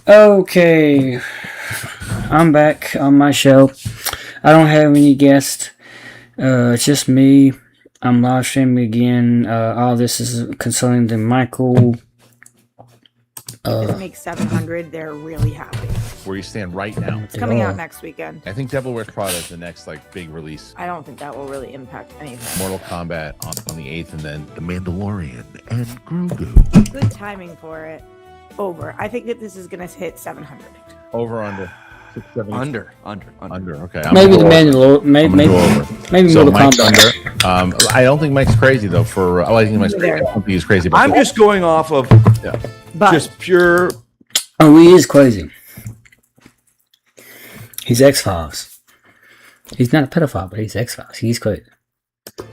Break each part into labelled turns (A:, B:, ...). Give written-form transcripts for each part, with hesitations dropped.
A: Okay, I'm back on my show. I don't have any guests. It's just me. I'm live streaming again. All this is concerning the Michael.
B: If it makes 700, they're really happy.
C: Where you stand right now.
B: It's coming out next weekend.
C: I think Devil Wears Prada is the next big release.
B: I don't think that will really impact anything.
C: Mortal Kombat on the 8th, and then The Mandalorian and Grogu.
B: Good timing for it. Over. I think that this is going to hit 700.
C: Over under. 670. Under. Okay.
A: Maybe the Mandalorian. Maybe
C: So
A: Mortal
C: Mike's
A: Kombat.
C: under. I don't think Mike's crazy though. I think Mike's crazy. I don't think he's crazy. But
D: I'm just going off of just pure.
A: Oh, he is crazy. He's X-Files. He's not a pedophile, but he's X-Files. He's crazy.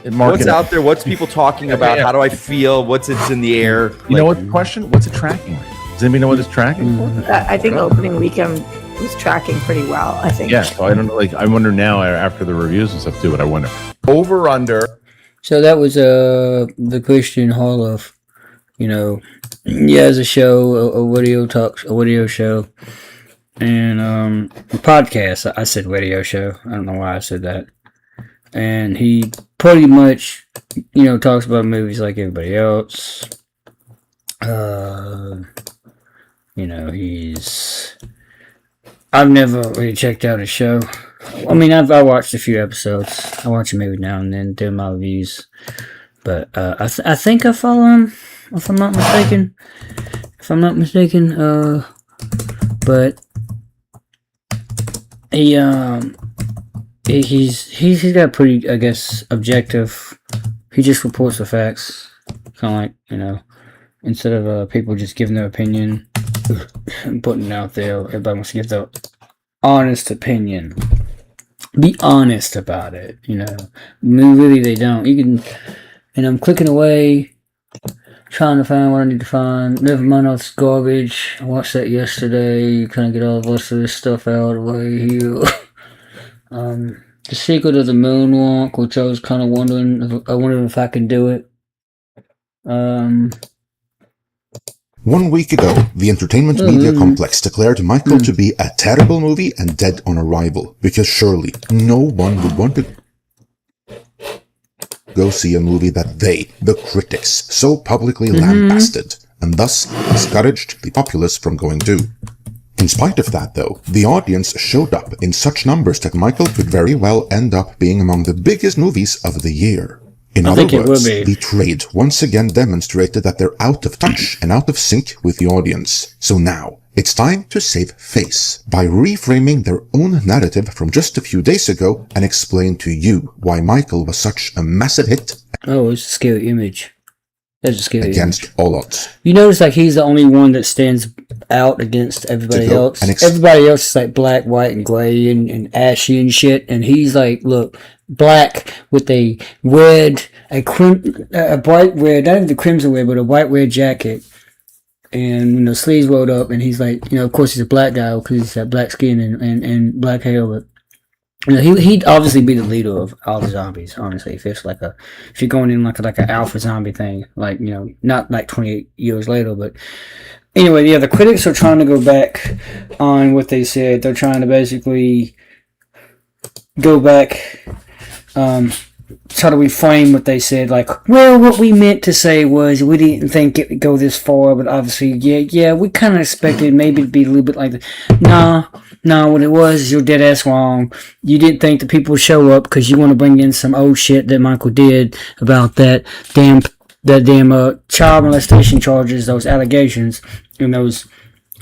D: What's out there? What's people talking about? How do I feel? What's it's in the air?
C: You know what the question? What's it tracking rate? Does anybody know what it's tracking for?
B: I think opening weekend was tracking pretty well. I think.
C: Yeah. So I don't know. I wonder now after the reviews and stuff too. But I wonder. Over under.
A: So that was the Christian Hall of, as a show, a radio show, and a podcast. I said radio show. I don't know why I said that. And he pretty much, talks about movies like everybody else. I've never really checked out his show. I mean, I watched a few episodes. I watch him every now and then, do my reviews. But I think I follow him, if I'm not mistaken. But he's got pretty, I guess, objective. He just reports the facts, kind of like, instead of people just giving their opinion and putting it out there. Everybody wants to give their honest opinion. Be honest about it, Really, they don't. You can, and I'm clicking away, trying to find what I need to find. Never mind all this garbage. I watched that yesterday. Kind of get all the rest of this stuff out of the way here. The Secret of the Moonwalk, which I was kind of wondering. I wondered if I could do it.
E: 1 week ago, the entertainment media complex declared Michael to be a terrible movie and dead on arrival, because surely no one would want to go see a movie that they, the critics, so publicly lambasted, and thus discouraged the populace from going to. In spite of that, though, the audience showed up in such numbers that Michael could very well end up being among the biggest movies of the year. In other words, the trade once again demonstrated that they're out of touch and out of sync with the audience. So now, it's time to save face by reframing their own narrative from just a few days ago and explain to you why Michael was such a massive hit.
A: Oh, it's a scary image. That's a scary
E: against all odds.
A: You notice he's the only one that stands out against everybody else. Everybody else is black, white, and gray and ashy and shit. And he's look, black with a red, a bright red, not even the crimson red, but a white red jacket. And, sleeves rolled up. And he's of course he's a black guy because he's got black skin and black hair. But, he'd obviously be the leader of all the zombies, honestly. If you're going in like an alpha zombie thing, not 28 years later, but anyway, the critics are trying to go back on what they said. They're trying to basically go back, try to reframe what they said, what we meant to say was we didn't think it would go this far, but obviously, yeah, we kind of expected maybe to be a little bit like that. No, what it was is you're dead ass wrong. You didn't think that people would show up because you want to bring in some old shit that Michael did about that damn child molestation charges, those allegations, and those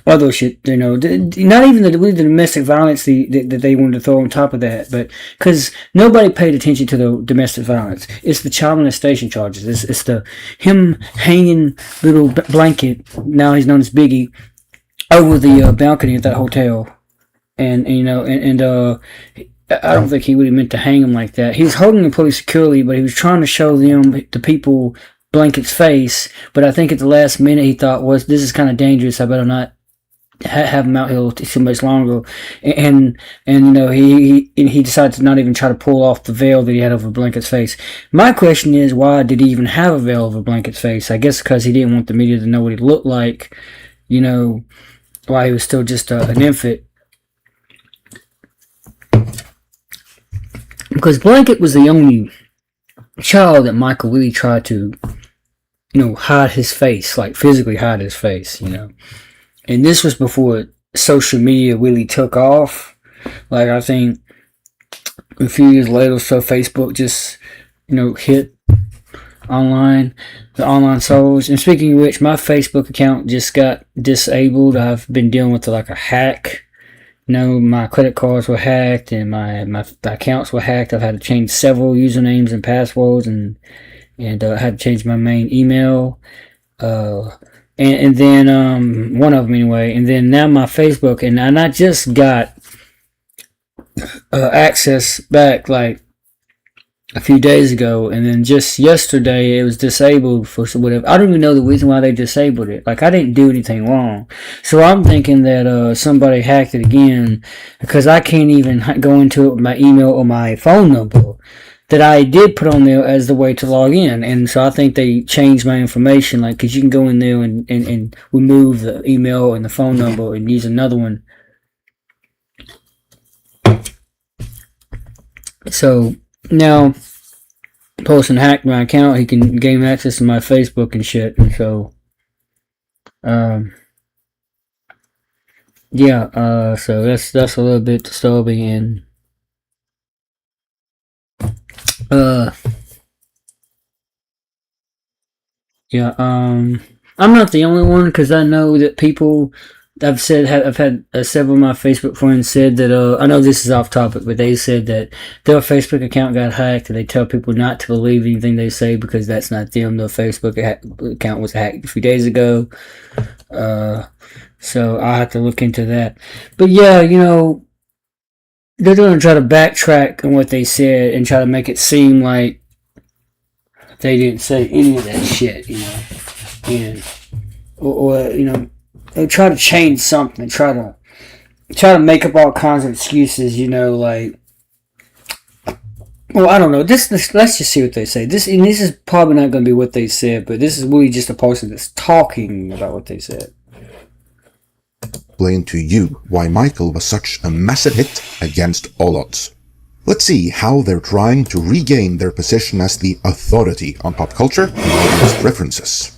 A: other shit, not even the domestic violence that they wanted to throw on top of that, but because nobody paid attention to the domestic violence. It's the child molestation charges. It's the him hanging little blanket, now he's known as Biggie, over the balcony at that hotel. And I don't think he really meant to hang him like that. He was holding him pretty securely, but he was trying to show the people, Blanket's face. But I think at the last minute he thought, this is kind of dangerous. I better not have him out here too much longer. And he decided to not even try to pull off the veil that he had over Blanket's face. My question is, why did he even have a veil over Blanket's face? I guess because he didn't want the media to know what he looked like, while he was still just an infant. Because Blanket was the only child that Michael really tried to, hide his face, like physically hide his face, And this was before social media really took off. Like, I think a few years later, so Facebook just, hit the online souls. And speaking of which, my Facebook account just got disabled. I've been dealing with like a hack. My credit cards were hacked and my accounts were hacked. I've had to change several usernames and passwords and I had to change my main email. And then one of them anyway. And then now my Facebook, and I just got access back like a few days ago, and then just yesterday it was disabled for whatever. I don't even know the reason why they disabled it. Like, I didn't do anything wrong, so I'm thinking that somebody hacked it again, because I can't even go into it with my email or my phone number that I did put on there as the way to log in. And so I think they changed my information, like, because you can go in there and remove the email and the phone number and use another one. So now, person hacked my account, he can gain access to my Facebook and shit. And so, so that's a little bit disturbing. And I'm not the only one, because I know that people, I've had several of my Facebook friends said that, I know this is off topic, but they said that their Facebook account got hacked, and they tell people not to believe anything they say because that's not them. Their Facebook account was hacked a few days ago. So I'll have to look into that. But yeah, they're going to try to backtrack on what they said and try to make it seem like they didn't say any of that shit, and or they try to change something, try to make up all kinds of excuses, like, well, I don't know. Let's just see what they say. This is probably not going to be what they said, but this is really just a person that's talking about what they said.
E: Explain to you why Michael was such a massive hit against all odds. Let's see how they're trying to regain their position as the authority on pop culture and audience preferences.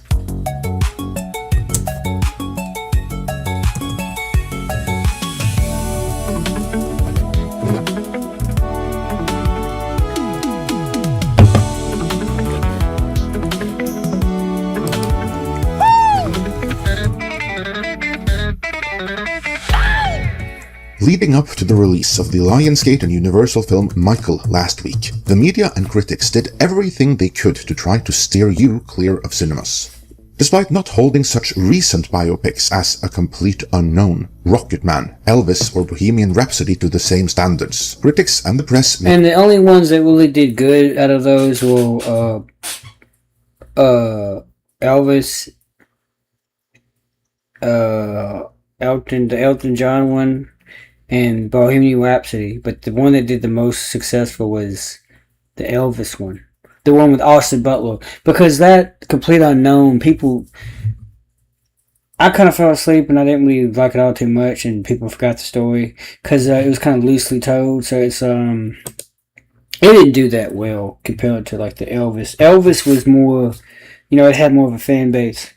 E: Leading up to the release of the Lionsgate and Universal film Michael last week, the media and critics did everything they could to try to steer you clear of cinemas. Despite not holding such recent biopics as A Complete Unknown, Rocketman, Elvis, or Bohemian Rhapsody to the same standards, critics and the press...
A: And the only ones that really did good out of those were Elvis, the Elton John one, and Bohemian Rhapsody, but the one that did the most successful was the Elvis one. The one with Austin Butler. Because that Complete Unknown, I kind of fell asleep and I didn't really like it all too much, and people forgot the story because it was kind of loosely told, so it's it didn't do that well compared to like the Elvis. Elvis was more, it had more of a fan base.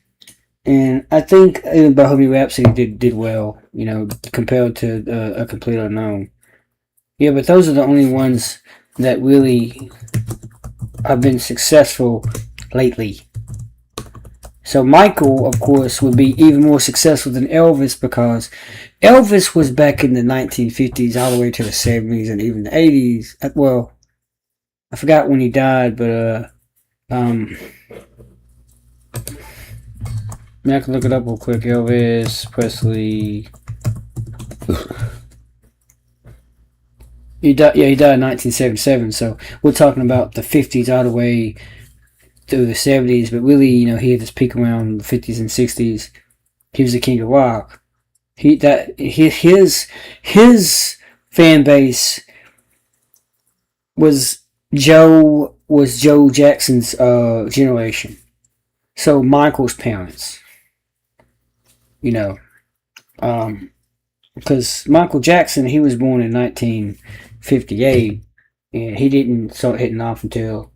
A: And I think even Bohemian Rhapsody did well, compared to A Complete Unknown. Yeah, but those are the only ones that really have been successful lately. So Michael, of course, would be even more successful than Elvis, because Elvis was back in the 1950s all the way to the 70s and even the 80s. Well, I forgot when he died, but I can look it up real quick. Elvis Presley. He died in 1977. So we're talking about the 50s all the way through the 70s. But really, he had this peak around the 50s and 60s. He was the king of rock. His fan base was Joe Jackson's generation. So Michael's parents. Because Michael Jackson, he was born in 1958, and he didn't start hitting off until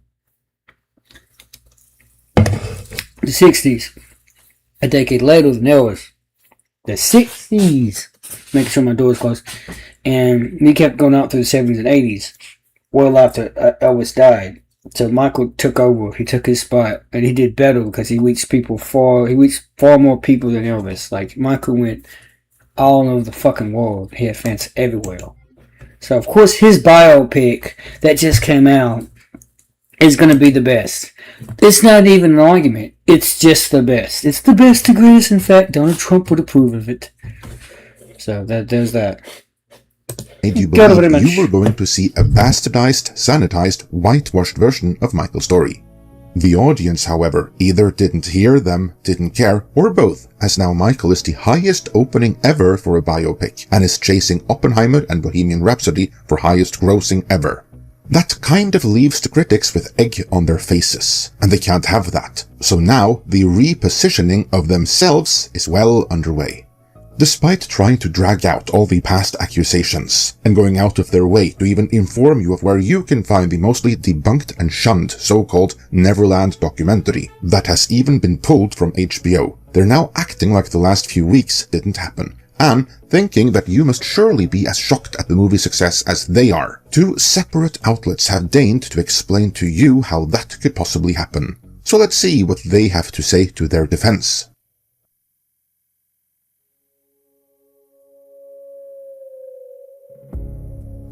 A: the 60s. A decade later than Elvis. The 60s. Making sure my door's closed. And he kept going out through the 70s and 80s. Well after Elvis died. So Michael took over. He took his spot. And he did better because he reached far more people than Elvis. Like, Michael went all over the fucking world. He had fans everywhere. So, of course, his biopic that just came out is going to be the best. It's not even an argument. It's just the best. It's the best to greatest. In fact, Donald Trump would approve of it. So, there's that.
E: Made you believe you were going to see a bastardized, sanitized, whitewashed version of Michael's story. The audience, however, either didn't hear them, didn't care, or both, as now Michael is the highest opening ever for a biopic, and is chasing Oppenheimer and Bohemian Rhapsody for highest grossing ever. That kind of leaves the critics with egg on their faces, and they can't have that. So now, the repositioning of themselves is well underway. Despite trying to drag out all the past accusations, and going out of their way to even inform you of where you can find the mostly debunked and shunned so-called Neverland documentary that has even been pulled from HBO, they're now acting like the last few weeks didn't happen, and thinking that you must surely be as shocked at the movie's success as they are. Two separate outlets have deigned to explain to you how that could possibly happen. So let's see what they have to say to their defense.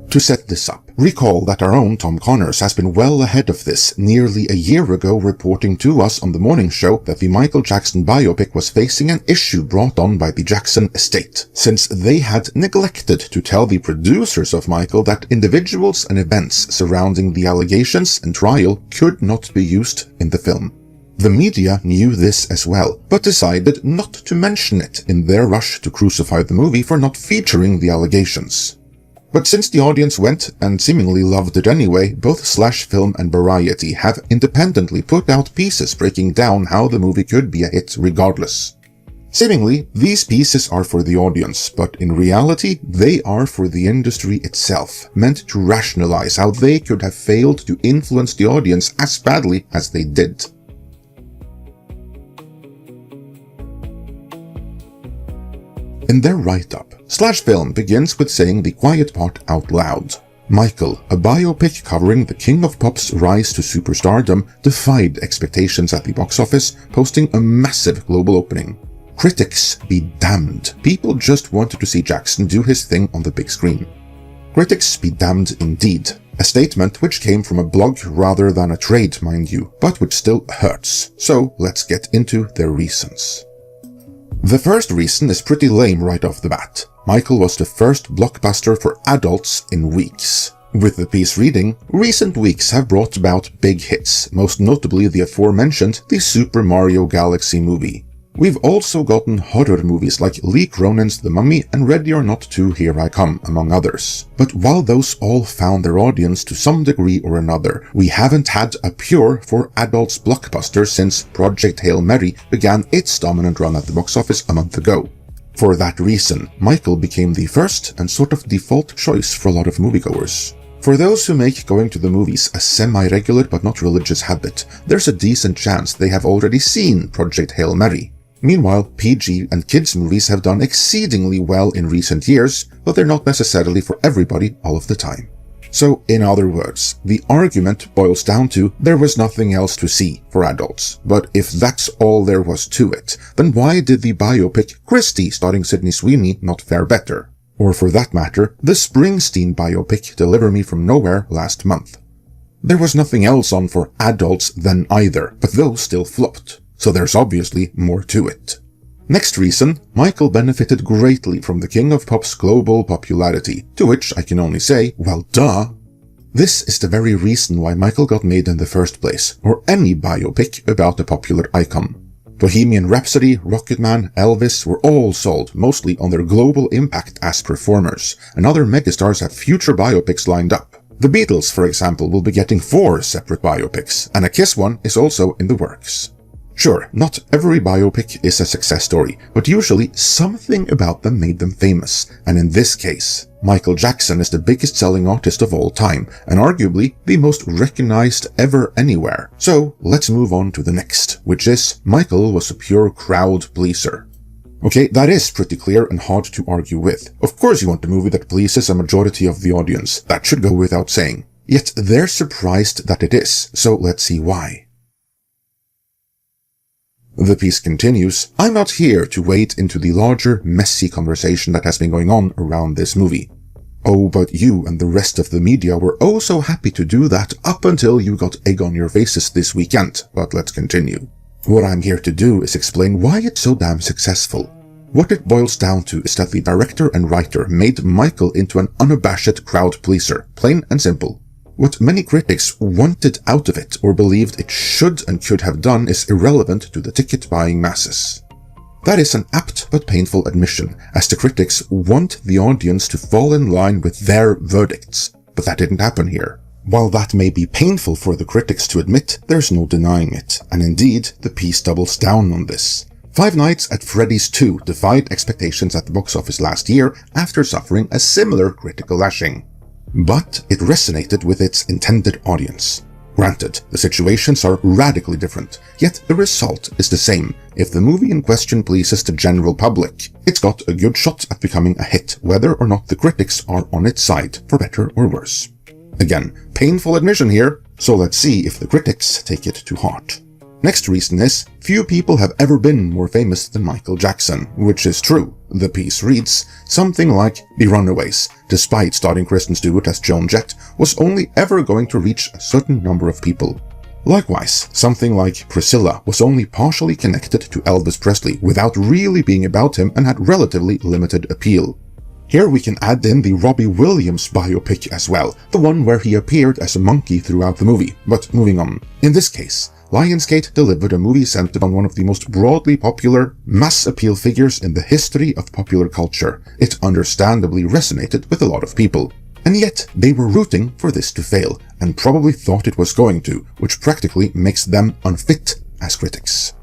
E: To set this up, recall that our own Tom Connors has been well ahead of this nearly a year ago, reporting to us on the morning show that the Michael Jackson biopic was facing an issue brought on by the Jackson estate, since they had neglected to tell the producers of Michael that individuals and events surrounding the allegations and trial could not be used in the film. The media knew this as well, but decided not to mention it in their rush to crucify the movie for not featuring the allegations. But since the audience went and seemingly loved it anyway, both Slash Film and Variety have independently put out pieces breaking down how the movie could be a hit regardless. Seemingly, these pieces are for the audience, but in reality, they are for the industry itself, meant to rationalize how they could have failed to influence the audience as badly as they did. In their write-up, Slash Film begins with saying the quiet part out loud. Michael, a biopic covering the King of Pop's rise to superstardom, defied expectations at the box office, posting a massive global opening. Critics be damned. People just wanted to see Jackson do his thing on the big screen. Critics be damned indeed. A statement which came from a blog rather than a trade, mind you, but which still hurts. So let's get into their reasons. The first reason is pretty lame right off the bat. Michael was the first blockbuster for adults in weeks. With the piece reading, recent weeks have brought about big hits, most notably the aforementioned The Super Mario Galaxy movie. We've also gotten horror movies like Lee Cronin's The Mummy and Ready or Not 2 Here I Come, among others. But while those all found their audience to some degree or another, we haven't had a pure for adults blockbuster since Project Hail Mary began its dominant run at the box office a month ago. For that reason, Michael became the first and sort of default choice for a lot of moviegoers. For those who make going to the movies a semi-regular but not religious habit, there's a decent chance they have already seen Project Hail Mary. Meanwhile, PG and kids movies have done exceedingly well in recent years, but they're not necessarily for everybody all of the time. So, in other words, the argument boils down to there was nothing else to see for adults. But if that's all there was to it, then why did the biopic Christie starring Sydney Sweeney not fare better? Or for that matter, the Springsteen biopic Deliver Me From Nowhere last month? There was nothing else on for adults then either, but those still flopped. So there's obviously more to it. Next reason, Michael benefited greatly from the King of Pop's global popularity, to which I can only say, well duh. This is the very reason why Michael got made in the first place, or any biopic about a popular icon. Bohemian Rhapsody, Rocketman, Elvis were all sold mostly on their global impact as performers, and other megastars have future biopics lined up. The Beatles, for example, will be getting 4 separate biopics, and a Kiss one is also in the works. Sure, not every biopic is a success story, but usually something about them made them famous, and in this case, Michael Jackson is the biggest selling artist of all time, and arguably the most recognized ever anywhere. So, let's move on to the next, which is Michael was a pure crowd pleaser. Okay, that is pretty clear and hard to argue with. Of course you want a movie that pleases a majority of the audience, that should go without saying. Yet they're surprised that it is, so let's see why. The piece continues, I'm not here to wade into the larger, messy conversation that has been going on around this movie. Oh, but you and the rest of the media were oh so happy to do that up until you got egg on your faces this weekend, but let's continue. What I'm here to do is explain why it's so damn successful. What it boils down to is that the director and writer made Michael into an unabashed crowd pleaser, plain and simple. What many critics wanted out of it or believed it should and could have done is irrelevant to the ticket-buying masses. That is an apt but painful admission, as the critics want the audience to fall in line with their verdicts, but that didn't happen here. While that may be painful for the critics to admit, there's no denying it, and indeed, the piece doubles down on this. Five Nights at Freddy's 2 defied expectations at the box office last year after suffering a similar critical lashing. But it resonated with its intended audience. Granted, the situations are radically different, yet the result is the same. If the movie in question pleases the general public, it's got a good shot at becoming a hit, whether or not the critics are on its side, for better or worse. Again, painful admission here, so let's see if the critics take it to heart. Next reason is, few people have ever been more famous than Michael Jackson, which is true. The piece reads something like, The Runaways, despite starring Kristen Stewart as Joan Jett, was only ever going to reach a certain number of people. Likewise, something like Priscilla was only partially connected to Elvis Presley without really being about him and had relatively limited appeal. Here we can add in the Robbie Williams biopic as well, the one where he appeared as a monkey throughout the movie. But moving on. In this case, Lionsgate delivered a movie centered on one of the most broadly popular, mass appeal figures in the history of popular culture. It understandably resonated with a lot of people. And yet, they were rooting for this to fail, and probably thought it was going to, which practically makes them unfit as critics.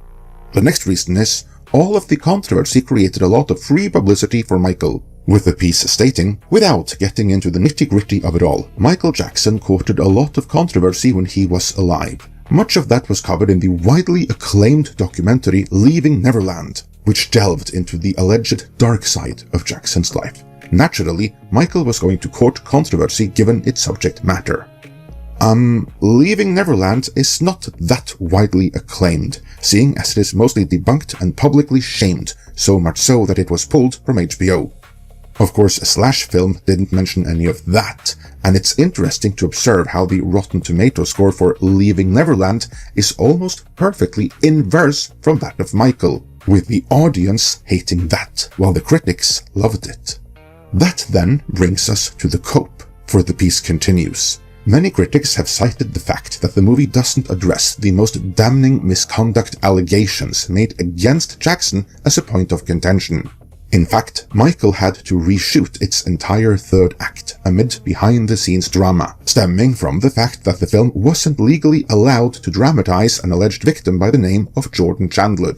E: The next reason is, all of the controversy created a lot of free publicity for Michael. With the piece stating, without getting into the nitty-gritty of it all, Michael Jackson courted a lot of controversy when he was alive. Much of that was covered in the widely acclaimed documentary Leaving Neverland, which delved into the alleged dark side of Jackson's life. Naturally, Michael was going to court controversy given its subject matter. Leaving Neverland is not that widely acclaimed, seeing as it is mostly debunked and publicly shamed, so much so that it was pulled from HBO. Of course, Slash Film didn't mention any of that, and it's interesting to observe how the Rotten Tomatoes score for Leaving Neverland is almost perfectly inverse from that of Michael, with the audience hating that, while the critics loved it. That then brings us to the cope, for the piece continues. Many critics have cited the fact that the movie doesn't address the most damning misconduct allegations made against Jackson as a point of contention. In fact, Michael had to reshoot its entire third act amid behind-the-scenes drama, stemming from the fact that the film wasn't legally allowed to dramatize an alleged victim by the name of Jordan Chandler.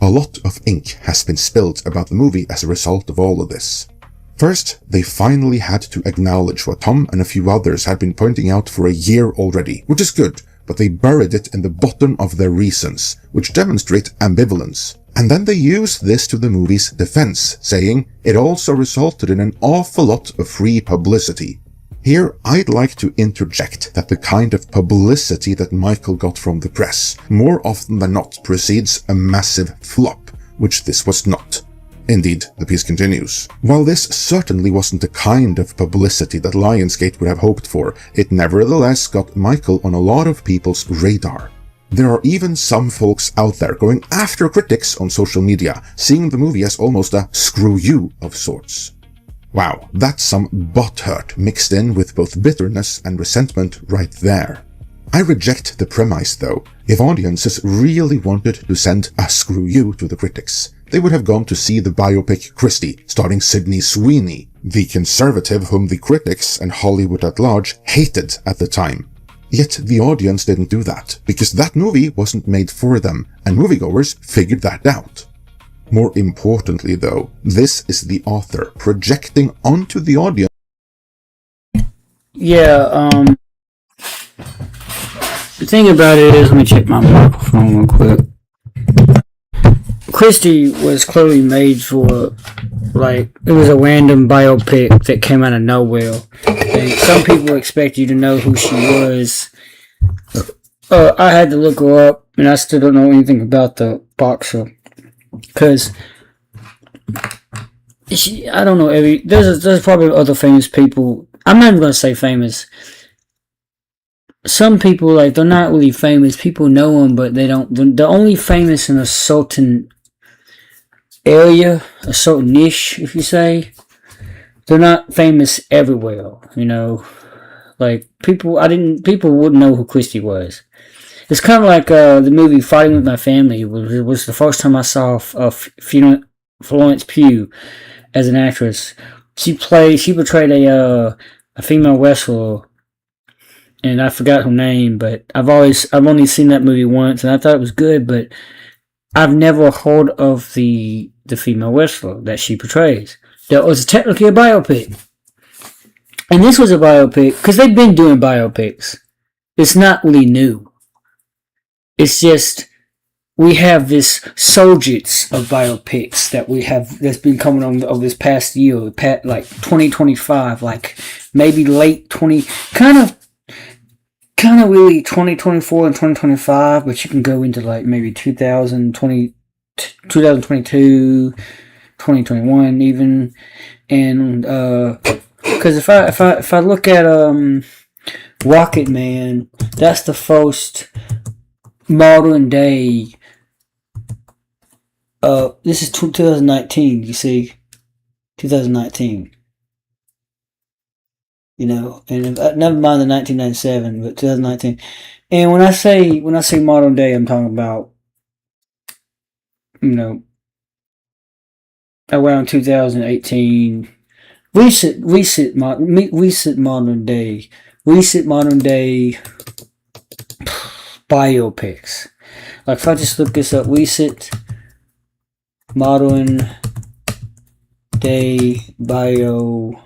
E: A lot of ink has been spilled about the movie as a result of all of this. First, they finally had to acknowledge what Tom and a few others had been pointing out for a year already, which is good, but they buried it in the bottom of their reasons, which demonstrate ambivalence. And then they used this to the movie's defense, saying it also resulted in an awful lot of free publicity. Here, I'd like to interject that the kind of publicity that Michael got from the press more often than not precedes a massive flop, which this was not. Indeed, the piece continues. While this certainly wasn't the kind of publicity that Lionsgate would have hoped for, it nevertheless got Michael on a lot of people's radar. There are even some folks out there going after critics on social media, seeing the movie as almost a screw you of sorts. Wow, that's some butthurt mixed in with both bitterness and resentment right there. I reject the premise though. If audiences really wanted to send a screw you to the critics, they would have gone to see the biopic Christie, starring Sydney Sweeney, the conservative whom the critics and Hollywood at large hated at the time. Yet the audience didn't do that, because that movie wasn't made for them, and moviegoers figured that out. More importantly though, this is the author projecting onto the audience.
A: Yeah, the thing about it is, let me check my microphone real quick. Christie was clearly made for, like, it was a random biopic that came out of nowhere. And some people expect you to know who she was. I had to look her up, and I still don't know anything about the boxer. Because, I don't know, there's probably other famous people. I'm not even going to say famous. Some people, like, they're not really famous. People know them, but they don't. They're only famous in a certain area, a certain niche, if you say. They're not famous everywhere, you know. Like, people wouldn't know who Christie was. It's kind of like the movie Fighting with My Family. It was the first time I saw Florence Pugh as an actress. She portrayed a female wrestler, and I forgot her name, but I've only seen that movie once, and I thought it was good, but I've never heard of the female wrestler that she portrays. That was technically a biopic. And this was a biopic, because they've been doing biopics. It's not really new. It's just, we have this surgence of biopics that's been coming on over this past year, like 2025, like maybe late 20, kind of really 2024 and 2025, but you can go into like maybe 2020, 2022, 2021 even, and because if I look at Rocket Man, that's the first modern day. This is 2019. You see, 2019. You know, and never mind the 1997, but 2019. And when I say modern day, I'm talking about, you know, around 2018. Recent modern day biopics. Like, if I just look this up, recent modern day biopics.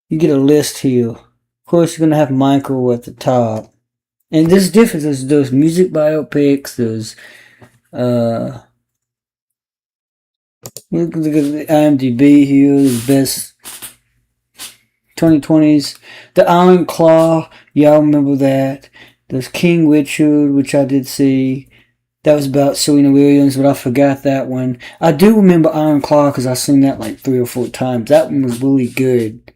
A: You get a list here. Of course, you're gonna have Michael at the top, and there's different. There's music biopics. There's look at the IMDb here. The best 2020s. The Iron Claw. Y'all remember that? There's King Richard, which I did see. That was about Serena Williams, but I forgot that one. I do remember Iron Claw because I've seen that like 3 or 4 times. That one was really good.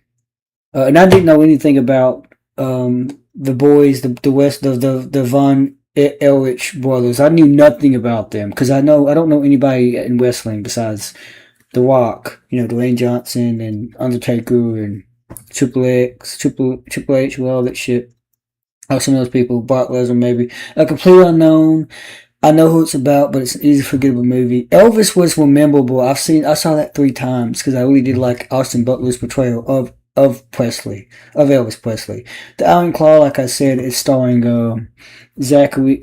A: And I didn't know anything about the boys, the Von Erich brothers. I knew nothing about them because I don't know anybody in wrestling besides The Rock. You know, Dwayne Johnson and Undertaker and Triple H, all that shit. Some of those people, Brock Lesnar maybe. A complete unknown. I know who it's about, but it's an easy forgettable movie. Elvis was more memorable. I saw that 3 times because I really did like Austin Butler's portrayal of Elvis Presley. The Iron Claw, like I said, is starring Zac Efron.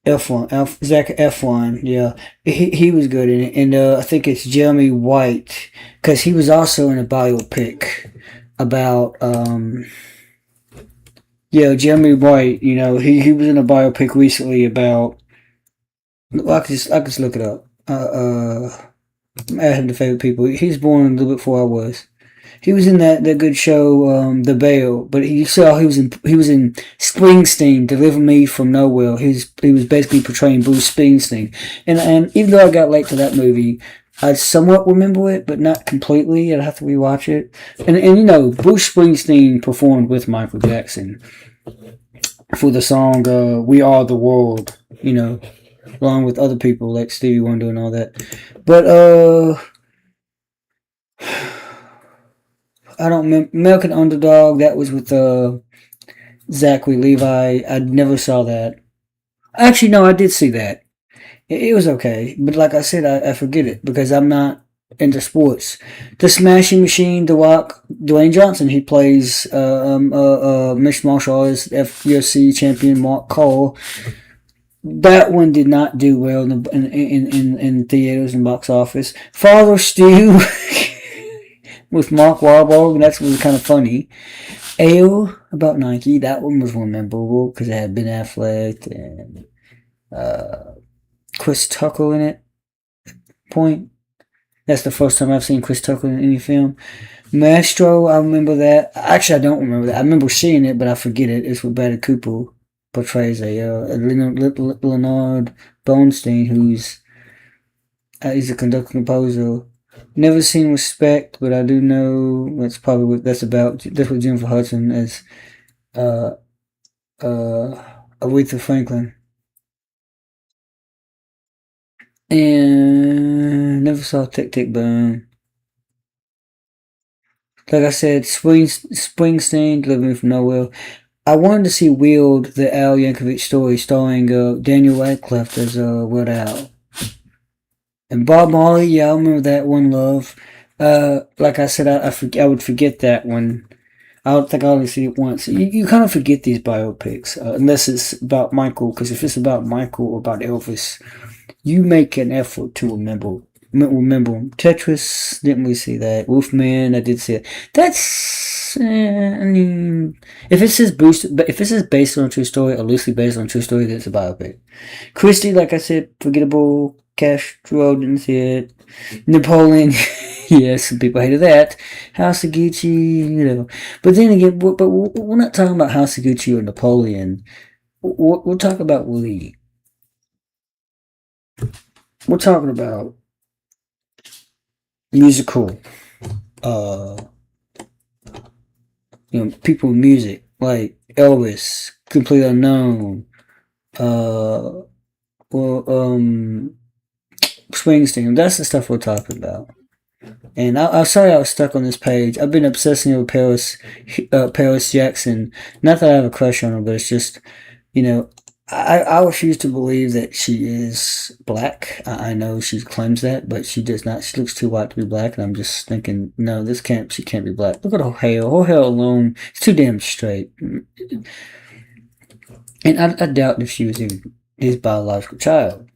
A: Zac Efron, yeah, he was good in it, and I think it's Jeremy White because he was also in a biopic about Jeremy White. You know, he was in a biopic recently about. Well, I can just look it up. Add him to favorite people. He was born a little bit before I was. He was in that good show, The Bear, but you saw he was in Springsteen, Deliver Me from Nowhere. He was basically portraying Bruce Springsteen, and even though I got late to that movie, I somewhat remember it, but not completely. I'd have to rewatch it. And you know, Bruce Springsteen performed with Michael Jackson for the song "We Are the World," you know, along with other people like Stevie Wonder and all that. But I don't remember. American Underdog, that was with Zachary Levi. I never saw that. Actually, no, I did see that. It was okay. But like I said, I forget it because I'm not into sports. The Smashing Machine, The Rock, Dwayne Johnson, he plays mixed martial artist UFC champion Mark Cole. That one did not do well in theaters and box office. Father Stu with Mark Wahlberg, that was kind of funny. Ale about Nike, that one was more memorable because it had Ben Affleck and Chris Tucker in it. Point. That's the first time I've seen Chris Tucker in any film. Maestro, I remember that. Actually, I don't remember that. I remember seeing it, but I forget it. It's with Bradley Cooper. Portrays Leonard Bernstein, who's he's a conductor composer. Never seen Respect, but I do know that's probably what that's about. That's what Jennifer Hudson as Aretha Franklin. And never saw Tick Tick Boom. Like I said, Springsteen, Living from Nowhere. I wanted to see Wield, the Al Yankovic story, starring Daniel Radcliffe as Weird Al. And Bob Marley, yeah, I remember that One Love. Like I said, I would forget that one. I don't think I only see it once. You kind of forget these biopics, unless it's about Michael, because if it's about Michael or about Elvis, you make an effort to remember him. Tetris, didn't really see that. Wolfman, I did see it. That's, I mean, if it says based on a true story or loosely based on a true story, then it's a biopic. Christie, like I said, forgettable. Castro, didn't see it. Napoleon, yes, some people hated that. House of Gucci, But then again, but we're not talking about House of Gucci or Napoleon. We'll talk about Lee. We're talking about musical, people in music, like Elvis, Complete Unknown, Springsteen. That's the stuff we're talking about. And I'm sorry I was stuck on this page. I've been obsessing over Paris Jackson. Not that I have a crush on her, but it's just, I refuse to believe that she is black. I know she claims that, but she does not. She looks too white to be black, and I'm just thinking, no, she can't be black. Look at her hair. Her hair alone is too damn straight. And I doubt if she was even his biological child.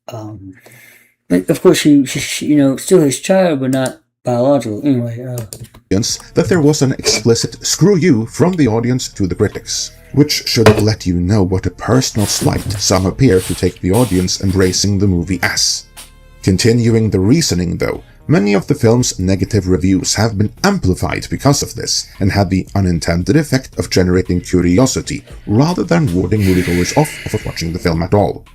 A: Of course, she still his child, but not biological. Anyway,
E: that there was an explicit "screw you" from the audience to the critics, which should let you know what a personal slight some appear to take the audience embracing the movie as. Continuing the reasoning, though, many of the film's negative reviews have been amplified because of this, and had the unintended effect of generating curiosity rather than warding moviegoers off of watching the film at all.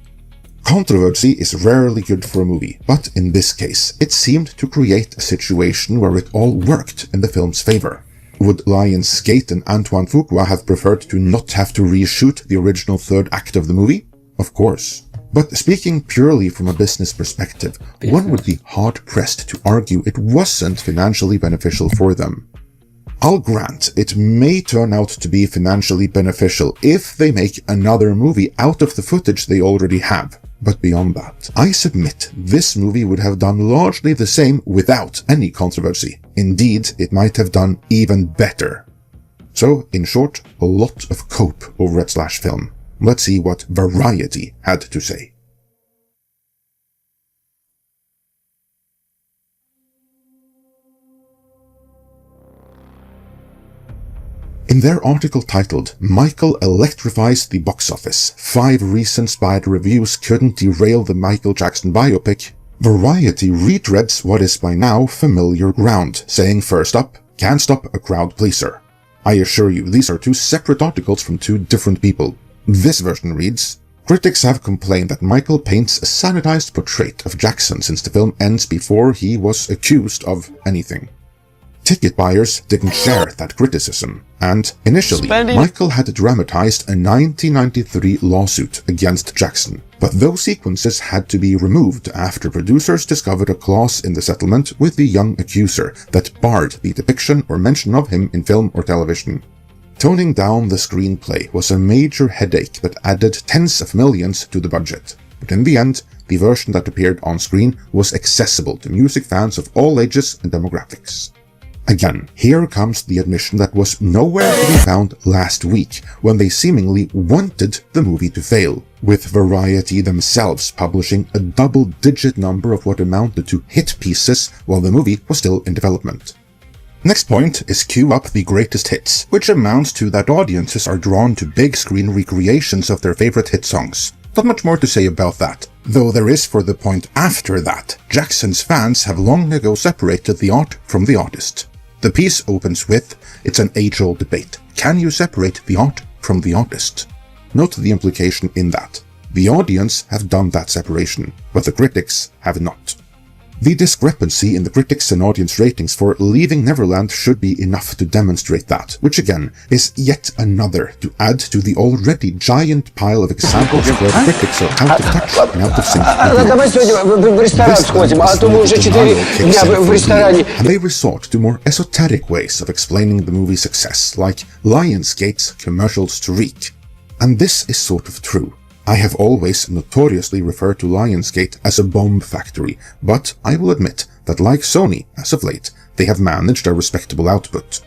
E: Controversy is rarely good for a movie, but in this case, it seemed to create a situation where it all worked in the film's favor. Would Lionsgate and Antoine Fuqua have preferred to not have to reshoot the original third act of the movie? Of course. But speaking purely from a business perspective, one would be hard-pressed to argue it wasn't financially beneficial for them. I'll grant it may turn out to be financially beneficial if they make another movie out of the footage they already have. But beyond that, I submit this movie would have done largely the same without any controversy. Indeed, it might have done even better. So, in short, a lot of cope over at Slash Film. Let's see what Variety had to say. In their article titled, "Michael Electrifies the Box Office, 5 Reasons Bad Reviews Couldn't Derail the Michael Jackson Biopic," Variety retreads what is by now familiar ground, saying first up, "Can't stop a crowd pleaser." I assure you, these are 2 separate articles from 2 different people. This version reads, "Critics have complained that Michael paints a sanitized portrait of Jackson since the film ends before he was accused of anything." Ticket buyers didn't share that criticism, and initially, Michael had dramatized a 1993 lawsuit against Jackson, but those sequences had to be removed after producers discovered a clause in the settlement with the young accuser that barred the depiction or mention of him in film or television. Toning down the screenplay was a major headache that added tens of millions to the budget. but in the end, the version that appeared on screen was accessible to music fans of all ages and demographics. Again, here comes the admission that was nowhere to be found last week, when they seemingly wanted the movie to fail, with Variety themselves publishing a double-digit number of what amounted to hit pieces while the movie was still in development. Next point is cue up the greatest hits, which amounts to that audiences are drawn to big screen recreations of their favorite hit songs. Not much more to say about that, though there is for the point after that. Jackson's fans have long ago separated the art from the artist. The piece opens with, it's an age-old debate. Can you separate the art from the artist? Note the implication in that. The audience have done that separation, but the critics have not. The discrepancy in the critics and audience ratings for Leaving Neverland should be enough to demonstrate that, which again is yet another to add to the already giant pile of examples where critics are out of touch and out of sync. And they resort to more esoteric ways of explaining the movie's success, like Lionsgate's commercial streak. And this is sort of true. I have always notoriously referred to Lionsgate as a bomb factory, but I will admit that like Sony, as of late, they have managed a respectable output.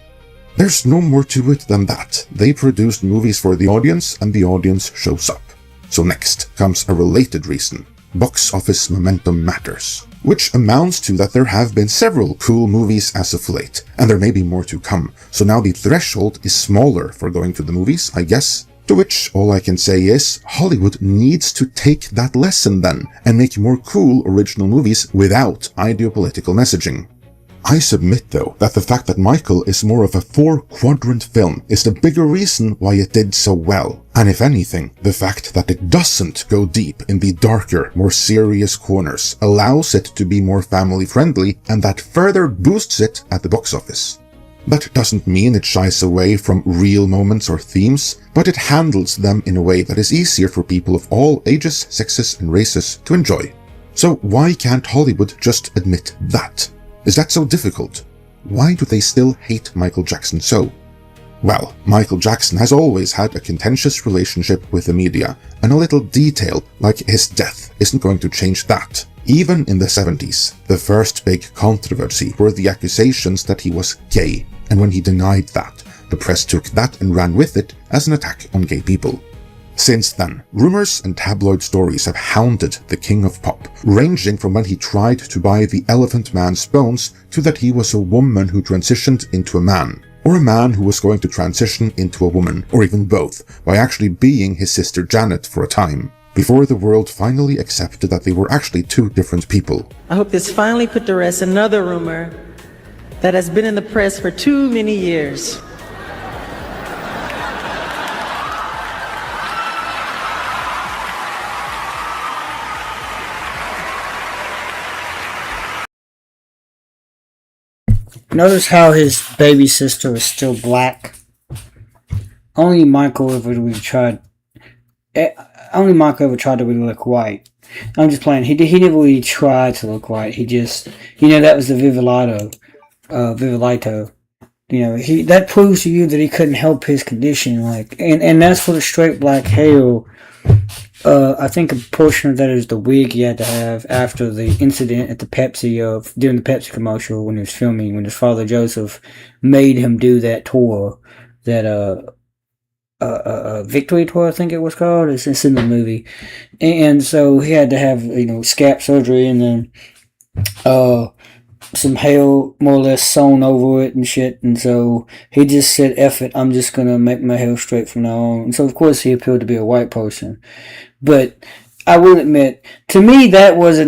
E: There's no more to it than that. They produced movies for the audience, and the audience shows up. So next comes a related reason. Box office momentum matters. Which amounts to that there have been several cool movies as of late, and there may be more to come, so now the threshold is smaller for going to the movies, I guess. To which all I can say is, Hollywood needs to take that lesson then, and make more cool original movies without ideopolitical messaging. I submit though that the fact that Michael is more of a 4-quadrant film is the bigger reason why it did so well, and if anything, the fact that it doesn't go deep in the darker, more serious corners allows it to be more family friendly, and that further boosts it at the box office. That doesn't mean it shies away from real moments or themes, but it handles them in a way that is easier for people of all ages, sexes, and races to enjoy. So why can't Hollywood just admit that? Is that so difficult? Why do they still hate Michael Jackson so? Well, Michael Jackson has always had a contentious relationship with the media, and a little detail like his death isn't going to change that. Even in the 70s, the first big controversy were the accusations that he was gay, and when he denied that, the press took that and ran with it as an attack on gay people. Since then, rumors and tabloid stories have hounded the king of pop, ranging from when he tried to buy the Elephant Man's bones to that he was a woman who transitioned into a man, or a man who was going to transition into a woman, or even both, by actually being his sister Janet for a time, before the world finally accepted that they were actually two different people.
F: I hope this finally put to rest another rumor that has been in the press for too many years.
A: Notice how his baby sister is still black. Only Michael ever really tried. Only Michael ever tried to really look white. I'm just playing. He never really tried to look white. He just, that was the Vivilito. That proves to you that he couldn't help his condition. And that's for the straight black hair. I think a portion of that is the wig he had to have after the incident at the during the Pepsi commercial when he was filming, when his father Joseph made him do that tour, that Victory Tour, I think it was called. It's in the movie, and so he had to have scalp surgery and then some hair more or less sewn over it and shit, and so he just said, F it, I'm just gonna make my hair straight from now on. And so of course he appeared to be a white person, but I will admit, to me that was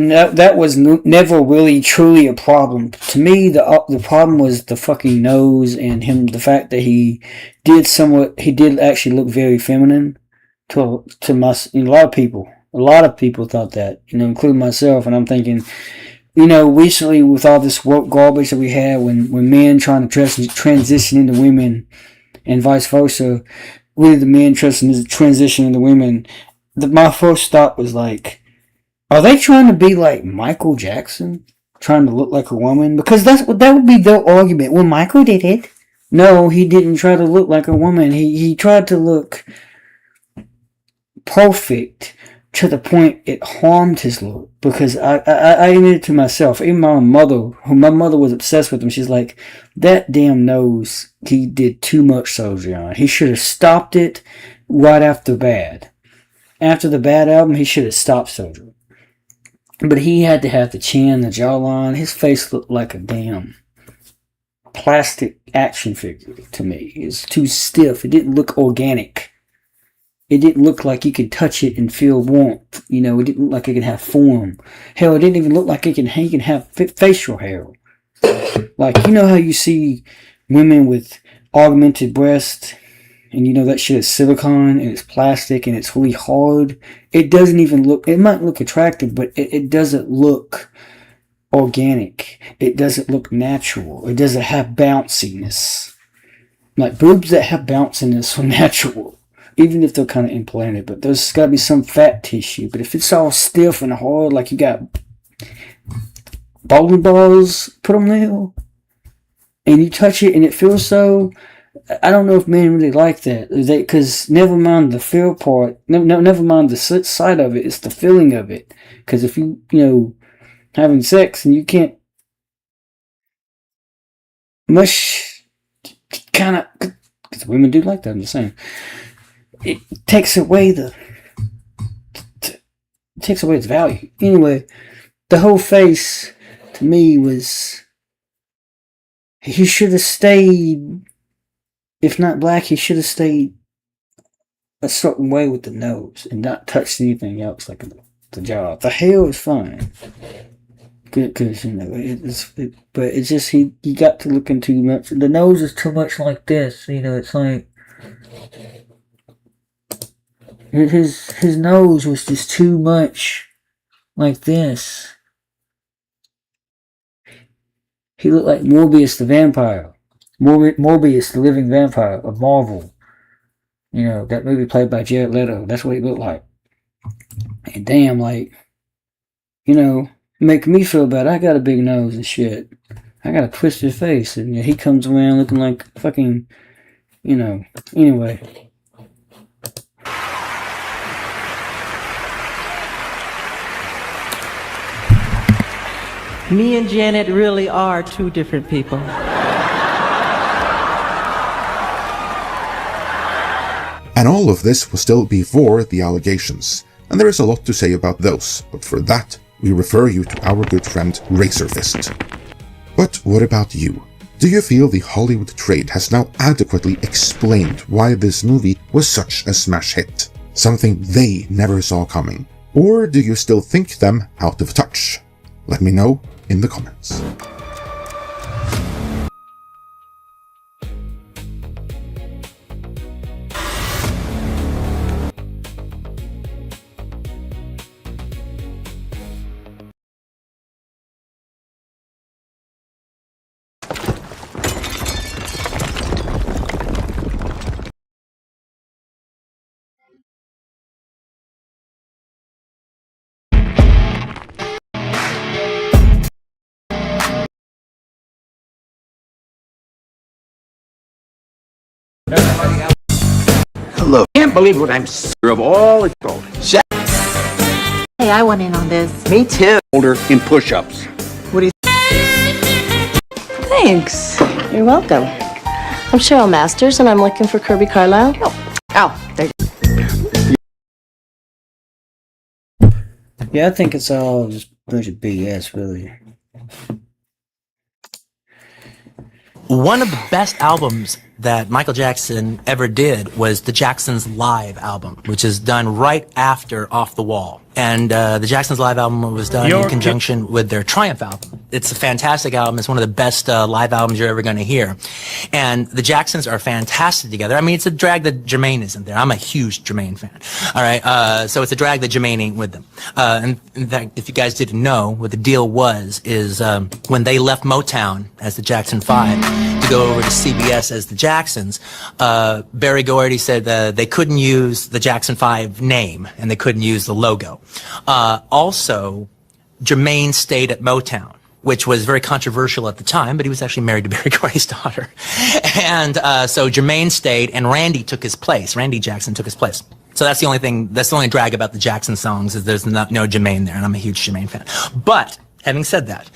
A: never really truly a problem. To me the problem was the fucking nose and the fact that he did actually look very feminine to a lot of people. A lot of people thought that, including myself, and I'm thinking, recently with all this woke garbage that we had, when men trying to transition into women and vice versa, really the men transition into women, my first thought was like, are they trying to be like Michael Jackson? Trying to look like a woman? Because that would be their argument. Well, Michael did it. No, he didn't try to look like a woman. He tried to look perfect to the point it harmed his look, because I admitted to myself, even my mother, who my mother was obsessed with him, she's like, that damn nose, he did too much surgery on. He should have stopped it right after Bad. After the Bad album, he should have stopped surgery. But he had to have the chin, the jawline. His face looked like a damn plastic action figure to me. It's too stiff. It didn't look organic. It didn't look like you could touch it and feel warmth. You know, it didn't look like it could have form. Hell, it didn't even look like he can have facial hair. Like, you know how you see women with augmented breasts, and you know that shit is silicone, and it's plastic, and it's really hard? It doesn't even look, it might look attractive, but it doesn't look organic. It doesn't look natural. It doesn't have bounciness. Like, boobs that have bounciness are natural, even if they're kind of implanted, but there's got to be some fat tissue. But if it's all stiff and hard, like you got bowling balls put on there, and you touch it and it feels so, I don't know if men really like that. Because never mind the feel part, never mind the side of it, it's the feeling of it. Because if you know, having sex and you can't mush, kind of, because women do like that, I'm just saying. It takes away its value. Anyway, the whole face to me was, he should have stayed, if not black, he should have stayed a certain way with the nose and not touched anything else, like the jaw. The hair is fine, because you know but it's just he got to looking too much. The nose is too much like this. You know, it's like. His nose was just too much like this. He looked like Morbius the vampire. Morbius the living vampire of Marvel. You know, that movie played by Jared Leto. That's what he looked like. And damn, like, you know, make me feel bad. I got a big nose and shit. I got a twisted face. And he comes around looking like fucking, you know, anyway.
F: Me and Janet really are two different people.
E: And all of this was still before the allegations, and there is a lot to say about those, but for that, we refer you to our good friend Razorfist. But what about you? Do you feel the Hollywood trade has now adequately explained why this movie was such a smash hit? Something they never saw coming? Or do you still think them out of touch? Let me know in the comments.
G: Hello. Can't believe what I'm sure of all it's called.
B: Hey, I went in on this.
G: Me too. Older in push-ups.
B: What do you
H: Thanks. You're welcome. I'm Cheryl Masters, and I'm looking for Kirby Carlisle.
B: Oh, there
A: Yeah, I think it's all just a bunch of BS, really.
I: One of the best albums that Michael Jackson ever did was the Jacksons Live album, which is done right after Off the Wall. And the Jacksons Live album was done in conjunction with their Triumph album. It's a fantastic album. It's one of the best live albums you're ever going to hear. And the Jacksons are fantastic together. I mean, it's a drag that Jermaine isn't there. I'm a huge Jermaine fan. All right, so it's a drag that Jermaine ain't with them. And in fact, if you guys didn't know, what the deal was is when they left Motown as the Jackson 5 to go over to CBS as the Jacksons, Berry Gordy said they couldn't use the Jackson 5 name and they couldn't use the logo. Also, Jermaine stayed at Motown, which was very controversial at the time, but he was actually married to Berry Gordy's daughter. And so Jermaine stayed and Randy took his place. Randy Jackson took his place. So that's the only thing, that's the only drag about the Jackson songs is there's no Jermaine there, and I'm a huge Jermaine fan. But having said that,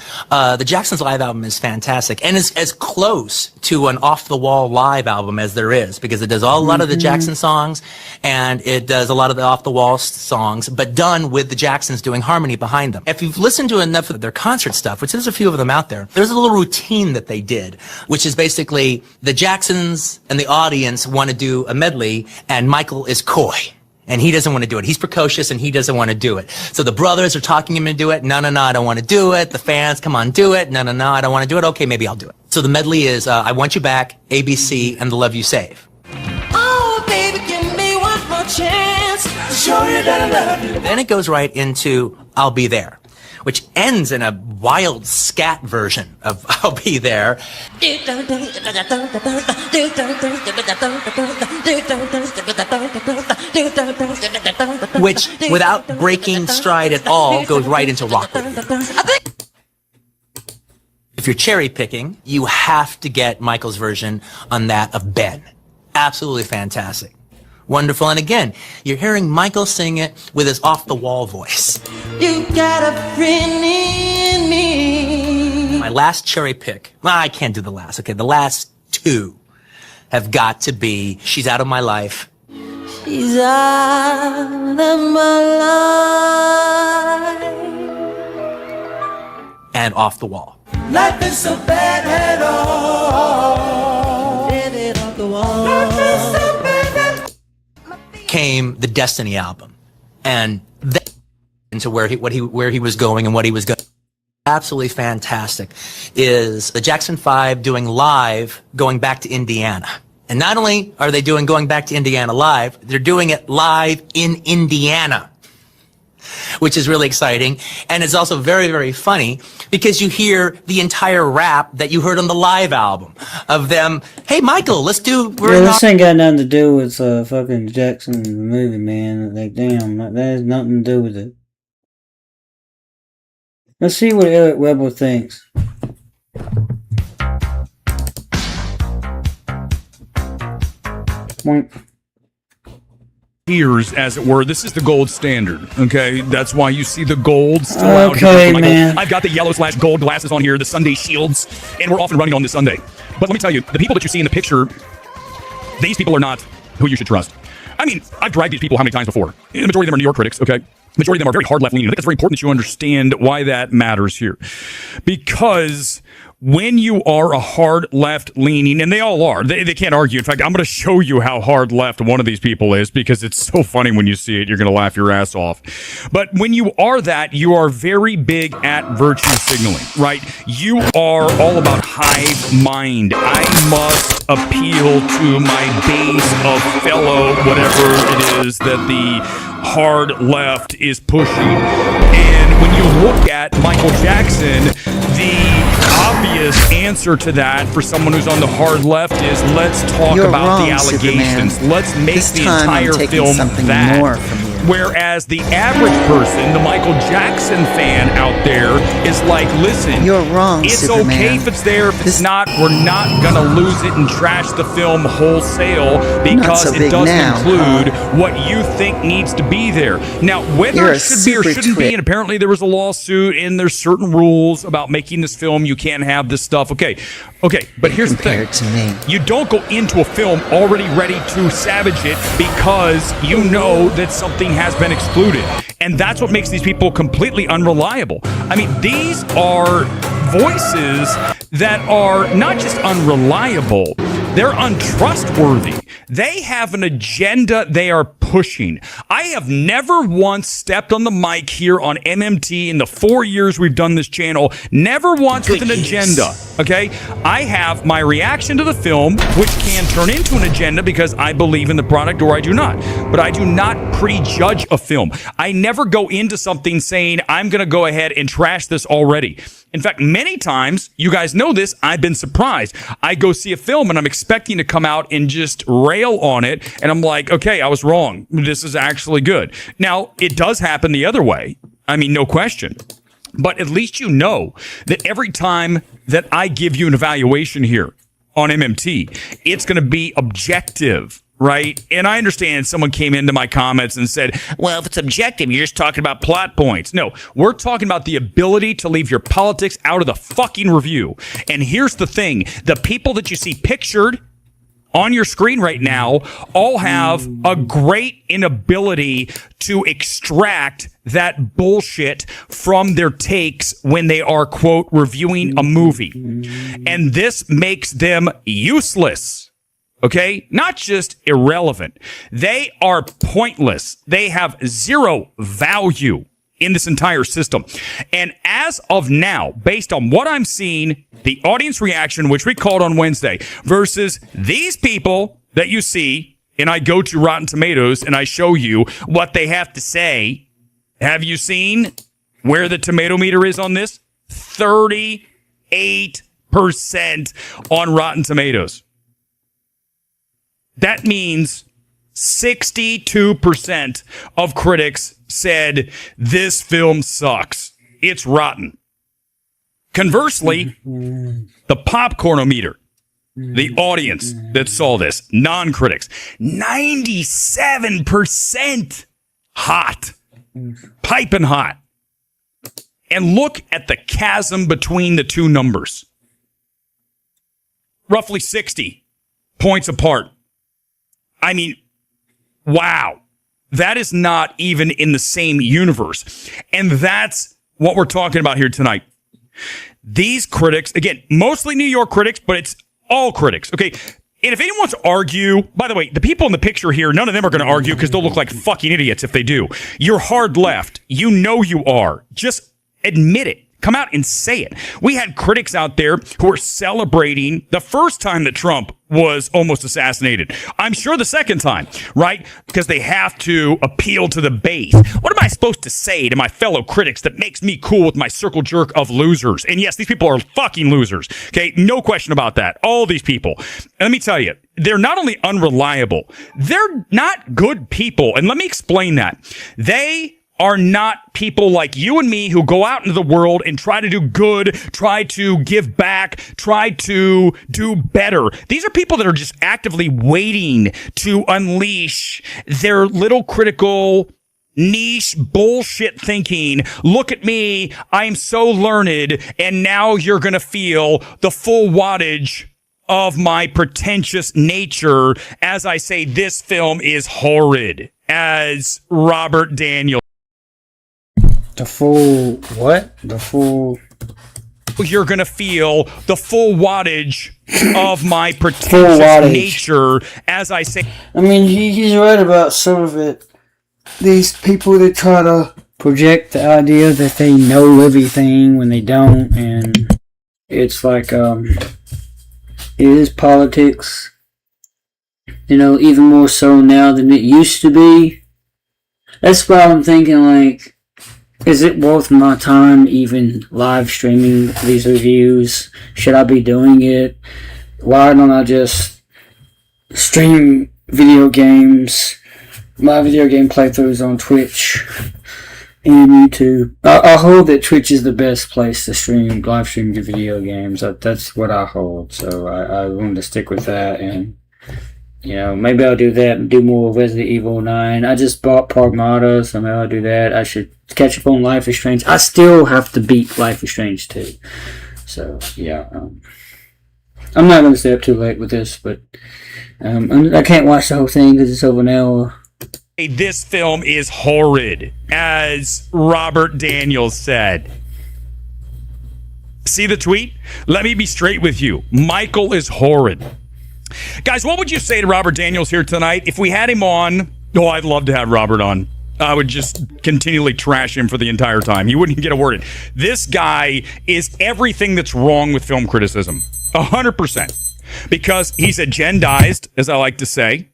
I: the Jacksons live album is fantastic and is as close to an off-the-wall live album as there is, because it does a lot of the Jackson songs and it does a lot of the off-the-wall songs, but done with the Jacksons doing harmony behind them. If you've listened to enough of their concert stuff, which there's a few of them out there, there's a little routine that they did, which is basically the Jacksons and the audience want to do a medley and Michael is coy. And he doesn't want to do it. He's precocious and he doesn't want to do it. So the brothers are talking him into do it. No, I don't want to do it. The fans, come on, do it. No, I don't want to do it. Okay, maybe I'll do it. So the medley is I Want You Back, ABC, and The Love You Save. Oh, baby, give me one more chance to show you that I love you. Then it goes right into I'll Be There, which ends in a wild scat version of I'll Be There. Which, without breaking stride at all, goes right into rock. If you're cherry picking, you have to get Michael's version on that of Ben. Absolutely fantastic. Wonderful. And again, you're hearing Michael sing it with his off-the-wall voice. You got a friend in me. My last cherry pick. Well, I can't do the last. Okay, the last two have got to be She's Out of My Life. She's out of my life. And Off the Wall. Life is so bad at all. Get it off the wall. Life is so bad. Came the Destiny album, and that into where he was going and what he was going. Absolutely fantastic is the Jackson 5 doing live, going back to Indiana. And not only are they doing going back to Indiana live, they're doing it live in Indiana, which is really exciting. And it's also very, very funny because you hear the entire rap that you heard on the live album of them. Hey, Michael, let's do.
A: This ain't got nothing to do with fucking Jackson movie, man. Like, damn, that has nothing to do with it. Let's see what Eric Weber thinks. Point.
J: Ears, as it were. This is the gold standard. Okay, that's why you see the gold still out here.
A: Okay, man.
J: I've got the yellow/gold glasses on here, the Sunday shields, and we're off and running on this Sunday. But let me tell you, the people that you see in the picture, these people are not who you should trust. I mean, I've dragged these people how many times before? The majority of them are New York critics. Okay. The majority of them are very hard left leaning. I think it's very important that you understand why that matters here. Because when you are a hard left leaning, and they all are, they can't argue. In fact, I'm going to show you how hard left one of these people is because it's so funny when you see it. You're going to laugh your ass off. But when you are that, you are very big at virtue signaling, right? You are all about hive mind. I must appeal to my base of fellow whatever it is that the hard left is pushing. And when you look at Michael Jackson, the obvious answer to that for someone who's on the hard left is let's talk about the allegations. Superman. Let's make this the entire film that. More from you. Whereas the average person, the Michael Jackson fan out there, is like, listen,
K: you're wrong,
J: it's
K: Superman.
J: Okay if it's there. If it's not, we're not going to lose it and trash the film wholesale because it doesn't include what you think needs to be there. Now, whether it should be or shouldn't be, and apparently there was a lawsuit and there's certain rules about making this film, you can't have this stuff. Okay, but here's the thing. You don't go into a film already ready to savage it because you know that something has been excluded. And that's what makes these people completely unreliable. I mean, these are voices that are not just unreliable, they're untrustworthy. They have an agenda they are pushing. I have never once stepped on the mic here on MMT in the 4 years we've done this channel, never once with an agenda, okay? I have my reaction to the film, which can turn into an agenda because I believe in the product or I do not. But I do not prejudge a film. I never go into something saying, I'm going to go ahead and trash this already. In fact, many times, you guys know this, I've been surprised. I go see a film and I'm expecting to come out and just rail on it. And I'm like, okay, I was wrong. This is actually good. Now, it does happen the other way. I mean, no question. But at least you know that every time that I give you an evaluation here on MMT, it's going to be objective. right? And I understand someone came into my comments and said, well, if it's objective, you're just talking about plot points. No, we're talking about the ability to leave your politics out of the fucking review. And here's the thing. The people that you see pictured on your screen right now all have a great inability to extract that bullshit from their takes when they are, quote, reviewing a movie. And this makes them useless. Okay? Not just irrelevant. They are pointless. They have zero value in this entire system. And as of now, based on what I'm seeing, the audience reaction, which we called on Wednesday, versus these people that you see, and I go to Rotten Tomatoes and I show you what they have to say. Have you seen where the tomato meter is on this? 38% on Rotten Tomatoes. That means 62% of critics said this film sucks. It's rotten. Conversely, the popcornometer, the audience that saw this, non-critics, 97% hot, piping hot. And look at the chasm between the two numbers. Roughly 60 points apart. I mean, wow. That is not even in the same universe. And that's what we're talking about here tonight. These critics, again, mostly New York critics, but it's all critics. Okay. And if anyone wants to argue, by the way, the people in the picture here, none of them are going to argue because they'll look like fucking idiots if they do. You're hard left. You know you are. Just admit it. Come out and say it. We had critics out there who were celebrating the first time that Trump was almost assassinated. I'm sure the second time, right? Because they have to appeal to the base. What am I supposed to say to my fellow critics that makes me cool with my circle jerk of losers? And yes, these people are fucking losers. Okay, no question about that. All these people. And let me tell you, they're not only unreliable, they're not good people. And let me explain that. They are not people like you and me who go out into the world and try to do good, try to give back, try to do better. These are people that are just actively waiting to unleash their little critical niche bullshit thinking. Look at me, I'm so learned, and now you're going to feel the full wattage of my pretentious nature as I say this film is horrid, as Robert Daniels.
A: The full what? The full...
J: You're going to feel the full wattage of my pretentious nature as I say...
A: I mean, he's right about some of it. These people that try to project the idea that they know everything when they don't, and it's like, it is politics. You know, even more so now than it used to be. That's why I'm thinking, like, is it worth my time even live streaming these reviews? Should I be doing it? Why don't I just stream video games, my video game playthroughs on Twitch and YouTube? I hold that Twitch is the best place to live stream your video games. That's what I hold, so I wanted to stick with that. And you know, maybe I'll do that and do more Resident Evil 9. I just bought Pragmata, so maybe I'll do that. I should catch up on Life is Strange. I still have to beat Life is Strange 2. So, yeah. I'm not going to stay up too late with this, but I can't watch the whole thing because it's over an hour.
J: This film is horrid, as Robert Daniels said. See the tweet? Let me be straight with you. Michael is horrid. Guys, what would you say to Robert Daniels here tonight? If we had him on, I'd love to have Robert on. I would just continually trash him for the entire time. He wouldn't get a word in. This guy is everything that's wrong with film criticism. 100%. Because he's agendized, as I like to say.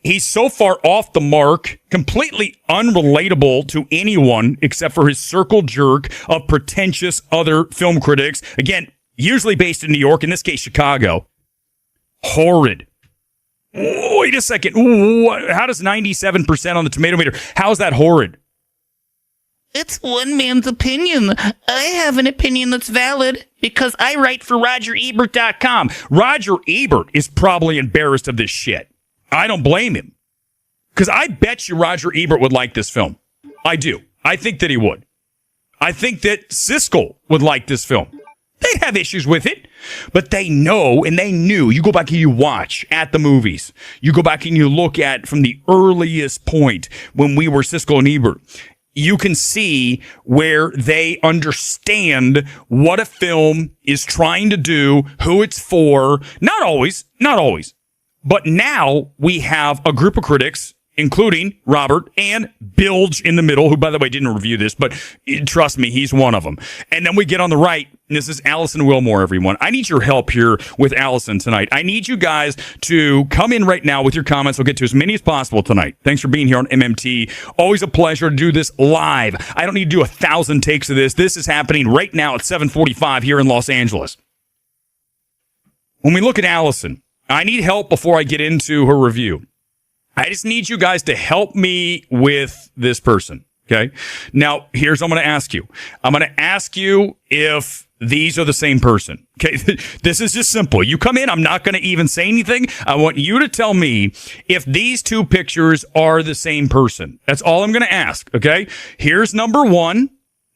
J: He's so far off the mark, completely unrelatable to anyone except for his circle jerk of pretentious other film critics. Again, usually based in New York, in this case, Chicago. Horrid. Wait a second. How does 97% on the tomato meter? How is that horrid?
K: It's one man's opinion. I have an opinion that's valid because I write for RogerEbert.com.
J: Roger Ebert is probably embarrassed of this shit. I don't blame him. Because I bet you Roger Ebert would like this film. I do. I think that he would. I think that Siskel would like this film. They'd have issues with it, but they know and they knew. You go back and you watch at the movies. You go back and you look at from the earliest point when we were Siskel and Ebert. You can see where they understand what a film is trying to do, who it's for. Not always. But now we have a group of critics, including Robert and Bilge in the middle, who, by the way, didn't review this, but trust me, he's one of them. And then we get on the right, and this is Allison Wilmore, everyone. I need your help here with Allison tonight. I need you guys to come in right now with your comments. We'll get to as many as possible tonight. Thanks for being here on MMT. Always a pleasure to do this live. I don't need to do 1,000 takes of this. This is happening right now at 7:45 here in Los Angeles. When we look at Allison, I need help before I get into her review. I just need you guys to help me with this person, okay? Now, here's what I'm going to ask you. I'm going to ask you if these are the same person, okay? This is just simple. You come in, I'm not going to even say anything. I want you to tell me if these two pictures are the same person. That's all I'm going to ask, okay? Here's number one.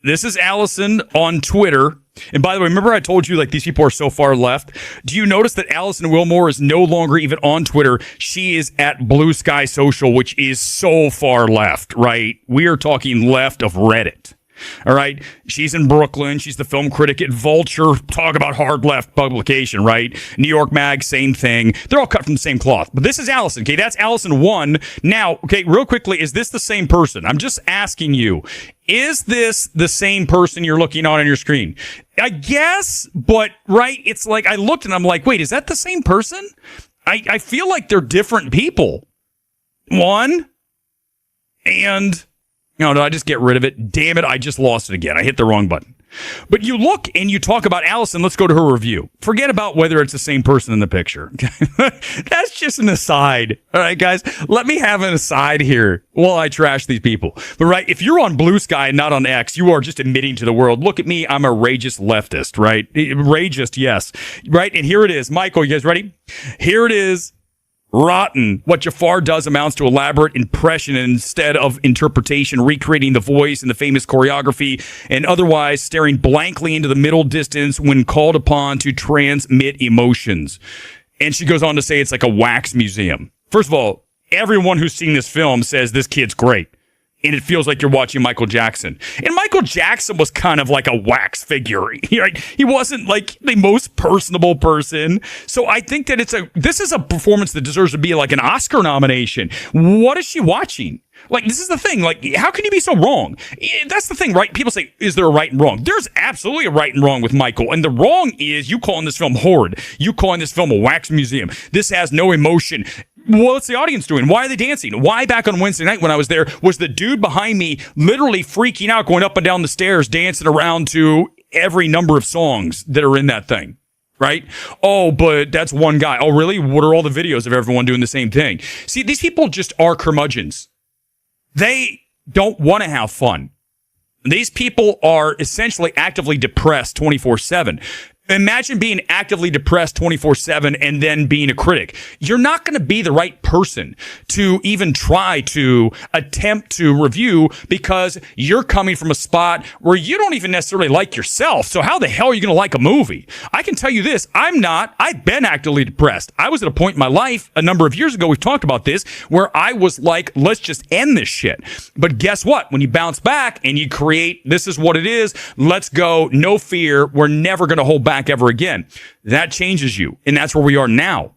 J: This is Allison on Twitter. And by the way, remember I told you, like, these people are so far left? Do you notice that Allison Wilmore is no longer even on Twitter? She is at Blue Sky Social, which is so far left, right? We are talking left of Reddit. All right. She's in Brooklyn. She's the film critic at Vulture. Talk about hard left publication, right? New York Mag, same thing. They're all cut from the same cloth. But this is Allison. Okay. That's Allison 1. Now, okay, real quickly, is this the same person? I'm just asking you, is this the same person you're looking on your screen? I guess, but right. It's like I looked and I'm like, wait, is that the same person? I feel like they're different people. One and... No, did I just get rid of it? Damn it, I just lost it again. I hit the wrong button. But you look and you talk about Allison. Let's go to her review. Forget about whether it's the same person in the picture. That's just an aside. All right, guys, let me have an aside here while I trash these people. But right, if you're on Blue Sky and not on X, you are just admitting to the world, look at me, I'm a rageous leftist, right? Rageous, yes. Right, and here it is. Michael, you guys ready? Here it is. Rotten. What Jafar does amounts to elaborate impression instead of interpretation, recreating the voice and the famous choreography, and otherwise staring blankly into the middle distance when called upon to transmit emotions. And she goes on to say it's like a wax museum. First of all, everyone who's seen this film says this kid's great. And it feels like you're watching Michael Jackson. And Michael Jackson was kind of like a wax figure. Right? He wasn't like the most personable person. So I think that this is a performance that deserves to be like an Oscar nomination. What is she watching? Like, this is the thing. Like, how can you be so wrong? That's the thing, right? People say, is there a right and wrong? There's absolutely a right and wrong with Michael. And the wrong is you calling this film horrid. You calling this film a wax museum. This has no emotion. What's the audience doing? Why are they dancing? Why back on Wednesday night when I was there was the dude behind me literally freaking out, going up and down the stairs, dancing around to every number of songs that are in that thing, right? Oh, but that's one guy. Oh, really? What are all the videos of everyone doing the same thing? See, these people just are curmudgeons. They don't want to have fun. These people are essentially actively depressed 24/7. Imagine being actively depressed 24/7 and then being a critic. You're not going to be the right person to even try to attempt to review because you're coming from a spot where you don't even necessarily like yourself. So how the hell are you going to like a movie? I can tell you this. I've been actively depressed. I was at a point in my life a number of years ago, we've talked about this, where I was like, let's just end this shit. But guess what? When you bounce back and you create, this is what it is. Let's go. No fear. We're never going to hold back ever again. That changes you. And that's where we are now.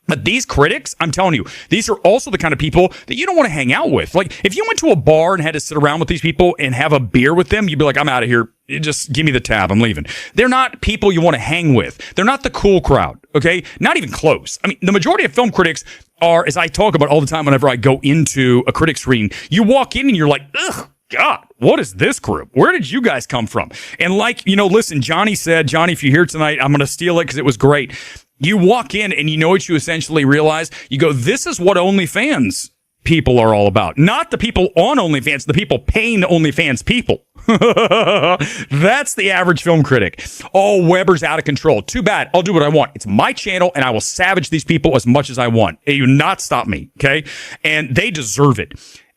J: But these critics, I'm telling you, these are also the kind of people that you don't want to hang out with. Like, if you went to a bar and had to sit around with these people and have a beer with them, you'd be like, I'm out of here. Just give me the tab. I'm leaving. They're not people you want to hang with. They're not the cool crowd. Okay. Not even close. I mean, the majority of film critics are, as I talk about all the time whenever I go into a critic screen, you walk in and you're like, ugh. God, what is this group? Where did you guys come from? And like, listen, Johnny said, Johnny, if you're here tonight, I'm going to steal it because it was great. You walk in and you know what you essentially realize? You go, this is what OnlyFans people are all about. Not the people on OnlyFans, the people paying the OnlyFans people. That's the average film critic. Oh, Weber's out of control. Too bad. I'll do what I want. It's my channel, and I will savage these people as much as I want. You not stop me, okay? And they deserve it.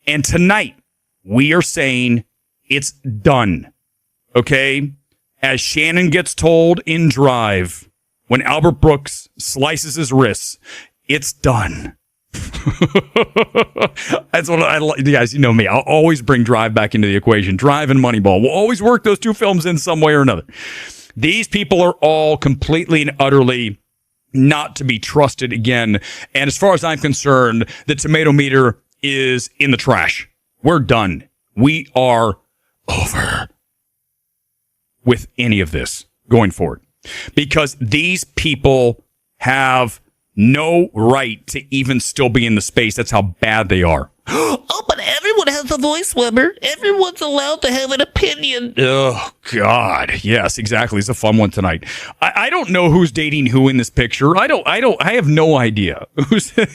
J: And tonight, we are saying it's done, okay? As Shannon gets told in Drive, when Albert Brooks slices his wrists, it's done. That's what I like. You guys, you know me. I'll always bring Drive back into the equation. Drive and Moneyball. We'll always work those two films in some way or another. These people are all completely and utterly not to be trusted again. And as far as I'm concerned, the tomato meter is in the trash. We're done. We are over with any of this going forward, because these people have no right to even still be in the space. That's how bad they are.
K: Oh, but everyone has a voice, Weber. Everyone's allowed to have an opinion.
J: Oh, God. Yes, exactly. It's a fun one tonight. I don't know who's dating who in this picture. I have no idea who's. But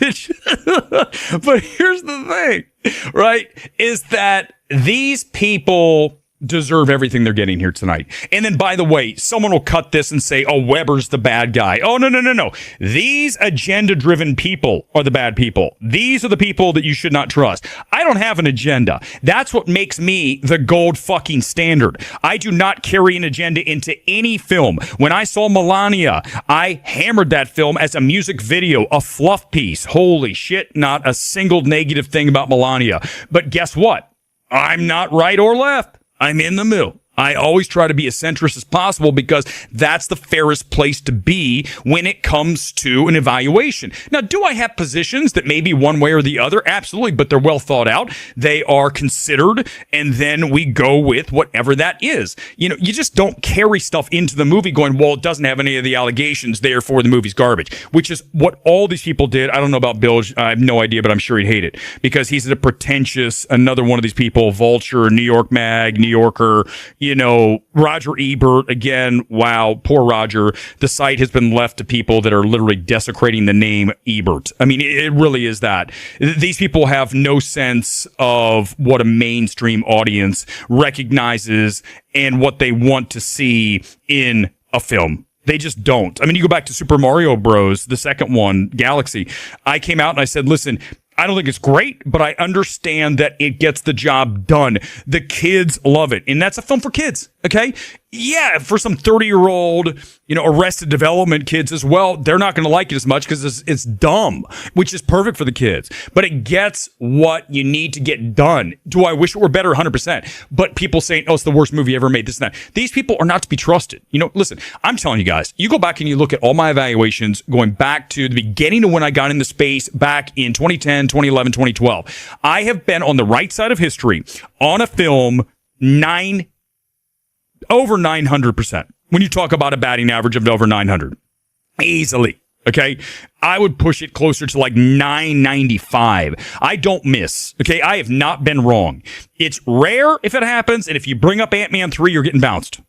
J: here's the thing, right? Is that these people deserve everything they're getting here tonight. And then, by the way, someone will cut this and say, oh, Weber's the bad guy. Oh, no. These agenda-driven people are the bad people. These are the people that you should not trust. I don't have an agenda. That's what makes me the gold fucking standard. I do not carry an agenda into any film. When I saw Melania, I hammered that film as a music video, a fluff piece. Holy shit, not a single negative thing about Melania. But guess what? I'm not right or left. I'm in the middle. I always try to be as centrist as possible because that's the fairest place to be when it comes to an evaluation. Now, do I have positions that may be one way or the other? Absolutely, but they're well thought out. They are considered, and then we go with whatever that is. You know, you just don't carry stuff into the movie going, well, it doesn't have any of the allegations, therefore the movie's garbage, which is what all these people did. I don't know about Bill. I have no idea, but I'm sure he'd hate it because he's a pretentious, another one of these people, Vulture, New York Mag, New Yorker, you know, Roger Ebert, again, wow, poor Roger. The site has been left to people that are literally desecrating the name Ebert. I mean, it really is that. These people have no sense of what a mainstream audience recognizes and what they want to see in a film. They just don't. I mean, you go back to Super Mario Bros., the second one, Galaxy. I came out and I said, listen, I don't think it's great, but I understand that it gets the job done. The kids love it. And that's a film for kids, okay? Yeah, for some 30-year-old, you know, Arrested Development kids as well, they're not going to like it as much because it's dumb, which is perfect for the kids. But it gets what you need to get done. Do I wish it were better? 100%. But people saying, oh, it's the worst movie ever made, this and that. These people are not to be trusted. You know, listen, I'm telling you guys, you go back and you look at all my evaluations going back to the beginning of when I got into space back in 2010, 2011, 2012. I have been on the right side of history on a film over 900%. When you talk about a batting average of over 900, easily. Okay. I would push it closer to like 995. I don't miss. Okay. I have not been wrong. It's rare if it happens. And if you bring up Ant-Man 3, you're getting bounced.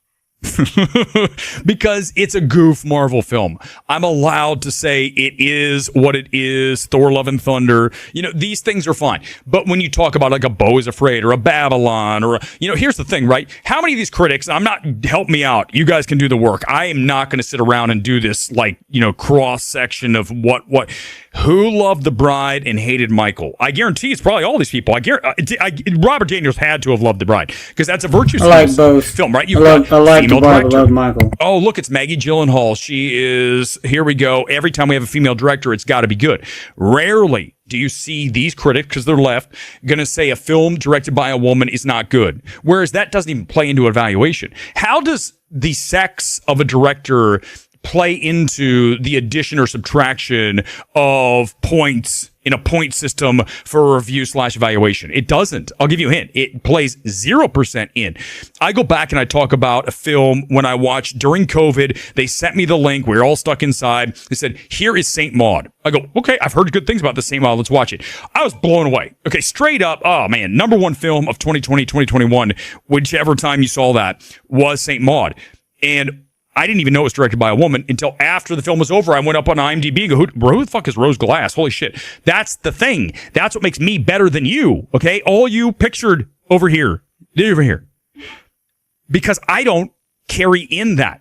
J: Because it's a goof Marvel film. I'm allowed to say it is what it is. Thor Love and Thunder. You know, these things are fine. But when you talk about like a Beau is Afraid or a Babylon or, you know, here's the thing, right? How many of these critics, help me out. You guys can do the work. I am not going to sit around and do this like, you know, cross section of who loved The Bride and hated Michael. I guarantee it's probably all these people. Robert Daniels had to have loved The Bride because that's a virtue film, right? I like The Bride, I love Michael. Oh, look, it's Maggie Gyllenhaal. She is, here we go. Every time we have a female director, it's got to be good. Rarely do you see these critics, because they're left, going to say a film directed by a woman is not good. Whereas that doesn't even play into evaluation. How does the sex of a director play into the addition or subtraction of points in a point system for a review/evaluation? It doesn't. I'll give you a hint. It plays 0% in. I go back and I talk about a film when I watched during COVID. They sent me the link. We were all stuck inside. They said, here is Saint Maud. I go, okay, I've heard good things about the Saint Maud. Let's watch it. I was blown away. Okay, straight up. Oh man, number one film of 2020, 2021, whichever time you saw that, was Saint Maud. And I didn't even know it was directed by a woman until after the film was over. I went up on IMDb and go, who the fuck is Rose Glass? Holy shit. That's the thing. That's what makes me better than you. Okay. All you pictured over here. because I don't carry in that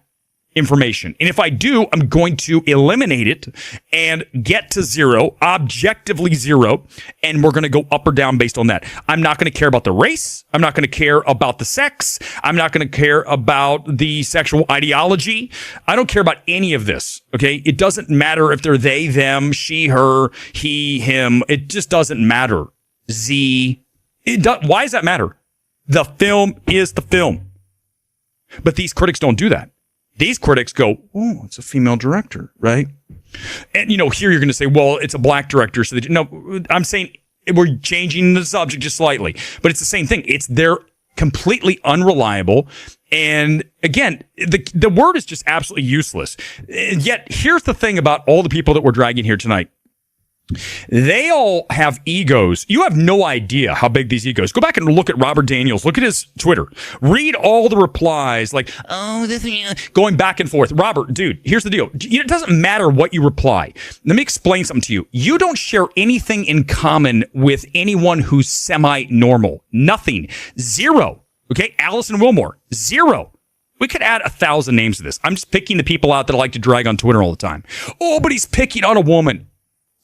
J: information. And if I do, I'm going to eliminate it and get to zero, objectively zero, and we're going to go up or down based on that. I'm not going to care about the race. I'm not going to care about the sex. I'm not going to care about the sexual ideology. I don't care about any of this, okay? It doesn't matter if they're they, them, she, her, he, him. It just doesn't matter. Why does that matter? The film is the film. But these critics don't do that. These critics go, oh, it's a female director, right? And, here you're going to say, well, it's a black director. So no, I'm saying we're changing the subject just slightly. But it's the same thing. They're completely unreliable. And again, the word is just absolutely useless. And yet, here's the thing about all the people that we're dragging here tonight. They all have egos. You have no idea how big these egos. Go back and look at Robert Daniels. Look at his Twitter. Read all the replies, like, oh, this, going back and forth. Robert, dude, here's the deal. It doesn't matter what you reply. Let me explain something to you. You don't share anything in common with anyone who's semi-normal. Nothing. Zero. Okay? Allison Wilmore. Zero. We could add 1,000 names to this. I'm just picking the people out that I like to drag on Twitter all the time. Oh, but he's picking on a woman.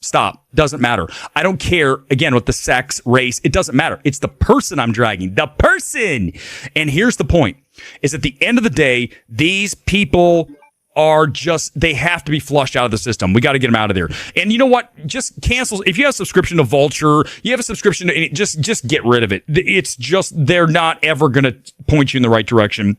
J: Stop. Doesn't matter. I don't care, again, with the sex, race. It doesn't matter. It's the person I'm dragging. The person. And here's the point, is at the end of the day, these people are they have to be flushed out of the system. We got to get them out of there. And you know what? Just cancel. If you have a subscription to Vulture, you have a subscription to just get rid of it. It's just, they're not ever going to point you in the right direction.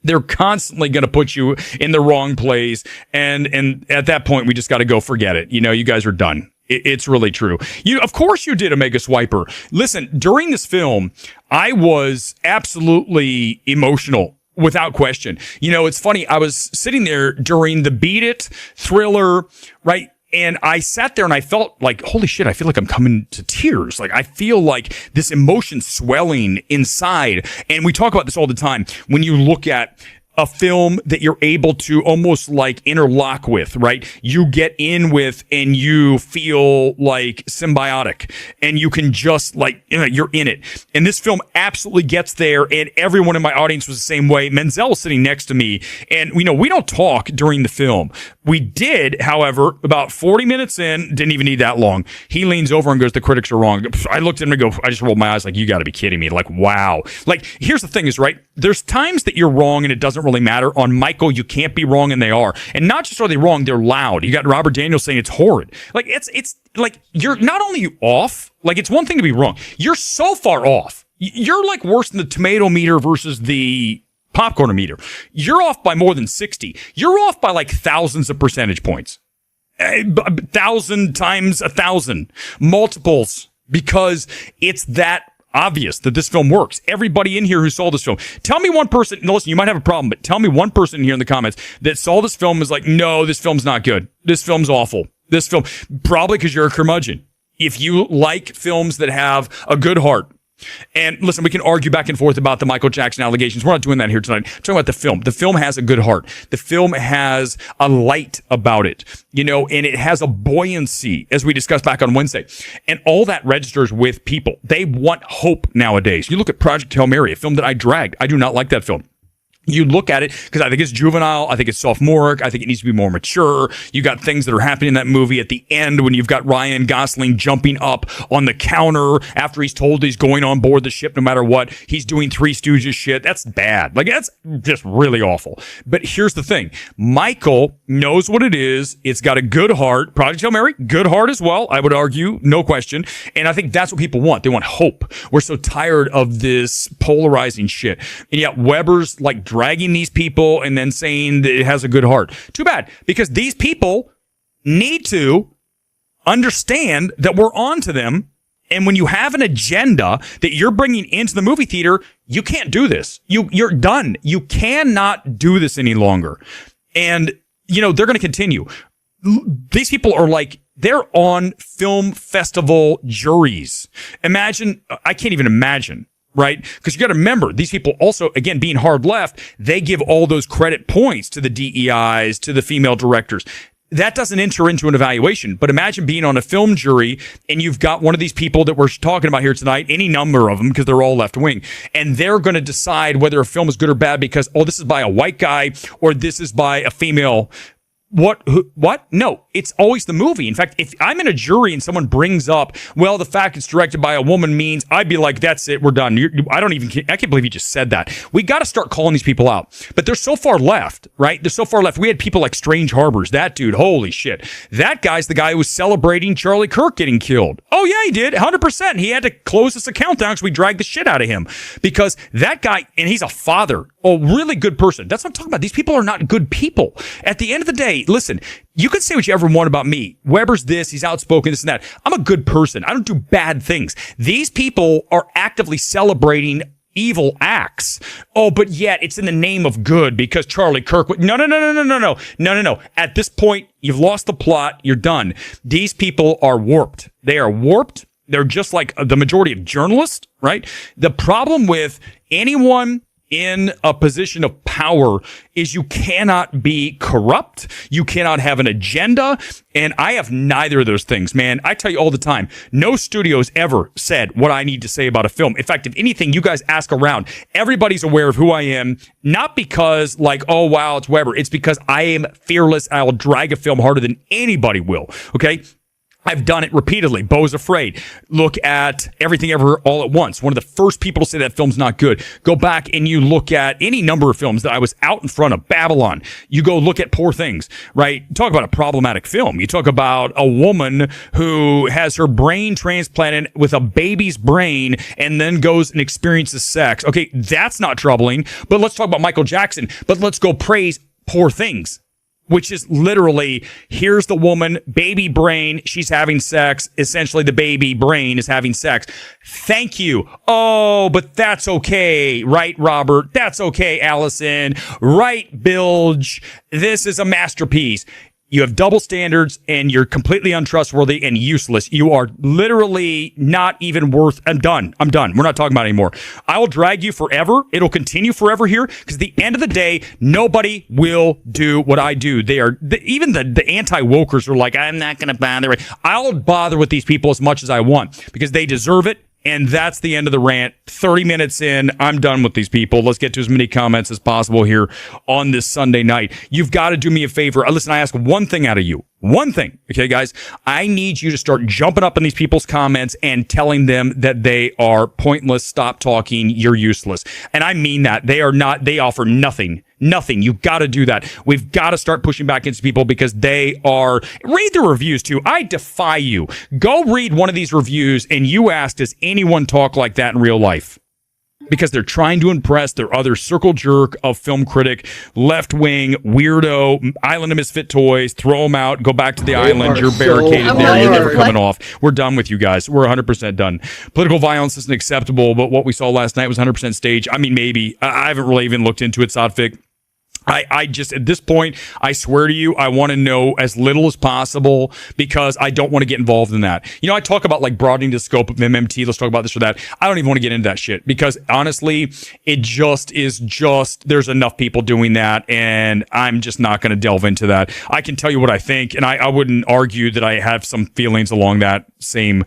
J: They're constantly going to put you in the wrong place. And at that point, we just got to go forget it. You guys are done. It's really true. Of course you did, Omega Swiper. Listen, during this film, I was absolutely emotional. Without question. It's funny. I was sitting there during the Beat It thriller, right? And I sat there and I felt like, holy shit, I feel like I'm coming to tears. Like, I feel like this emotion swelling inside. And we talk about this all the time. When you look at a film that you're able to almost like interlock with, right? You get in with and you feel like symbiotic and you can just like, you're in it. And this film absolutely gets there. And everyone in my audience was the same way. Menzel was sitting next to me and we don't talk during the film. We did, however, about 40 minutes in, didn't even need that long. He leans over and goes, the critics are wrong. I looked at him and go, I just rolled my eyes like, you got to be kidding me. Like, wow. Like, here's the thing is, right? There's times that you're wrong and it doesn't really matter. On Michael, you can't be wrong, and they are. And not just are they wrong, they're loud. You got Robert Daniels saying it's horrid. Like, it's like, you're not only off, like, it's one thing to be wrong. You're so far off. You're like worse than the tomato meter versus the popcorn meter. You're off by more than 60. You're off by like thousands of percentage points. 1,000 times 1,000 multiples, because it's that obvious that this film works. Everybody in here who saw this film, tell me one person, listen, you might have a problem, but tell me one person here in the comments that saw this film and is like, no, this film's not good. This film's awful. This film, probably because you're a curmudgeon. If you like films that have a good heart, and listen, we can argue back and forth about the Michael Jackson allegations. We're not doing that here tonight. I'm talking about the film. The film has a good heart. The film has a light about it, and it has a buoyancy, as we discussed back on Wednesday. And all that registers with people. They want hope nowadays. You look at Project Hail Mary, a film that I dragged. I do not like that film. You look at it because I think it's juvenile. I think it's sophomoric. I think it needs to be more mature. You got things that are happening in that movie at the end when you've got Ryan Gosling jumping up on the counter after he's told he's going on board the ship no matter what. He's doing Three Stooges shit. That's bad. Like, that's just really awful. But here's the thing. Michael knows what it is. It's got a good heart. Project Hail Mary, good heart as well, I would argue. No question. And I think that's what people want. They want hope. We're so tired of this polarizing shit. And yet Weber's like dragging these people and then saying that it has a good heart. Too bad, because these people need to understand that we're on to them. And when you have an agenda that you're bringing into the movie theater, you can't do this. You're done. You cannot do this any longer. And, they're going to continue. These people are like, they're on film festival juries. I can't even imagine. Right? Because you got to remember, these people also, again, being hard left, they give all those credit points to the DEIs, to the female directors. that doesn't enter into an evaluation. But imagine being on a film jury and you've got one of these people that we're talking about here tonight, any number of them, because they're all left wing, and they're going to decide whether a film is good or bad because, oh, this is by a white guy or this is by a female. What? No, it's always the movie. In fact, if I'm in a jury and someone brings up, well, the fact it's directed by a woman means, I'd be like, that's it, we're done. I can't believe you just said that. We got to start calling these people out. But they're so far left, right? They're so far left. We had people like Strange Harbors. That dude, holy shit. That guy's the guy who was celebrating Charlie Kirk getting killed. Oh, yeah, he did. 100%. He had to close this account down because we dragged the shit out of him. Because that guy, and he's a father, a really good person. That's what I'm talking about. These people are not good people. At the end of the day, listen, you can say what you ever want about me. Weber's this, he's outspoken, this and that. I'm a good person. I don't do bad things. These people are actively celebrating evil acts. Oh, but yet it's in the name of good because Charlie Kirk. No. At this point, you've lost the plot. You're done. These people are warped. They are warped. They're just like the majority of journalists, right? The problem with anyone in a position of power is you cannot be corrupt. You cannot have an agenda. And I have neither of those things, man. I tell you all the time, no studio's ever said what I need to say about a film. In fact, if anything, you guys ask around, everybody's aware of who I am, not because like, oh, wow, it's Weber. It's because I am fearless. I'll drag a film harder than anybody will. Okay. I've done it repeatedly. Beau's Afraid. Look at Everything Ever All at Once. One of the first people to say that film's not good. Go back and you look at any number of films that I was out in front of. Babylon. You go look at Poor Things, right? Talk about a problematic film. You talk about a woman who has her brain transplanted with a baby's brain and then goes and experiences sex. Okay, that's not troubling. But let's talk about Michael Jackson. But let's go praise Poor Things, which is literally, here's the woman, baby brain, she's having sex. Essentially, the baby brain is having sex. Thank you. Oh, but that's okay. Right, Robert? That's okay, Allison. Right, Bilge? This is a masterpiece. You have double standards and you're completely untrustworthy and useless. You are literally not even worth. I'm done. We're not talking about it anymore. I will drag you forever. It'll continue forever here because at the end of the day, nobody will do what I do. They are even the anti-wokers are like, I'm not going to bother. I'll bother with these people as much as I want because they deserve it. And that's the end of the rant. 30 minutes in, I'm done with these people. Let's get to as many comments as possible here on this Sunday night. You've got to do me a favor. Listen, I ask one thing out of you. One thing. Okay, guys? I need you to start jumping up in these people's comments and telling them that they are pointless. Stop talking. You're useless. And I mean that. They are not. They offer nothing. Nothing. You got to do that. We've got to start pushing back against people because they are. Read the reviews too. I defy you. Go read one of these reviews and you ask, does anyone talk like that in real life? Because they're trying to impress their other circle jerk of film critic, left wing, weirdo, Island of Misfit Toys, throw them out, go back to the island. You're barricaded there. You're never coming off. We're done with you guys. We're 100% done. Political violence isn't acceptable, but what we saw last night was 100% staged. I mean, maybe. I haven't really even looked into it, Sadvik. I just, at this point, I swear to you, I want to know as little as possible because I don't want to get involved in that. You know, I talk about like broadening the scope of MMT. Let's talk about this or that. I don't even want to get into that shit because honestly, it just is there's enough people doing that and I'm just not going to delve into that. I can tell you what I think and I wouldn't argue that I have some feelings along that same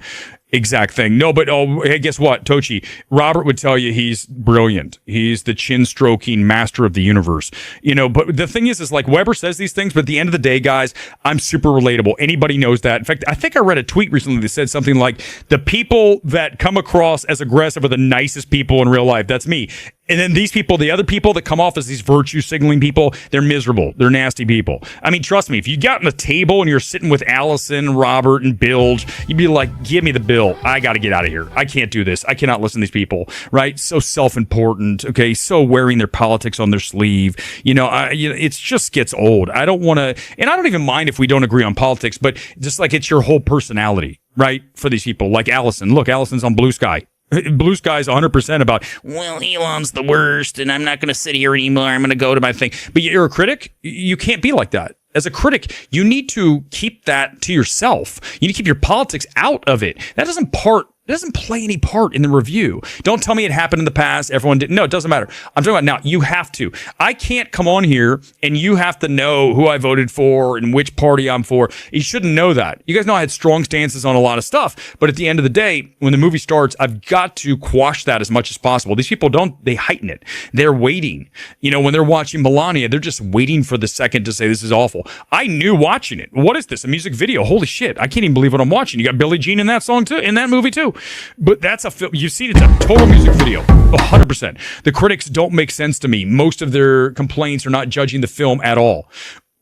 J: exact thing. No, but hey, guess what, Tochi? Robert would tell you he's brilliant. He's the chin-stroking master of the universe. You know, but the thing is like Weber says these things, but at the end of the day, guys, I'm super relatable. Anybody knows that. In fact, I think I read a tweet recently that said something like, the people that come across as aggressive are the nicest people in real life. That's me. And then these people, the other people that come off as these virtue signaling people, they're miserable. They're nasty people. I mean, trust me, if you got on the table and you're sitting with Allison, Robert, and Bilge, you'd be like, give me the bill. I got to get out of here. I can't do this. I cannot listen to these people, right? So self-important, okay? So wearing their politics on their sleeve. You know, it just gets old. I don't want to, and I don't even mind if we don't agree on politics, but just like it's your whole personality, right? For these people, like Allison. Look, Allison's on Blue Sky. Blue Sky's 100% about, well, Elon's the worst, and I'm not going to sit here anymore. I'm going to go to my thing. But you're a critic. You can't be like that. As a critic, you need to keep that to yourself. You need to keep your politics out of it. That doesn't part It doesn't play any part in the review. Don't tell me it happened in the past. Everyone didn't. No, it doesn't matter. I'm talking about now. You have to. I can't come on here and you have to know who I voted for and which party I'm for. You shouldn't know that. You guys know I had strong stances on a lot of stuff. But at the end of the day, when the movie starts, I've got to quash that as much as possible. These people they heighten it. They're waiting. When they're watching Melania, they're just waiting for the second to say this is awful. I knew watching it. What is this? A music video? Holy shit. I can't even believe what I'm watching. You got Billie Jean in that song too, in that movie too. But that's a film. You've seen it's a total music video. 100%. The critics don't make sense to me. Most of their complaints are not judging the film at all.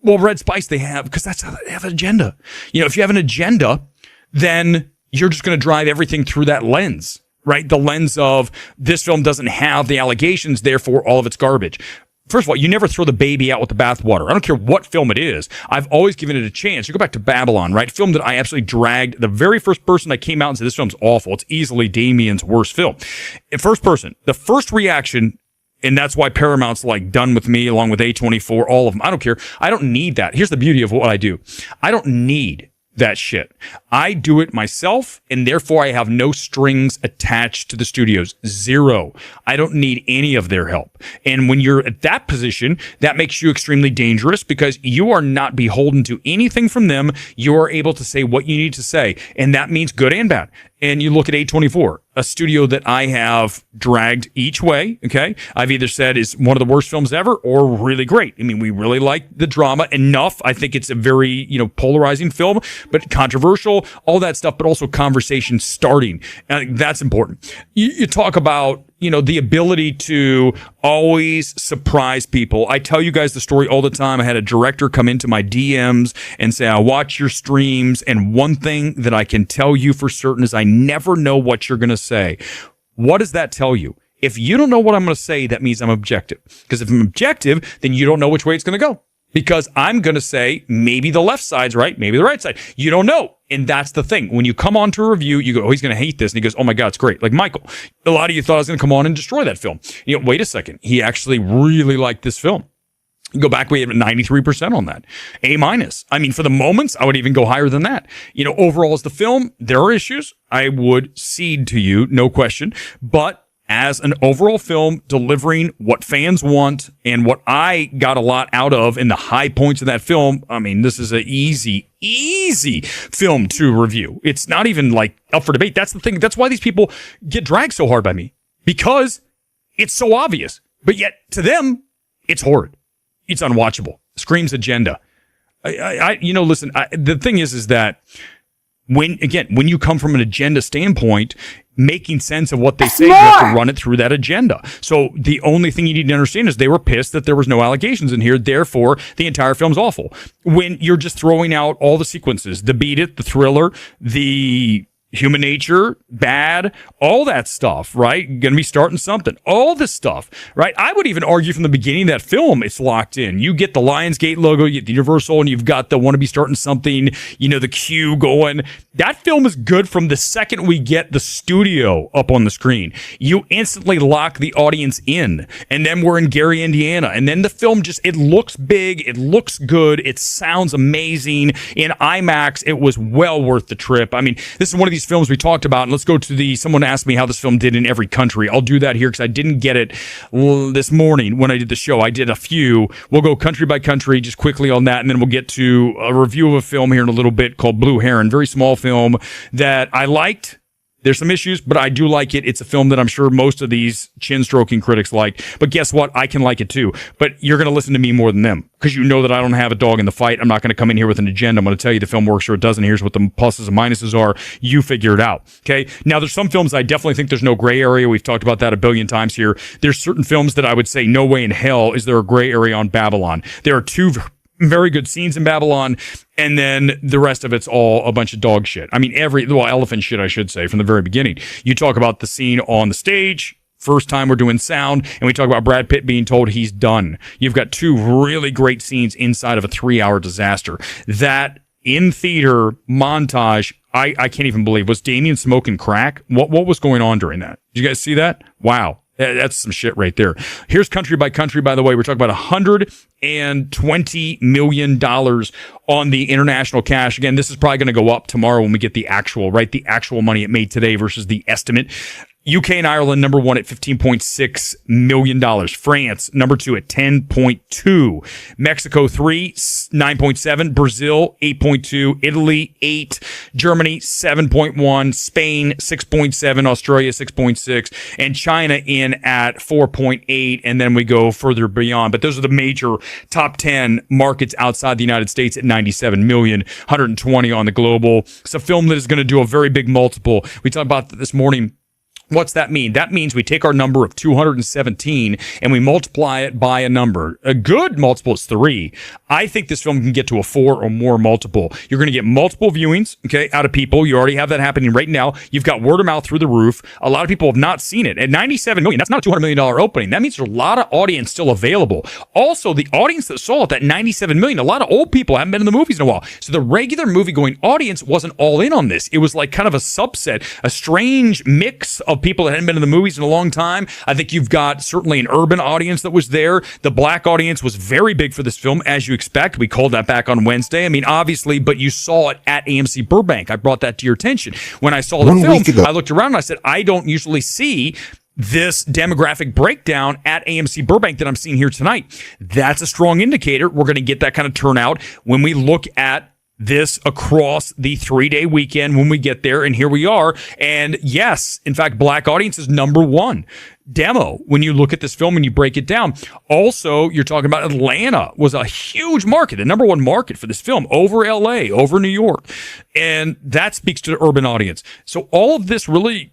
J: Well, Red Spice they have, because that's how they have an agenda. If you have an agenda, then you're just going to drive everything through that lens, right? The lens of this film doesn't have the allegations, therefore all of it's garbage. First of all, you never throw the baby out with the bathwater. I don't care what film it is. I've always given it a chance. You go back to Babylon, right? Film that I absolutely dragged. The very first person I came out and said, this film's awful. It's easily Damien's worst film. First person, the first reaction, and that's why Paramount's done with me along with A24, all of them. I don't care. I don't need that. Here's the beauty of what I do. I don't need that shit. I do it myself, and therefore I have no strings attached to the studios. Zero. I don't need any of their help. And when you're at that position, that makes you extremely dangerous because you are not beholden to anything from them. You are able to say what you need to say, and that means good and bad. And you look at A24, a studio that I have dragged each way, okay? I've either said is one of the worst films ever or really great. I mean, we really like the drama enough. I think it's a very, polarizing film, but controversial, all that stuff, but also conversation starting. And that's important. You talk about, the ability to always surprise people. I tell you guys the story all the time. I had a director come into my DMs and say, I watch your streams, and one thing that I can tell you for certain is I never know what you're going to say. What does that tell you? If you don't know what I'm going to say, that means I'm objective. Because if I'm objective, then you don't know which way it's going to go. Because I'm going to say, maybe the left side's right, maybe the right side. You don't know. And that's the thing. When you come on to a review, you go, oh, he's going to hate this. And he goes, oh my God, it's great. Like Michael, a lot of you thought I was going to come on and destroy that film. Wait a second. He actually really liked this film. Go back, we have 93% on that. A-. I mean, for the moments, I would even go higher than that. Overall as the film, there are issues. I would cede to you, no question. But as an overall film, delivering what fans want and what I got a lot out of in the high points of that film, I mean, this is an easy film to review. It's not even up for debate. That's the thing. That's why these people get dragged so hard by me, because it's so obvious. But yet to them, it's horrid. It's unwatchable. Screams agenda. Listen, the thing is that when you come from an agenda standpoint, making sense of what they say, you have to run it through that agenda. So the only thing you need to understand is they were pissed that there was no allegations in here. Therefore, the entire film's awful. When you're just throwing out all the sequences, the Beat It, the Thriller, the Human Nature, Bad, all that stuff, right? Gonna be starting something. All this stuff, right? I would even argue from the beginning of that film, it's locked in. You get the Lionsgate logo, you get the Universal, and you've got the wanna be starting something, the Q going. That film is good from the second we get the studio up on the screen. You instantly lock the audience in. And then we're in Gary, Indiana. And then the film it looks big, it looks good, it sounds amazing. In IMAX, it was well worth the trip. I mean, this is one of these films we talked about, and let's go to someone asked me how this film did in every country. I'll do that here because I didn't get it this morning when I did the show. I did a few. We'll go country by country just quickly on that, and then we'll get to a review of a film here in a little bit called Blue Heron. Very small film that I liked. There's some issues, but I do like it. It's a film that I'm sure most of these chin-stroking critics like. But guess what? I can like it too. But you're going to listen to me more than them because you know that I don't have a dog in the fight. I'm not going to come in here with an agenda. I'm going to tell you the film works or it doesn't. Here's what the pluses and minuses are. You figure it out. Okay? Now, there's some films I definitely think there's no gray area. We've talked about that a billion times here. There's certain films that I would say no way in hell is there a gray area on Babylon. There are two very good scenes in Babylon, and then the rest of it's all a bunch of dog shit. I mean, elephant shit, I should say, from the very beginning. You talk about the scene on the stage, first time we're doing sound, and we talk about Brad Pitt being told he's done. You've got two really great scenes inside of a 3-hour disaster. That in-theater montage, I can't even believe. Was Damien smoking crack? What was going on during that? Did you guys see that? Wow. That's some shit right there. Here's country by country, by the way. We're talking about $120 million on the international cash. Again, this is probably going to go up tomorrow when we get the actual money it made today versus the estimate. UK and Ireland, number one at $15.6 million. France, number two at 10.2. Mexico, 3, 9.7. Brazil, 8.2. Italy, 8. Germany, 7.1. Spain, 6.7. Australia, 6.6. And China in at 4.8. And then we go further beyond. But those are the major top 10 markets outside the United States at 97 million, 120 on the global. It's a film that is going to do a very big multiple. We talked about this morning. What's that mean? That means we take our number of 217 and we multiply it by a number. A good multiple is 3. I think this film can get to a 4 or more multiple. You're going to get multiple viewings, okay, out of people. You already have that happening right now. You've got word of mouth through the roof. A lot of people have not seen it. At 97 million, that's not a $200 million opening. That means there's a lot of audience still available. Also, the audience that saw it, that 97 million, a lot of old people haven't been in the movies in a while. So the regular movie-going audience wasn't all in on this. It was like kind of a subset, a strange mix of people that hadn't been in the movies in a long time. I think you've got certainly an urban audience that was there. The black audience was very big for this film, as you expect. We called that back on Wednesday. I mean, obviously, but you saw it at AMC Burbank. I brought that to your attention. When I saw the film, I looked around and I said, I don't usually see this demographic breakdown at AMC Burbank that I'm seeing here tonight. That's a strong indicator. We're going to get that kind of turnout when we look at this across the 3-day weekend when we get there, and here we are. And yes, in fact, black audience is number one demo when you look at this film and you break it down. Also, you're talking about Atlanta was a huge market, the number one market for this film, over LA, over New York. And that speaks to the urban audience. So all of this really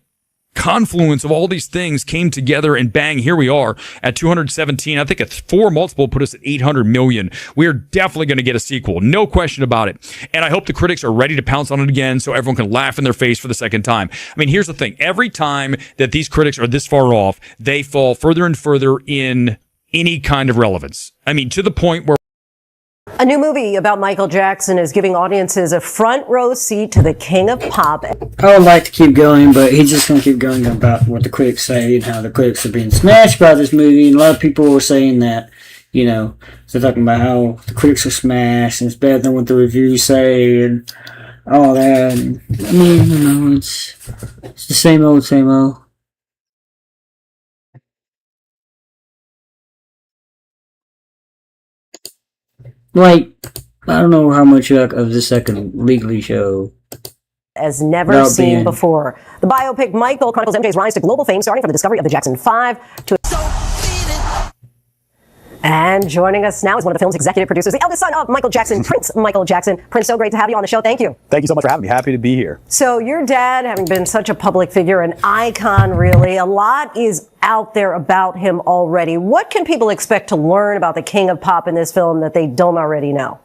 J: confluence of all these things came together, and bang, here we are at 217. I think a 4 multiple put us at 800 million. We are definitely going to get a sequel, no question about it. And I hope the critics are ready to pounce on it again so everyone can laugh in their face for the second time. I mean, here's the thing. Every time that these critics are this far off, they fall further and further in any kind of relevance. I mean, to the point where
L: a new movie about Michael Jackson is giving audiences a front row seat to the king of pop.
A: I would like to keep going, but he's just going to keep going about what the critics say and how the critics are being smashed by this movie. And a lot of people are saying that, you know, they're talking about how the critics are smashed and it's better than what the reviews say and all that. And, I mean, you know, it's the same old, same old. Like, I don't know how much of this I can legally show.
L: As never seen before. The biopic Michael chronicles MJ's rise to global fame, starting from the discovery of the Jackson 5 to... And joining us now is one of the film's executive producers, the eldest son of Michael Jackson, Prince Michael Jackson. Prince, so great to have you on the show. Thank you.
M: Thank you so much for having me. Happy to be here.
L: So your dad, having been such a public figure, an icon really, a lot is out there about him already. What can people expect to learn about the king of pop in this film that they don't already know?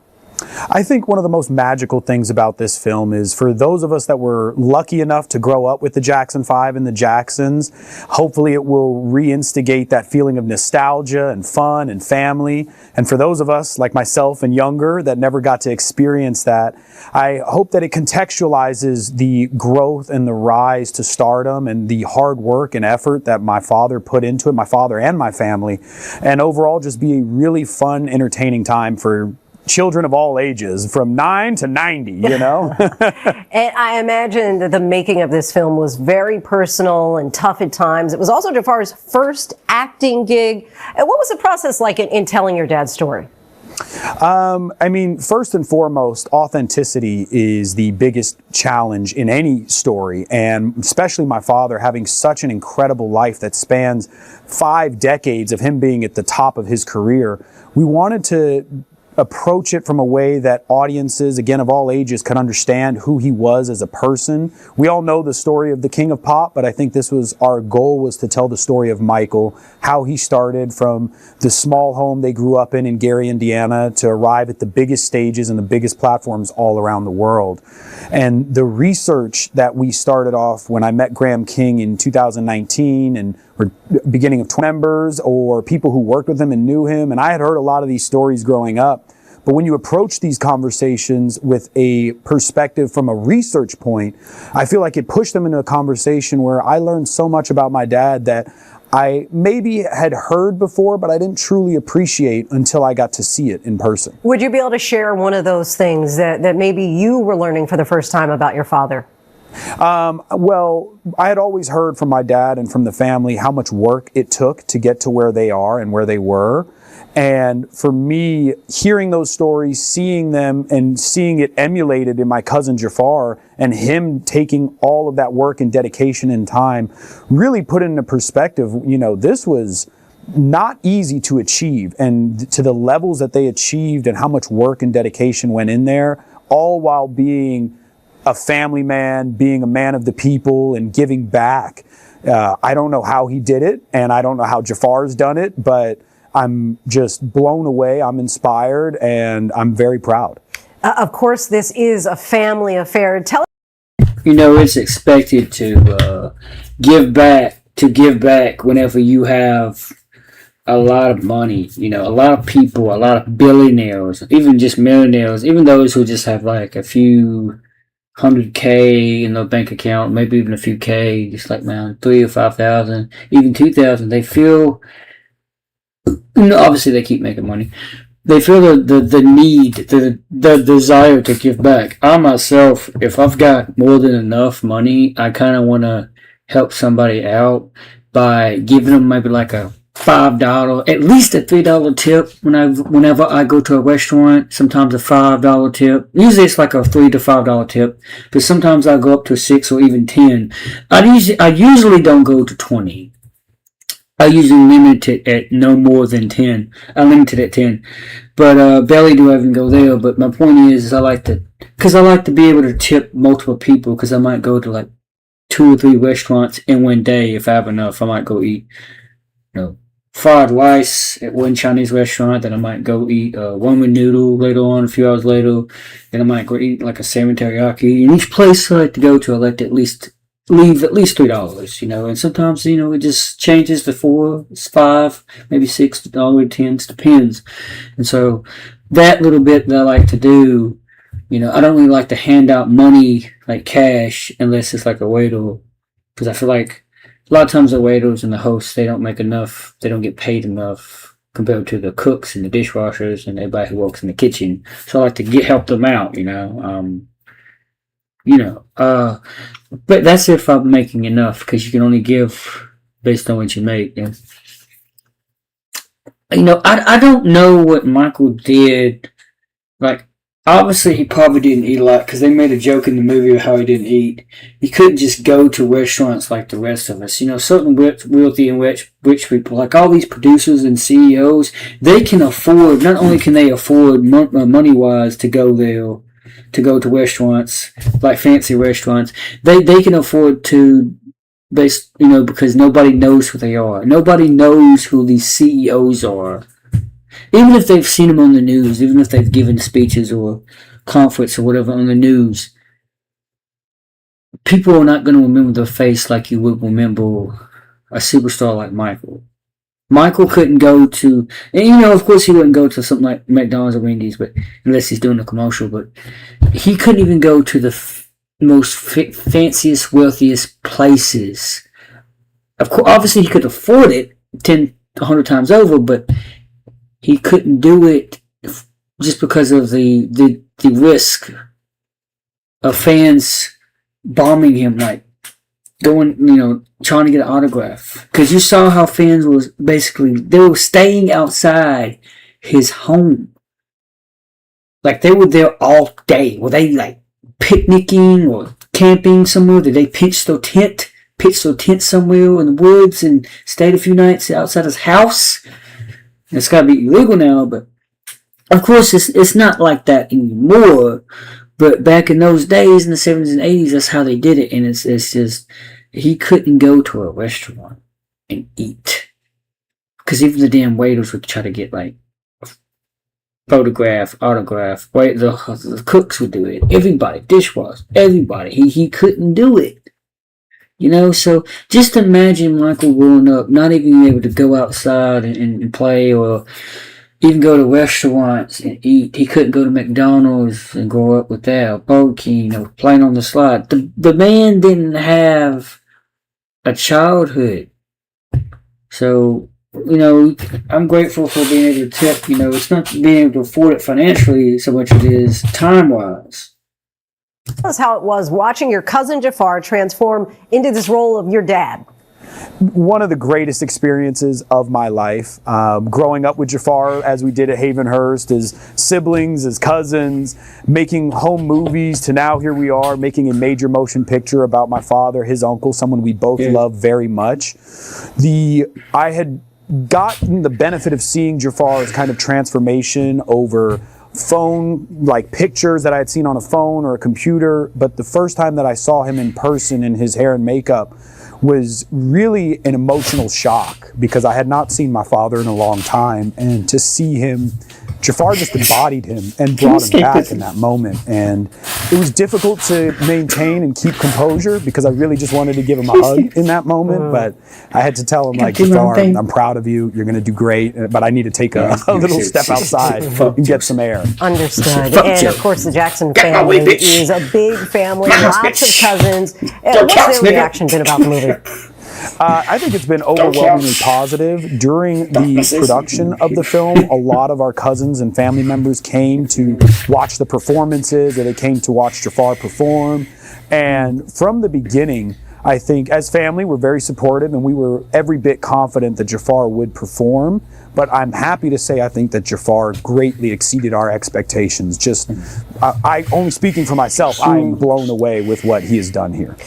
M: I think one of the most magical things about this film is for those of us that were lucky enough to grow up with the Jackson 5 and the Jacksons, hopefully it will reinstigate that feeling of nostalgia and fun and family. And for those of us like myself and younger that never got to experience that, I hope that it contextualizes the growth and the rise to stardom and the hard work and effort that my father put into it, my father and my family, and overall just be a really fun, entertaining time for children of all ages, from 9 to 90, you know?
L: And I imagine that the making of this film was very personal and tough at times. It was also Jafar's first acting gig. And what was the process like in telling your dad's story?
M: I mean, first and foremost, authenticity is the biggest challenge in any story, and especially my father having such an incredible life that spans 5 decades of him being at the top of his career. We wanted to approach it from a way that audiences, again, of all ages, could understand who he was as a person. We all know the story of the king of pop, but I think this was our goal, was to tell the story of Michael, how he started from the small home they grew up in Gary, Indiana, to arrive at the biggest stages and the biggest platforms all around the world. And the research that we started off when I met Graham King in 2019 and or beginning of members or people who worked with him and knew him. And I had heard a lot of these stories growing up. But when you approach these conversations with a perspective from a research point, I feel like it pushed them into a conversation where I learned so much about my dad that I maybe had heard before, but I didn't truly appreciate until I got to see it in person.
L: Would you be able to share one of those things that maybe you were learning for the first time about your father?
M: Well, I had always heard from my dad and from the family how much work it took to get to where they are and where they were. And for me, hearing those stories, seeing them and seeing it emulated in my cousin Jafar and him taking all of that work and dedication and time really put it into perspective. You know, this was not easy to achieve, and to the levels that they achieved and how much work and dedication went in there, all while being a family man, being a man of the people and giving back. I don't know how he did it, and I don't know how Jafar's done it, but I'm just blown away. I'm inspired, and I'm very proud.
L: Of course, this is a family affair. Tell
A: You know, it's expected to give back whenever you have a lot of money. You know, a lot of people, a lot of billionaires, even just millionaires, even those who just have like a few 100K in their bank account, maybe even a few K, just like around 3,000 or 5,000, even 2,000. They feel, obviously they keep making money. They feel the need, the desire to give back. I myself, if I've got more than enough money, I kind of want to help somebody out by giving them maybe like a $5, at least a $3 tip whenever I go to a restaurant. Sometimes a $5 tip. Usually it's like a $3 to $5 tip, but sometimes I go up to 6 or even 10. I usually don't go to 20. I usually limit it at no more than 10. I limit it at 10. But barely do I even go there. But my point is I like to be able to tip multiple people, because I might go to like 2 or 3 restaurants in one day. If I have enough, I might go eat, fried rice at one Chinese restaurant. Then I might go eat ramen noodle later on, a few hours later. Then I might go eat like a salmon teriyaki. In each place I like to go to, I like to leave at least $3, and sometimes, it just changes to 4, 5, maybe $6, all the way to 10, depends. And so that little bit that I like to do, I don't really like to hand out money like cash unless it's like a waiter, because I feel like a lot of times the waiters and the hosts, they don't make enough, they don't get paid enough compared to the cooks and the dishwashers and everybody who works in the kitchen. So I like to help them out, but that's if I'm making enough, because you can only give based on what you make. I don't know what Michael did. Like, obviously he probably didn't eat a lot, because they made a joke in the movie of how he didn't eat. He couldn't just go to restaurants like the rest of us. Certain wealthy and rich people, like all these producers and CEOs, they can afford, not only can they afford money-wise to go there, to go to restaurants, like fancy restaurants, they can afford to, because nobody knows who they are. Nobody knows who these CEOs are. Even if they've seen them on the news, even if they've given speeches or conference or whatever on the news, people are not going to remember their face like you would remember a superstar like Michael. Michael couldn't go to, and of course he wouldn't go to something like McDonald's or Wendy's, but unless he's doing a commercial, but he couldn't even go to the most fanciest, wealthiest places. Of course, obviously he could afford it 100 times over, but he couldn't do it just because of the risk of fans bombing him, like going, trying to get an autograph. Because you saw how fans was basically, they were staying outside his home. Like, they were there all day. Were they like picnicking or camping somewhere? Did they pitch their tent somewhere in the woods and stayed a few nights outside his house? It's got to be illegal now, but of course it's not like that anymore. But back in those days, in the 70s and 80s, that's how they did it. And it's just, he couldn't go to a restaurant and eat, because even the damn waiters would try to get like a photograph, autograph. The cooks would do it. Everybody, dishwashers, everybody. He couldn't do it. So just imagine Michael growing up, not even being able to go outside and play, or even go to restaurants and eat. He couldn't go to McDonald's and grow up with that, or Burger King, or playing on the slide. The man didn't have a childhood. So, I'm grateful for being able to tip. It's not being able to afford it financially so much as it is time-wise.
L: Tell us how it was watching your cousin Jafar transform into this role of your dad.
M: One of the greatest experiences of my life, growing up with Jafar as we did at Havenhurst, as siblings, as cousins, making home movies, to now here we are making a major motion picture about my father, his uncle, someone we both love very much. I had gotten the benefit of seeing Jafar's kind of transformation over phone, like pictures that I had seen on a phone or a computer, but the first time that I saw him in person in his hair and makeup was really an emotional shock, because I had not seen my father in a long time, and to see him, Jafar just embodied him and brought him back in that moment. And it was difficult to maintain and keep composure, because I really just wanted to give him a hug in that moment, but I had to tell him, like, Jafar, I'm proud of you, you're going to do great, but I need to take a little step outside and get some air.
L: Understood. And of course, the Jackson family is a big family, lots of cousins. What's their reaction been about the movie?
M: I think it's been overwhelmingly positive. During the production of the film, a lot of our cousins and family members came to watch the performances, or they came to watch Jafar perform. And from the beginning, I think as family, we're very supportive, and we were every bit confident that Jafar would perform. But I'm happy to say I think that Jafar greatly exceeded our expectations. I only speaking for myself, I'm blown away with what he has done here.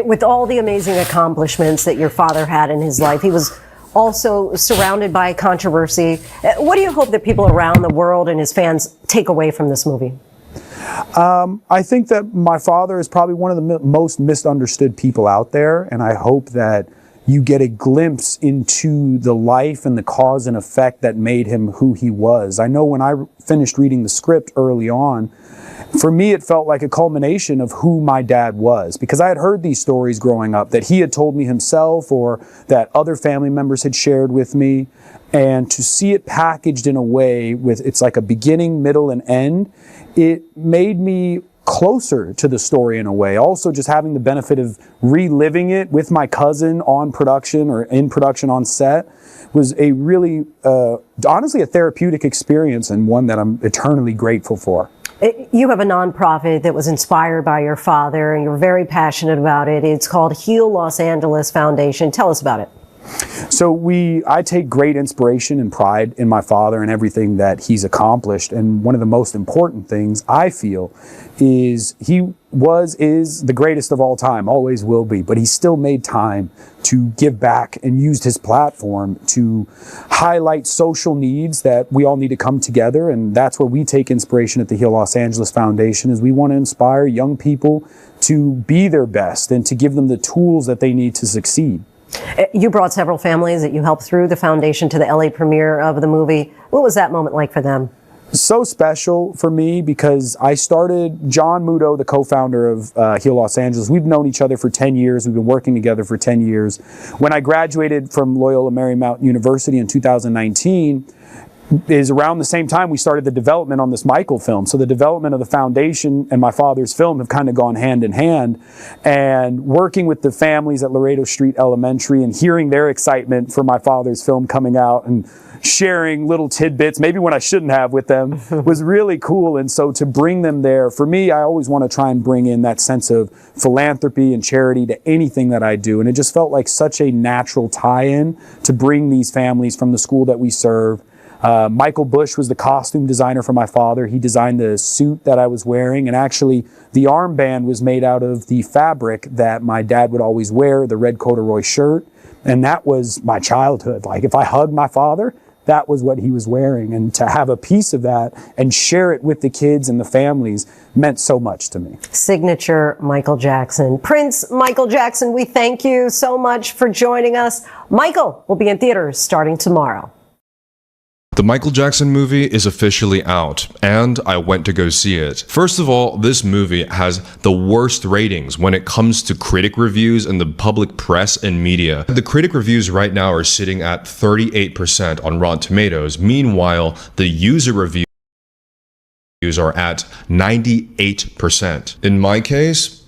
L: With all the amazing accomplishments that your father had in his life, he was also surrounded by controversy. What do you hope that people around the world and his fans take away from this movie?
M: I think that my father is probably one of the most misunderstood people out there, and I hope that you get a glimpse into the life and the cause and effect that made him who he was. I know when I finished reading the script early on, for me it felt like a culmination of who my dad was, because I had heard these stories growing up that he had told me himself, or that other family members had shared with me, and to see it packaged in a way with it's like a beginning, middle, and end, it made me closer to the story in a way. Also, just having the benefit of reliving it with my cousin on production, or in production on set, was a really, honestly, a therapeutic experience, and one that I'm eternally grateful for.
L: You have a nonprofit that was inspired by your father, and you're very passionate about it. It's called Heal Los Angeles Foundation. Tell us about it.
M: So I take great inspiration and pride in my father and everything that he's accomplished. And one of the most important things I feel is he is the greatest of all time, always will be, but he still made time to give back and used his platform to highlight social needs that we all need to come together. And that's where we take inspiration at the Heal Los Angeles Foundation, is we want to inspire young people to be their best and to give them the tools that they need to succeed.
L: You brought several families that you helped through the foundation to the LA premiere of the movie. What was that moment like for them?
M: So special for me, because I started, John Muto, the co-founder of Heal Los Angeles, we've known each other for 10 years. We've been working together for 10 years. When I graduated from Loyola Marymount University in 2019, is around the same time we started the development on this Michael film. So the development of the foundation and my father's film have kind of gone hand in hand. And working with the families at Laredo Street Elementary and hearing their excitement for my father's film coming out, and sharing little tidbits, maybe when I shouldn't have, with them, was really cool. And so to bring them there, for me, I always want to try and bring in that sense of philanthropy and charity to anything that I do. And it just felt like such a natural tie-in to bring these families from the school that we serve. Michael Bush was the costume designer for my father. He designed the suit that I was wearing, and actually the armband was made out of the fabric that my dad would always wear, the red corduroy shirt. And that was my childhood. Like, if I hugged my father, that was what he was wearing. And to have a piece of that and share it with the kids and the families meant so much to me. Signature
L: Michael Jackson. Prince Michael Jackson, we thank you so much for joining us. Michael will be in theaters starting tomorrow.
N: The Michael Jackson movie is officially out, and I went to go see it. First of all, this movie has the worst ratings when it comes to critic reviews and the public press and media. The critic reviews right now are sitting at 38% on Rotten Tomatoes. Meanwhile, the user reviews are at 98%. In my case,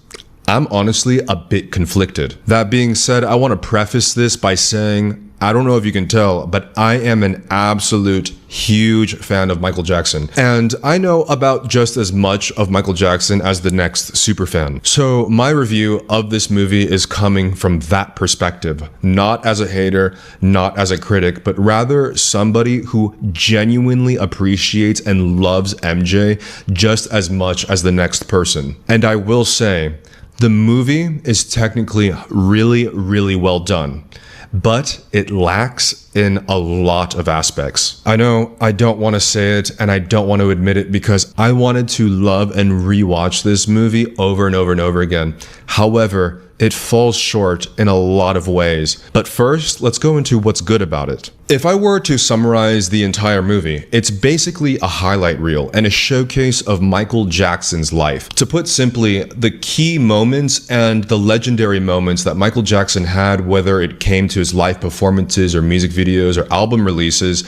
N: I'm honestly a bit conflicted. That being said, I want to preface this by saying I don't know if you can tell, but I am an absolute huge fan of Michael Jackson. And I know about just as much of Michael Jackson as the next superfan. So my review of this movie is coming from that perspective, not as a hater, not as a critic, but rather somebody who genuinely appreciates and loves MJ just as much as the next person. And I will say, the movie is technically really, really well done, but it lacks in a lot of aspects. I know I don't want to say it and I don't want to admit it because I wanted to love and rewatch this movie over and over and over again. However, it falls short in a lot of ways. But first, let's go into what's good about it. If I were to summarize the entire movie, it's basically a highlight reel and a showcase of Michael Jackson's life. To put simply, the key moments and the legendary moments that Michael Jackson had, whether it came to his live performances or music videos or album releases,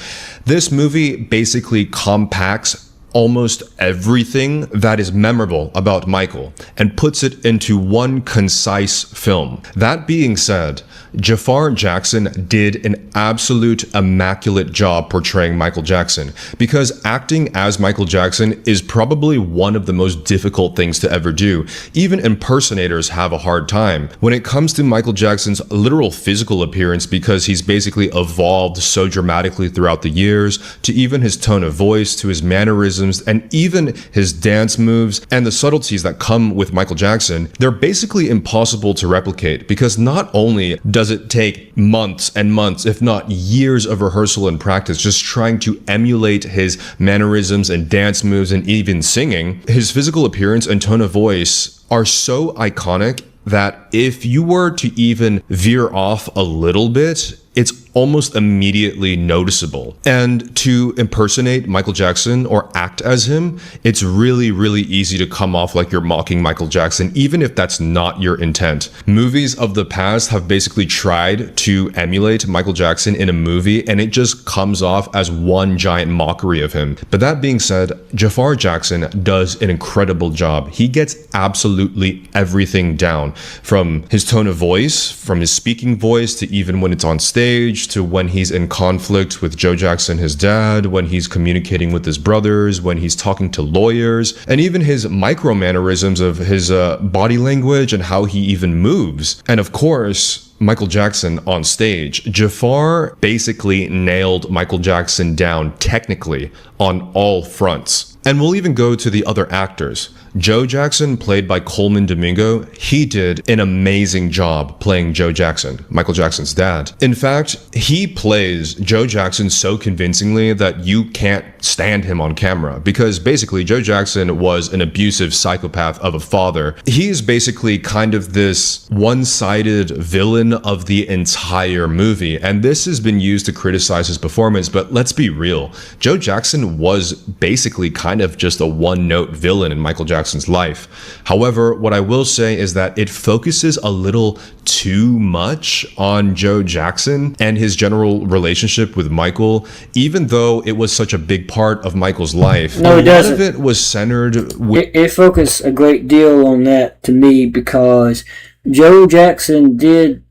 N: this movie basically compacts almost everything that is memorable about Michael and puts it into one concise film. That being said, Jafar Jackson did an absolute immaculate job portraying Michael Jackson, because acting as Michael Jackson is probably one of the most difficult things to ever do. Even impersonators have a hard time. When it comes to Michael Jackson's literal physical appearance, because he's basically evolved so dramatically throughout the years, to even his tone of voice, to his mannerisms, and even his dance moves and the subtleties that come with Michael Jackson, they're basically impossible to replicate, because not only does it take months and months, if not years of rehearsal and practice just trying to emulate his mannerisms and dance moves and even singing, his physical appearance and tone of voice are so iconic that if you were to even veer off a little bit, it's almost immediately noticeable. And to impersonate Michael Jackson or act as him, it's really, really easy to come off like you're mocking Michael Jackson, even if that's not your intent. Movies of the past have basically tried to emulate Michael Jackson in a movie, and it just comes off as one giant mockery of him. But that being said, Jafar Jackson does an incredible job. He gets absolutely everything down, from his tone of voice, from his speaking voice, to even when it's on stage, to when he's in conflict with Joe Jackson, his dad, when he's communicating with his brothers, when he's talking to lawyers, and even his micro mannerisms of his body language and how he even moves. And of course, Michael Jackson on stage. Jafar basically nailed Michael Jackson down technically on all fronts. And we'll even go to the other actors. Joe Jackson, played by Coleman Domingo, he did an amazing job playing Joe Jackson, Michael Jackson's dad. In fact, he plays Joe Jackson so convincingly that you can't stand him on camera, because basically Joe Jackson was an abusive psychopath of a father. He is basically kind of this one-sided villain of the entire movie, and this has been used to criticize his performance, but let's be real. Joe Jackson was basically kind of just a one-note villain in Michael Jackson's life. However, what I will say is that it focuses a little too much on Joe Jackson and his general relationship with Michael, even though it was such a big part of Michael's life.
A: No, it doesn't.
N: A lot of it was centered with...
A: It focused a great deal on that to me, because Joe Jackson did...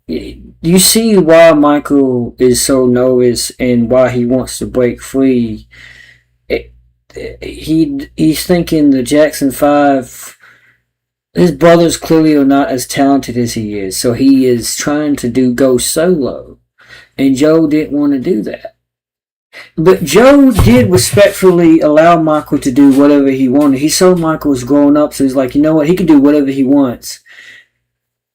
A: You see why Michael is so nervous and why he wants to break free. He's thinking the Jackson 5, his brothers clearly are not as talented as he is, so he is trying to go solo, and Joe didn't want to do that. But Joe did respectfully allow Michael to do whatever he wanted. He saw Michael was growing up, so he's like, you know what, he can do whatever he wants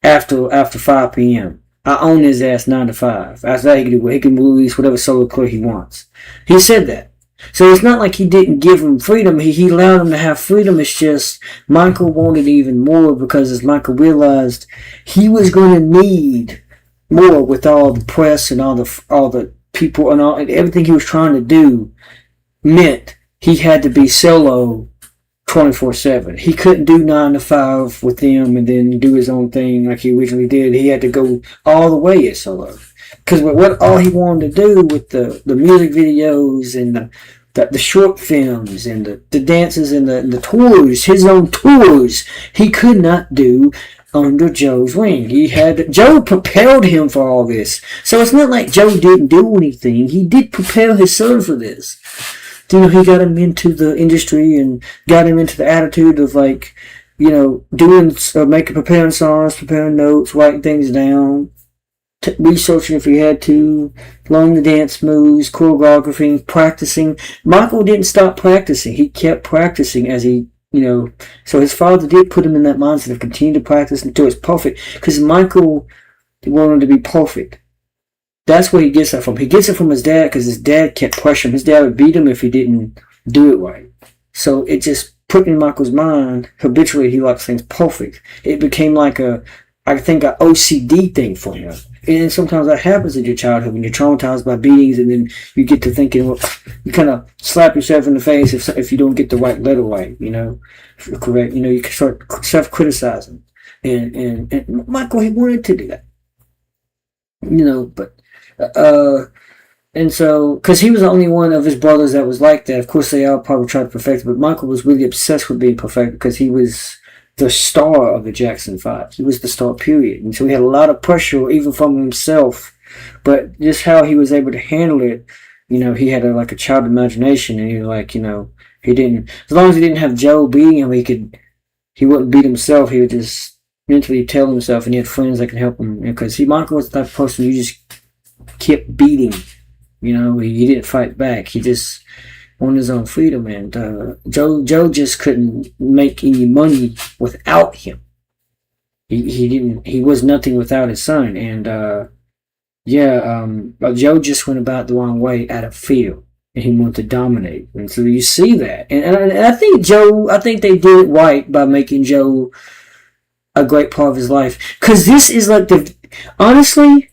A: after 5 p.m. I own his ass 9 to 5. After that, he can release whatever solo career he wants. He said that. So it's not like he didn't give him freedom. He allowed him to have freedom. It's just Michael wanted even more, because as Michael realized, he was going to need more with all the press and all the people and everything he was trying to do meant he had to be solo 24/7. He couldn't do 9 to 5 with them and then do his own thing like he originally did. He had to go all the way as solo. Because what all he wanted to do with the music videos and the short films and the dances and the tours, his own tours, he could not do under Joe's wing. Joe propelled him for all this. So it's not like Joe didn't do anything. He did prepare his son for this. You know, he got him into the industry and got him into the attitude of like, you know, preparing songs, preparing notes, writing things down, researching if he had to, learning the dance moves, choreography, practicing. Michael didn't stop practicing. He kept practicing as he, you know, so his father did put him in that mindset of continue to practice until it's perfect. Because Michael wanted to be perfect. That's where he gets that from. He gets it from his dad because his dad kept pressuring him. His dad would beat him if he didn't do it right. So it just put in Michael's mind, habitually he likes things perfect. It became like a OCD thing for him. And sometimes that happens in your childhood when you're traumatized by beatings, and then you get to thinking, well, you kind of slap yourself in the face if you don't get the right letter right, you know, correct. You know, you can start self-criticizing. And Michael, he wanted to do that, you know, but and so, because he was the only one of his brothers that was like that. Of course, they all probably tried to perfect it, but Michael was really obsessed with being perfect because he was the star of the Jackson 5. He was the star, period. And so he had a lot of pressure, even from himself. But just how he was able to handle it, you know, he had like a child imagination, and he was like, you know, as long as he didn't have Joe beating him, he wouldn't beat himself. He would just mentally tell himself, and he had friends that could help him. Because Michael was the type of person you just kept beating. You know, he didn't fight back. He just wanted his own freedom, and Joe just couldn't make any money without him. He was nothing without his son, and Joe just went about the wrong way out of fear, and he wanted to dominate, and so you see that, and I think they did it right by making Joe a great part of his life, because this is like honestly.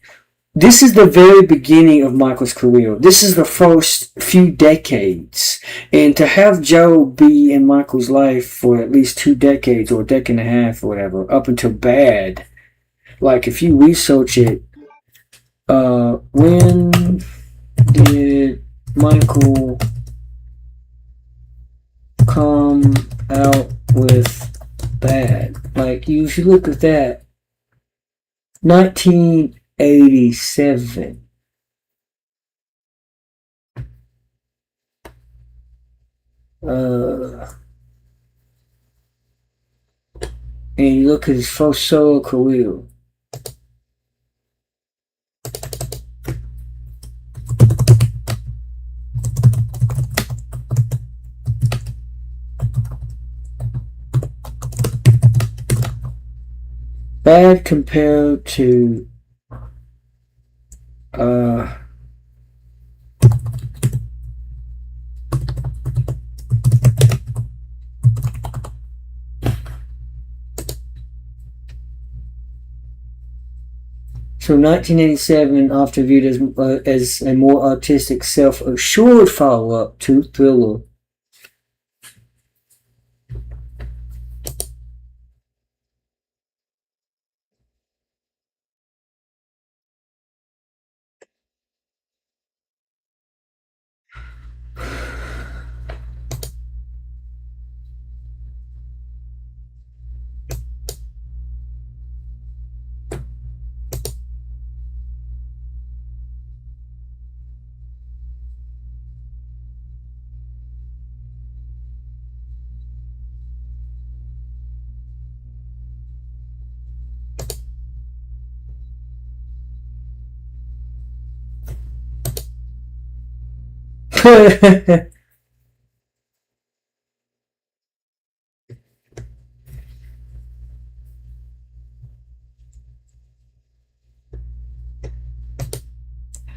A: This is the very beginning of Michael's career. This is the first few decades. And to have Joe be in Michael's life for at least 2 decades or a decade and a half or whatever, up until Bad, like if you research it, when did Michael come out with Bad? Like, if you look at that, 1987. And you look at his first solo career. Bad compared to so 1987, often viewed as a more artistic, self-assured follow-up to Thriller.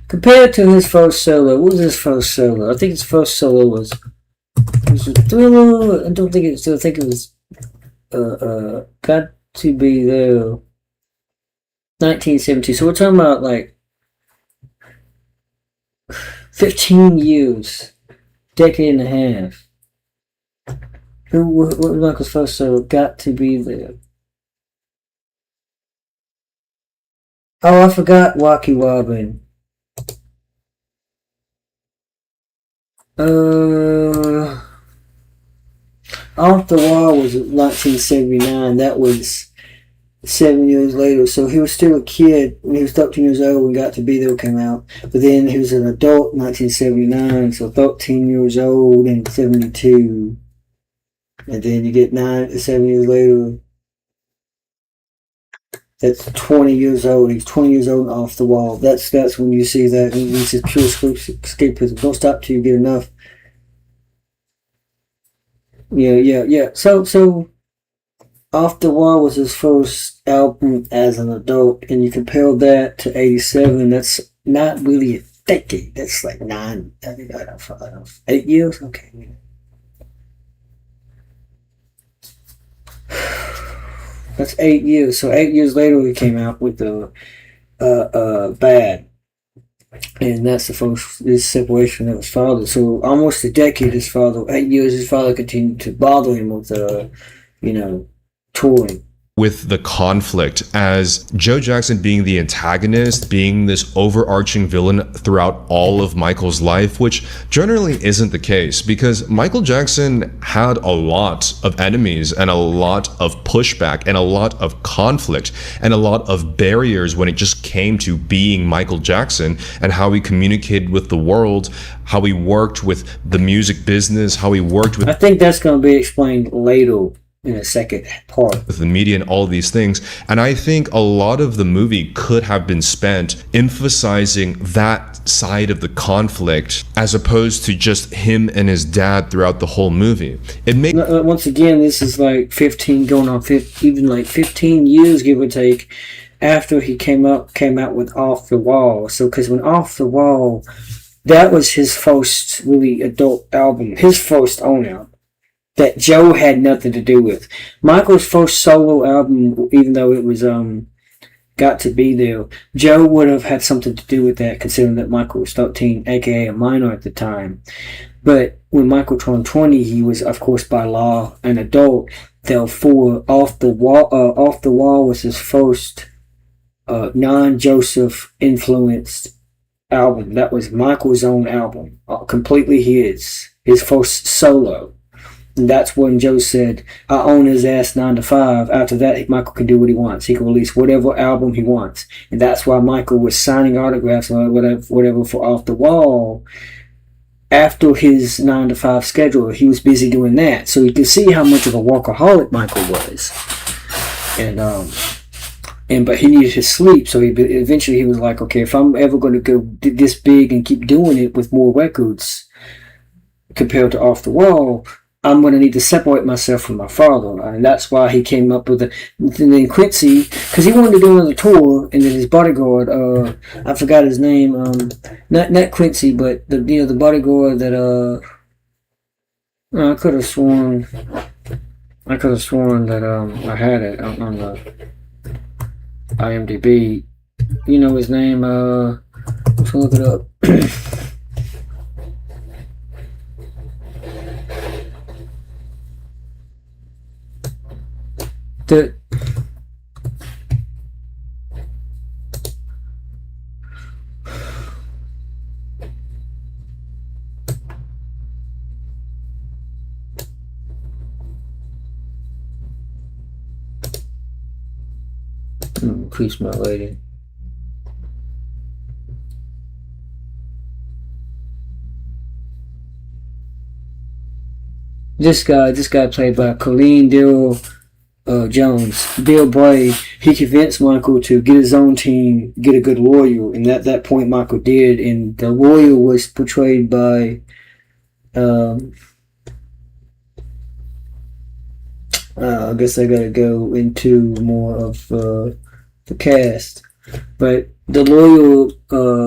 A: Compared to his first solo, what was his first solo? I think his first solo was it Thriller? I don't think it. I think it was Got to Be There, 1972. So we're talking about like 15 years, decade and a half. What was Michael's first solo? Got to Be There. Oh, I forgot Wacky Wobbin'. Off the Wall was 1979. That was 7 years later. So he was still a kid when he was 13 years old when Got to Be There came out. But then he was an adult in 1979, so 13 years old in 72. And then you get 7 years later. That's 20 years old. He's 20 years old and Off the Wall. That's when you see that. This is pure escapism. Don't stop till you get enough. Yeah. So Off the Wall was his first album as an adult, and you compare that to 87. That's not really a decade. That's like 8 years. Okay. That's 8 years. So 8 years later, he came out with the Bad, and that's the first this separation of his father. So almost a decade, 8 years, his father continued to bother him with touring.
N: With the conflict as Joe Jackson being the antagonist, being this overarching villain throughout all of Michael's life, which generally isn't the case because Michael Jackson had a lot of enemies and a lot of pushback and a lot of conflict and a lot of barriers when it just came to being Michael Jackson and how he communicated with the world, how he worked with the music business, how he worked with...
A: I think that's going to be explained later in a second part.
N: With the media and all these things. And I think a lot of the movie could have been spent emphasizing that side of the conflict as opposed to just him and his dad throughout the whole movie. It makes...
A: Once again, this is like 15 going on 15, even like 15 years, give or take, after he came out with Off the Wall. So, because when Off the Wall, that was his first really adult album, his first own album, that Joe had nothing to do with. Michael's first solo album, even though it was Got to Be There, Joe would have had something to do with that, considering that Michael was 13, aka a minor at the time. But when Michael turned 20, he was, of course, by law an adult. Therefore, Off the Wall was his first non-Joseph influenced album. That was Michael's own album, completely his first solo. And that's when Joe said, I own his ass 9 to 5. After that, Michael can do what he wants. He can release whatever album he wants. And that's why Michael was signing autographs or whatever for Off the Wall. After his 9 to 5 schedule, he was busy doing that. So you can see how much of a workaholic Michael was. But he needed his sleep. So eventually he was like, okay, if I'm ever going to go this big and keep doing it with more records compared to Off the Wall, I'm going to need to separate myself from my father. And that's why he came up with then Quincy, because he wanted to do another tour, and then his bodyguard, I forgot his name, not Quincy, but the bodyguard that, I could have sworn that, I had it on the IMDb. You know his name, let's look it up. Increase my rating. This guy played by Colleen Dill Jones, Bill Bray. He convinced Michael to get his own team, get a good lawyer, and at that point Michael did, and the lawyer was portrayed by I guess I gotta go into more of the cast, but the lawyer,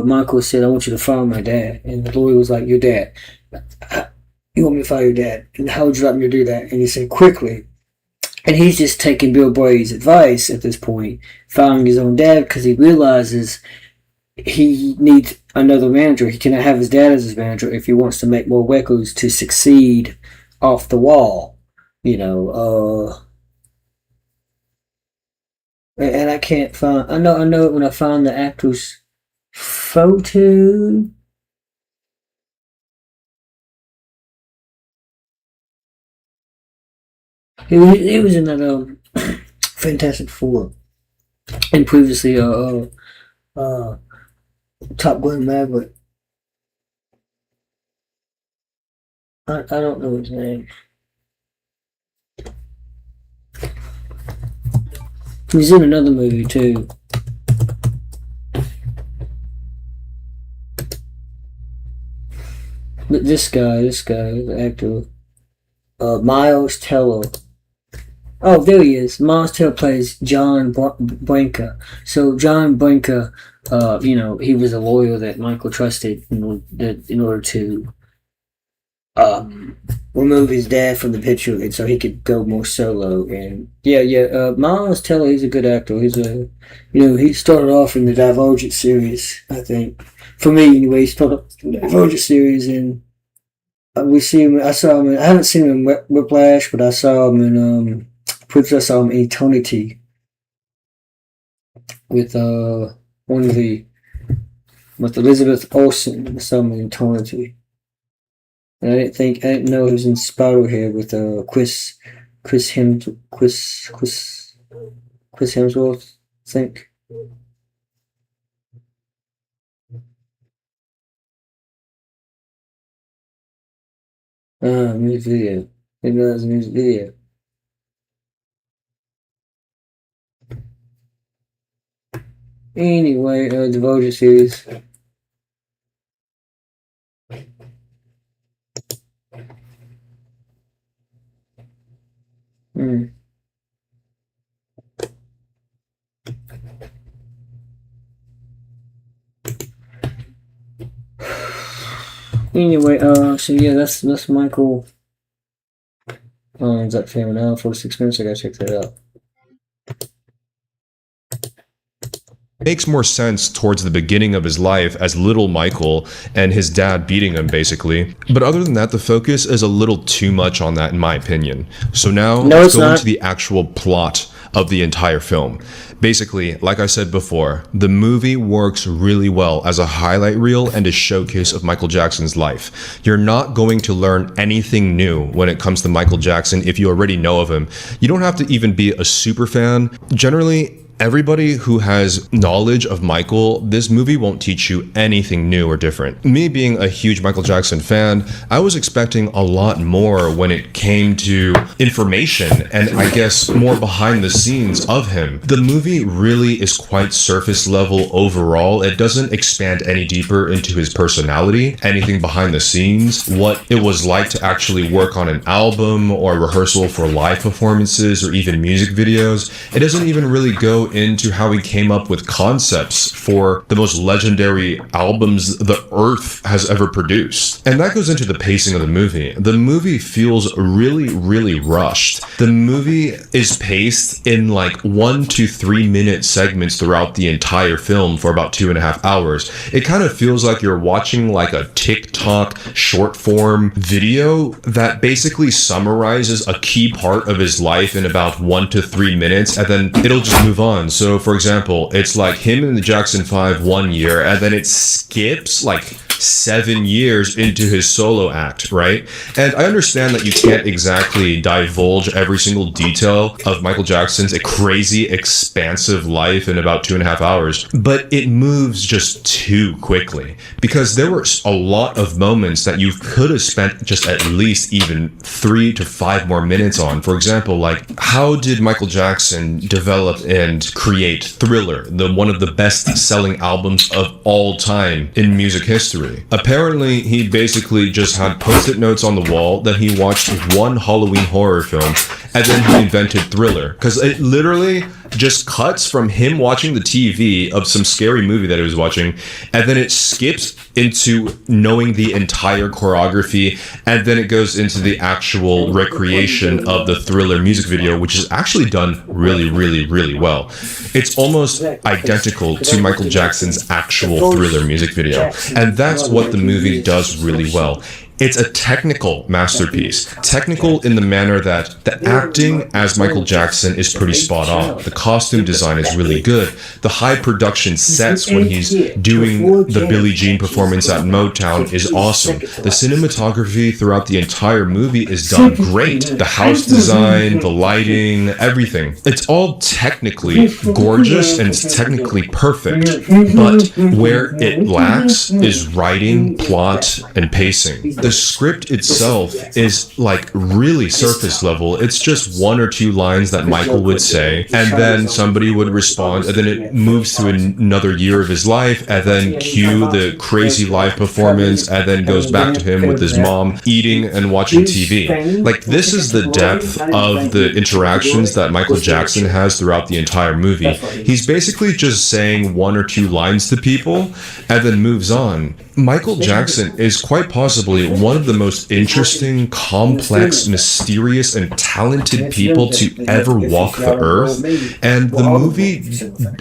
A: Michael said, I want you to fire my dad, and the lawyer was like, your dad, you want me to fire your dad, and how would you like me to do that? And he said, quickly. And he's just taking Bill Bray's advice at this point, firing his own dad, because he realizes he needs another manager. He cannot have his dad as his manager if he wants to make more records to succeed Off the Wall. And I can't find. I know it when I find the actor's photo. He was in that Fantastic Four. and previously Top Gun Maverick. I don't know his name. He's in another movie too. But this guy, the actor, Miles Teller. Oh, there he is. Miles Teller plays John Branca. So John Branca, he was a lawyer that Michael trusted in order to remove his dad from the picture, and so he could go more solo. And Miles Teller, he's a good actor. He's he started off in the Divergent series, I think. For me, anyway, he started off in the Divergent series, and we see him. I haven't seen him in Whiplash, but I saw him in I saw him in Eternity with with Elizabeth Olsen. I saw him in Eternity. And I didn't know he was in Spiderhead with Chris Hemsworth, I think. Music video. Maybe that was a music video. Anyway, the Voyager series. Anyway, so yeah, that's Michael. Is that family now? 46 minutes. I gotta check that out.
N: Makes more sense towards the beginning of his life as little Michael and his dad beating him, basically. But other than that, the focus is a little too much on that, in my opinion. So now let's go into the actual plot of the entire film. Basically, like I said before, the movie works really well as a highlight reel and a showcase of Michael Jackson's life. You're not going to learn anything new when it comes to Michael Jackson if you already know of him. You don't have to even be a super fan. Generally, everybody who has knowledge of Michael, this movie won't teach you anything new or different. Me being a huge Michael Jackson fan, I was expecting a lot more when it came to information and I guess more behind the scenes of him. The movie really is quite surface level overall. It doesn't expand any deeper into his personality, anything behind the scenes, what it was like to actually work on an album or rehearsal for live performances or even music videos. It doesn't even really go into how he came up with concepts for the most legendary albums the earth has ever produced. And that goes into the pacing of the movie. The movie feels really, really rushed. The movie is paced in like 1 to 3 minute segments throughout the entire film for about 2.5 hours. It kind of feels like you're watching like a TikTok short form video that basically summarizes a key part of his life in about 1 to 3 minutes, and then it'll just move on. So for example, it's like him in the Jackson 5 1 year, and then it skips like 7 years into his solo act, right? And I understand that you can't exactly divulge every single detail of Michael Jackson's crazy expansive life in about 2.5 hours, but it moves just too quickly because there were a lot of moments that you could have spent just at least even 3 to 5 more minutes on. For example, like how did Michael Jackson develop and create Thriller, one of the best-selling albums of all time in music history? Apparently, he basically just had post-it notes on the wall that he watched one Halloween horror film, and then he invented Thriller. Because it literally just cuts from him watching the TV of some scary movie that he was watching, and then it skips into knowing the entire choreography, and then it goes into the actual recreation of the Thriller music video, which is actually done really, really, really well. It's almost identical to Michael Jackson's actual Thriller music video, and that's what the movie does really well. It's a technical masterpiece. Technical in the manner that the acting as Michael Jackson is pretty spot on. The costume design is really good. The high production sets when he's doing the Billie Jean performance at Motown is awesome. The cinematography throughout the entire movie is done great. The house design, the lighting, everything. It's all technically gorgeous and it's technically perfect. But where it lacks is writing, plot, and pacing. The script itself is like really surface level. It's just one or two lines that Michael would say, and then somebody would respond, and then it moves to another year of his life, and then cue the crazy live performance, and then goes back to him with his mom eating and watching TV. Like, this is the depth of the interactions that Michael Jackson has throughout the entire movie. He's basically just saying one or two lines to people, and then moves on. Michael Jackson is quite possibly one of the most interesting, complex, mysterious, and talented people to ever walk the earth. And the movie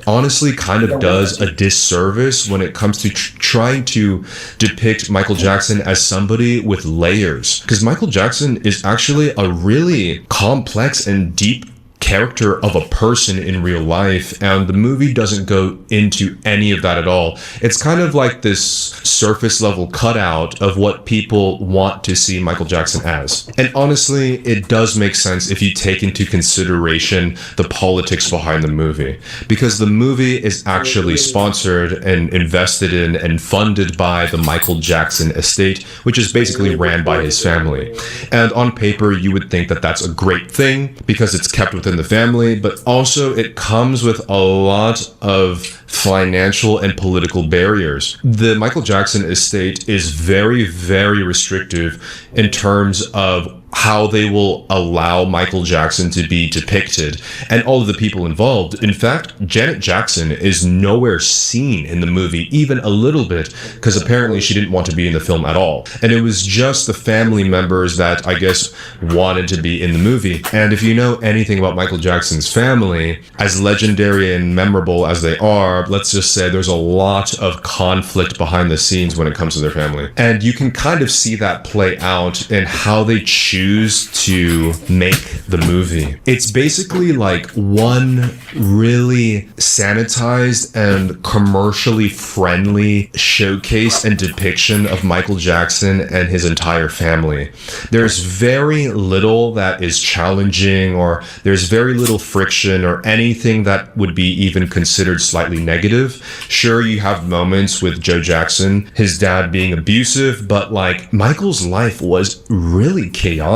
N: honestly kind of does a disservice when it comes to trying to depict Michael Jackson as somebody with layers. Because Michael Jackson is actually a really complex and deep character of a person in real life, and the movie doesn't go into any of that at all. It's kind of like this surface level cutout of what people want to see Michael Jackson as. And honestly, it does make sense if you take into consideration the politics behind the movie, because the movie is actually sponsored and invested in and funded by the Michael Jackson estate, which is basically ran by his family. And on paper, you would think that that's a great thing because it's kept within the family, but also it comes with a lot of financial and political barriers. The Michael Jackson estate is very, very restrictive in terms of how they will allow Michael Jackson to be depicted and all of the people involved. In fact, Janet Jackson is nowhere seen in the movie, even a little bit, because apparently she didn't want to be in the film at all. And it was just the family members that I guess wanted to be in the movie. And if you know anything about Michael Jackson's family, as legendary and memorable as they are, let's just say there's a lot of conflict behind the scenes when it comes to their family. And you can kind of see that play out in how they choose to make the movie. It's basically like one really sanitized and commercially friendly showcase and depiction of Michael Jackson and his entire family. There's very little that is challenging, or there's very little friction or anything that would be even considered slightly negative. Sure, you have moments with Joe Jackson, his dad being abusive, but like Michael's life was really chaotic.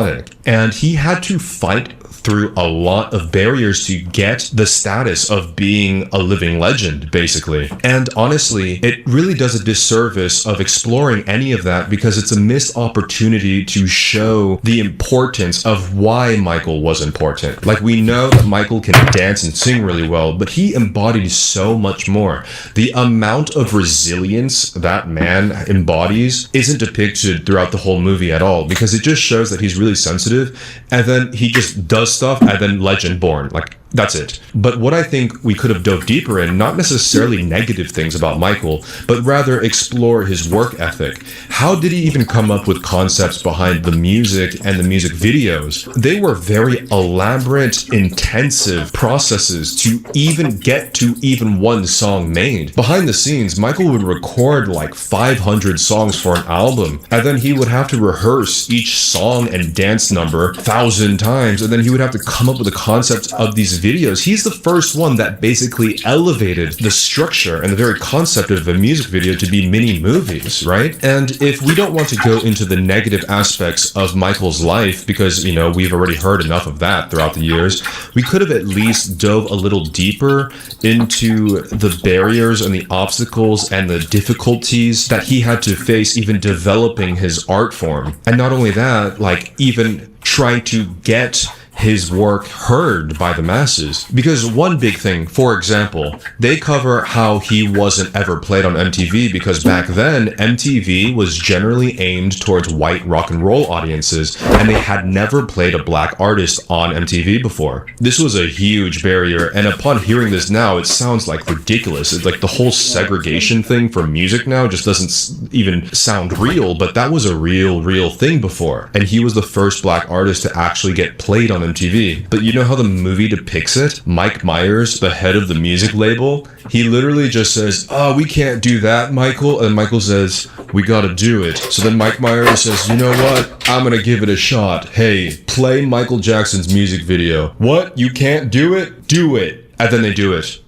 N: And he had to fight through a lot of barriers to get the status of being a living legend, basically. And honestly, it really does a disservice of exploring any of that because it's a missed opportunity to show the importance of why Michael was important. Like, we know that Michael can dance and sing really well, but he embodied so much more. The amount of resilience that man embodies isn't depicted throughout the whole movie at all, because it just shows that he's really sensitive, and then he just does stuff, and then legend born. Like, that's it. But what I think we could have dove deeper in, not necessarily negative things about Michael, but rather explore his work ethic. How did he even come up with concepts behind the music and the music videos? They were very elaborate, intensive processes to even get to even one song made. Behind the scenes, Michael would record like 500 songs for an album, and then he would have to rehearse each song and dance number 1,000 times, and then he would have to come up with the concept of these videos. He's the first one that basically elevated the structure and the very concept of a music video to be mini movies, right? And if we don't want to go into the negative aspects of Michael's life, because, you know, we've already heard enough of that throughout the years, we could have at least dove a little deeper into the barriers and the obstacles and the difficulties that he had to face even developing his art form. And not only that, like even trying to get his work heard by the masses. Because one big thing, for example, they cover how he wasn't ever played on MTV because back then MTV was generally aimed towards white rock and roll audiences, and they had never played a black artist on MTV before. This was a huge barrier, and upon hearing this now, it sounds like ridiculous. It's like the whole segregation thing for music now just doesn't even sound real, but that was a real thing before. And he was the first black artist to actually get played on MTV. But you know how the movie depicts it? Mike Myers, the head of the music label, he literally just says, "Oh, we can't do that, Michael." And Michael says, "We gotta do it." So then Mike Myers says, "You know what? I'm gonna give it a shot. Hey, play Michael Jackson's music video." "What? You can't do it? Do it." And then they do it.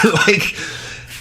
N: Like,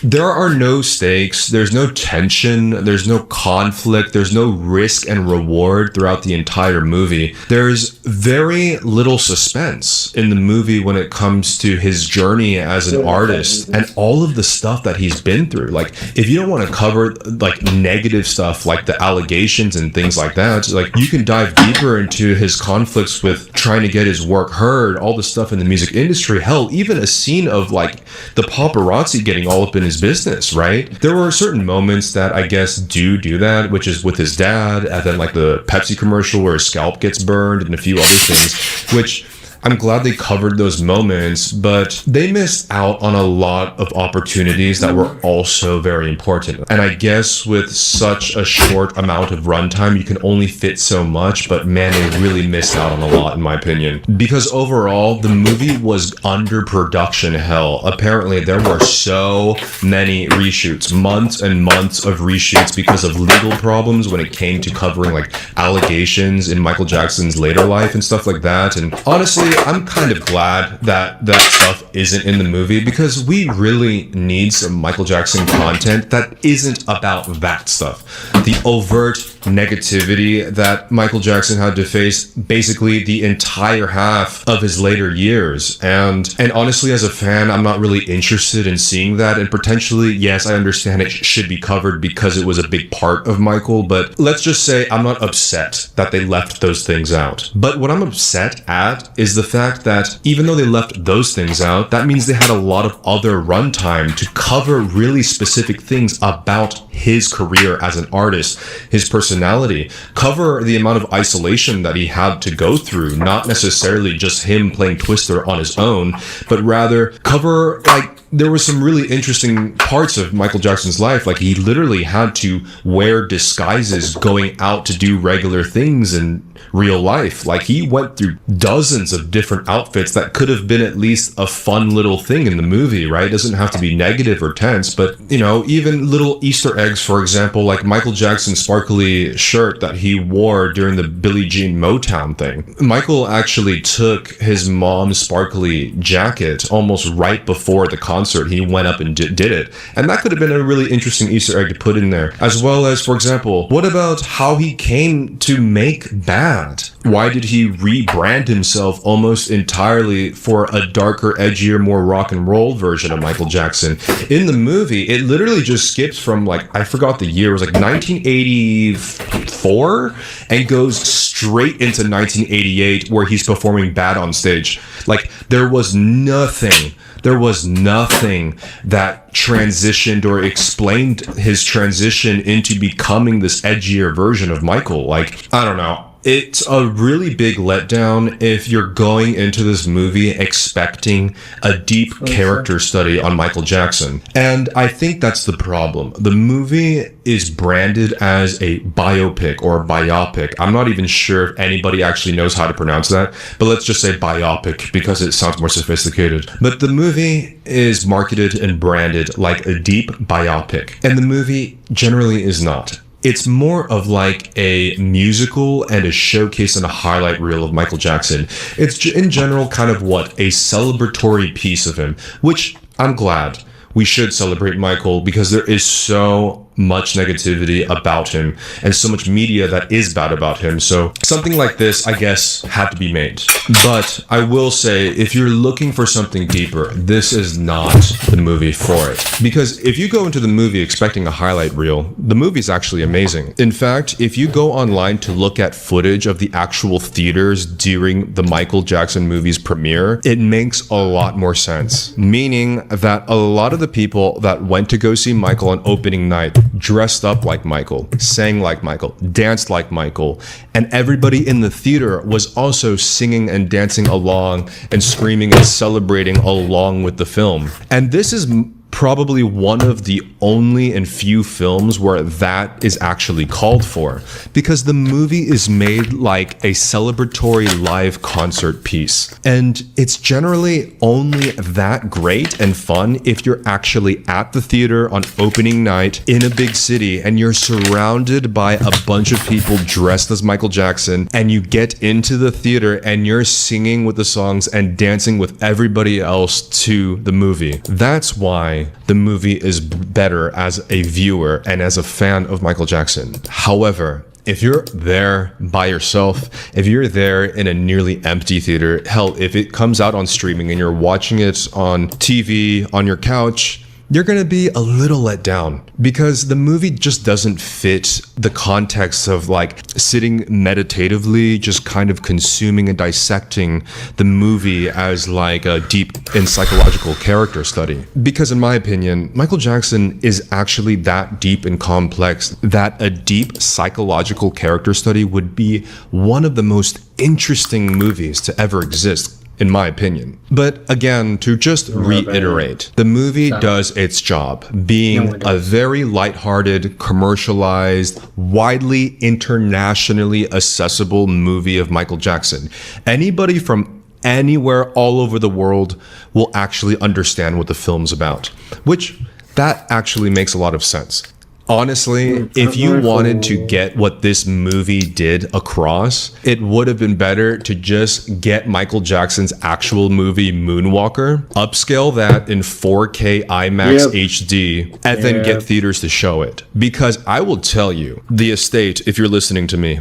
N: there are no stakes, there's no tension, there's no conflict, there's no risk and reward throughout the entire movie. There's very little suspense in the movie when it comes to his journey as an artist and all of the stuff that he's been through. Like, if you don't want to cover like negative stuff like the allegations and things like that, like you can dive deeper into his conflicts with trying to get his work heard, all the stuff in the music industry, hell, even a scene of like the paparazzi getting all up in his business, right? There were certain moments that I guess do that, which is with his dad, and then like the Pepsi commercial where his scalp gets burned and a few other things, which I'm glad they covered those moments, but they missed out on a lot of opportunities that were also very important. And I guess with such a short amount of runtime, you can only fit so much, but man, they really missed out on a lot, in my opinion. Because overall, the movie was under production hell. Apparently, there were so many reshoots, months and months of reshoots because of legal problems when it came to covering like allegations in Michael Jackson's later life and stuff like that. And honestly, I'm kind of glad that that stuff isn't in the movie because we really need some Michael Jackson content that isn't about that stuff. The overt negativity that Michael Jackson had to face basically the entire half of his later years. And honestly, as a fan, I'm not really interested in seeing that. And potentially, yes, I understand it should be covered because it was a big part of Michael, but let's just say I'm not upset that they left those things out. But what I'm upset at is the fact that even though they left those things out, that means they had a lot of other runtime to cover really specific things about his career as an artist, his personality, cover the amount of isolation that he had to go through, not necessarily just him playing Twister on his own, but rather cover like there were some really interesting parts of Michael Jackson's life. Like he literally had to wear disguises going out to do regular things in real life. Like he went through dozens of different outfits that could have been at least a fun little thing in the movie, right? It doesn't have to be negative or tense, but you know, even little Easter eggs, for example, like Michael Jackson's sparkly shirt that he wore during the Billie Jean Motown thing. Michael actually took his mom's sparkly jacket almost right before the concert. He went up and did it. And that could have been a really interesting Easter egg to put in there. As well as, for example, what about how he came to make Bad? Why did he rebrand himself almost entirely for a darker, edgier, more rock and roll version of Michael Jackson? In the movie, it literally just skips from like, I forgot the year, it was like 1984 and goes straight into 1988 where he's performing Bad on stage. Like there was nothing that transitioned or explained his transition into becoming this edgier version of Michael. Like, I don't know. It's a really big letdown if you're going into this movie expecting a deep character study on Michael Jackson. And I think that's the problem. The movie is branded as a biopic or biopic. I'm not even sure if anybody actually knows how to pronounce that, but let's just say biopic because it sounds more sophisticated. But the movie is marketed and branded like a deep biopic, and the movie generally is not. It's more of like a musical and a showcase and a highlight reel of Michael Jackson. It's in general kind of a celebratory piece of him, which I'm glad. We should celebrate Michael because there is so much negativity about him and so much media that is bad about him. So something like this, I guess, had to be made. But I will say, if you're looking for something deeper, this is not the movie for it. Because if you go into the movie expecting a highlight reel, the movie is actually amazing. In fact, if you go online to look at footage of the actual theaters during the Michael Jackson movie's premiere, it makes a lot more sense. Meaning that a lot of the people that went to go see Michael on opening night dressed up like Michael, sang like Michael, danced like Michael, and everybody in the theater was also singing and dancing along and screaming and celebrating along with the film. And this is probably one of the only and few films where that is actually called for, because the movie is made like a celebratory live concert piece, and it's generally only that great and fun if you're actually at the theater on opening night in a big city and you're surrounded by a bunch of people dressed as Michael Jackson, and you get into the theater and you're singing with the songs and dancing with everybody else to the movie. That's why the movie is better as a viewer and as a fan of Michael Jackson. However, if you're there by yourself, if you're there in a nearly empty theater, hell, if it comes out on streaming and you're watching it on TV, on your couch, you're going to be a little let down because the movie just doesn't fit the context of like sitting meditatively, just kind of consuming and dissecting the movie as like a deep and psychological character study. Because in my opinion, Michael Jackson is actually that deep and complex that a deep psychological character study would be one of the most interesting movies to ever exist, in my opinion. But again, to just reiterate, the movie does its job, being a very lighthearted, commercialized, widely internationally accessible movie of Michael Jackson. Anybody from anywhere all over the world will actually understand what the film's about, which that actually makes a lot of sense. Honestly, if you wanted to get what this movie did across, it would have been better to just get Michael Jackson's actual movie Moonwalker, upscale that in 4K IMAX HD, and then get theaters to show it. Because I will tell you, the estate, if you're listening to me,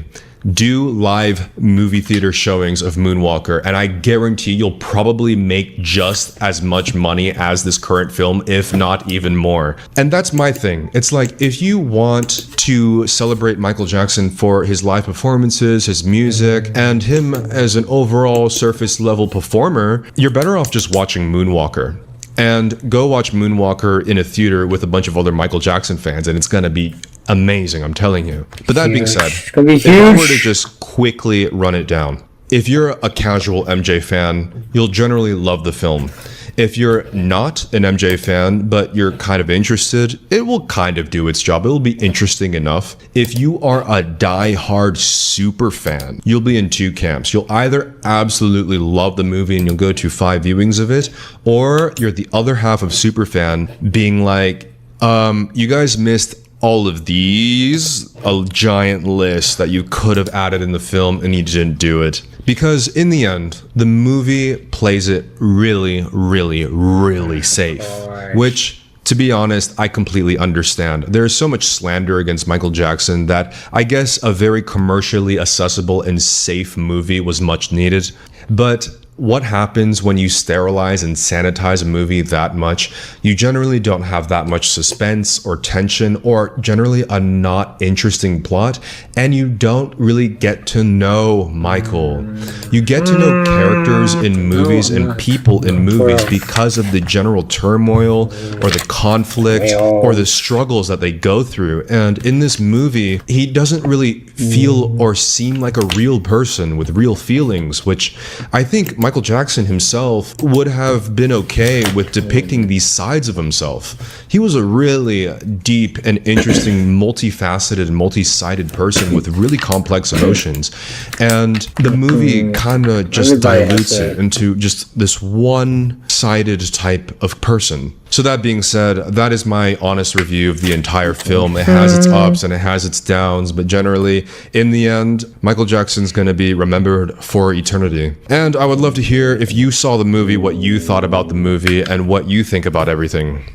N: do live movie theater showings of Moonwalker, and I guarantee you'll probably make just as much money as this current film, if not even more. And that's my thing. It's like, if you want to celebrate Michael Jackson for his live performances, his music, and him as an overall surface level performer, you're better off just watching Moonwalker. And go watch Moonwalker in a theater with a bunch of other Michael Jackson fans, and it's gonna be amazing, I'm telling you. But that being said, if I were to just quickly run it down, if you're a casual MJ fan, you'll generally love the film. If you're not an MJ fan, but you're kind of interested, it will kind of do its job. It will be interesting enough. If you are a die-hard super fan, you'll be in two camps. You'll either absolutely love the movie and you'll go to 5 viewings of it, or you're the other half of super fan being like, you guys missed all of these, a giant list that you could have added in the film and you didn't do it. Because in the end, the movie plays it really, really, really safe, which, to be honest, I completely understand. There's so much slander against Michael Jackson that I guess a very commercially accessible and safe movie was much needed. But what happens when you sterilize and sanitize a movie that much? You generally don't have that much suspense or tension, or generally a not interesting plot, and you don't really get to know Michael. You get to know characters in movies and people in movies because of the general turmoil or the conflict or the struggles that they go through. And in this movie, he doesn't really feel or seem like a real person with real feelings, which I think Michael Jackson himself would have been okay with depicting these sides of himself. He was a really deep and interesting, multifaceted, multi-sided person with really complex emotions. And the movie kind of just dilutes it into just this one-sided type of person. So that being said, that is my honest review of the entire film. It has its ups and it has its downs, but generally, in the end, Michael Jackson's going to be remembered for eternity. And I would love to hear, if you saw the movie, what you thought about the movie and what you think about everything.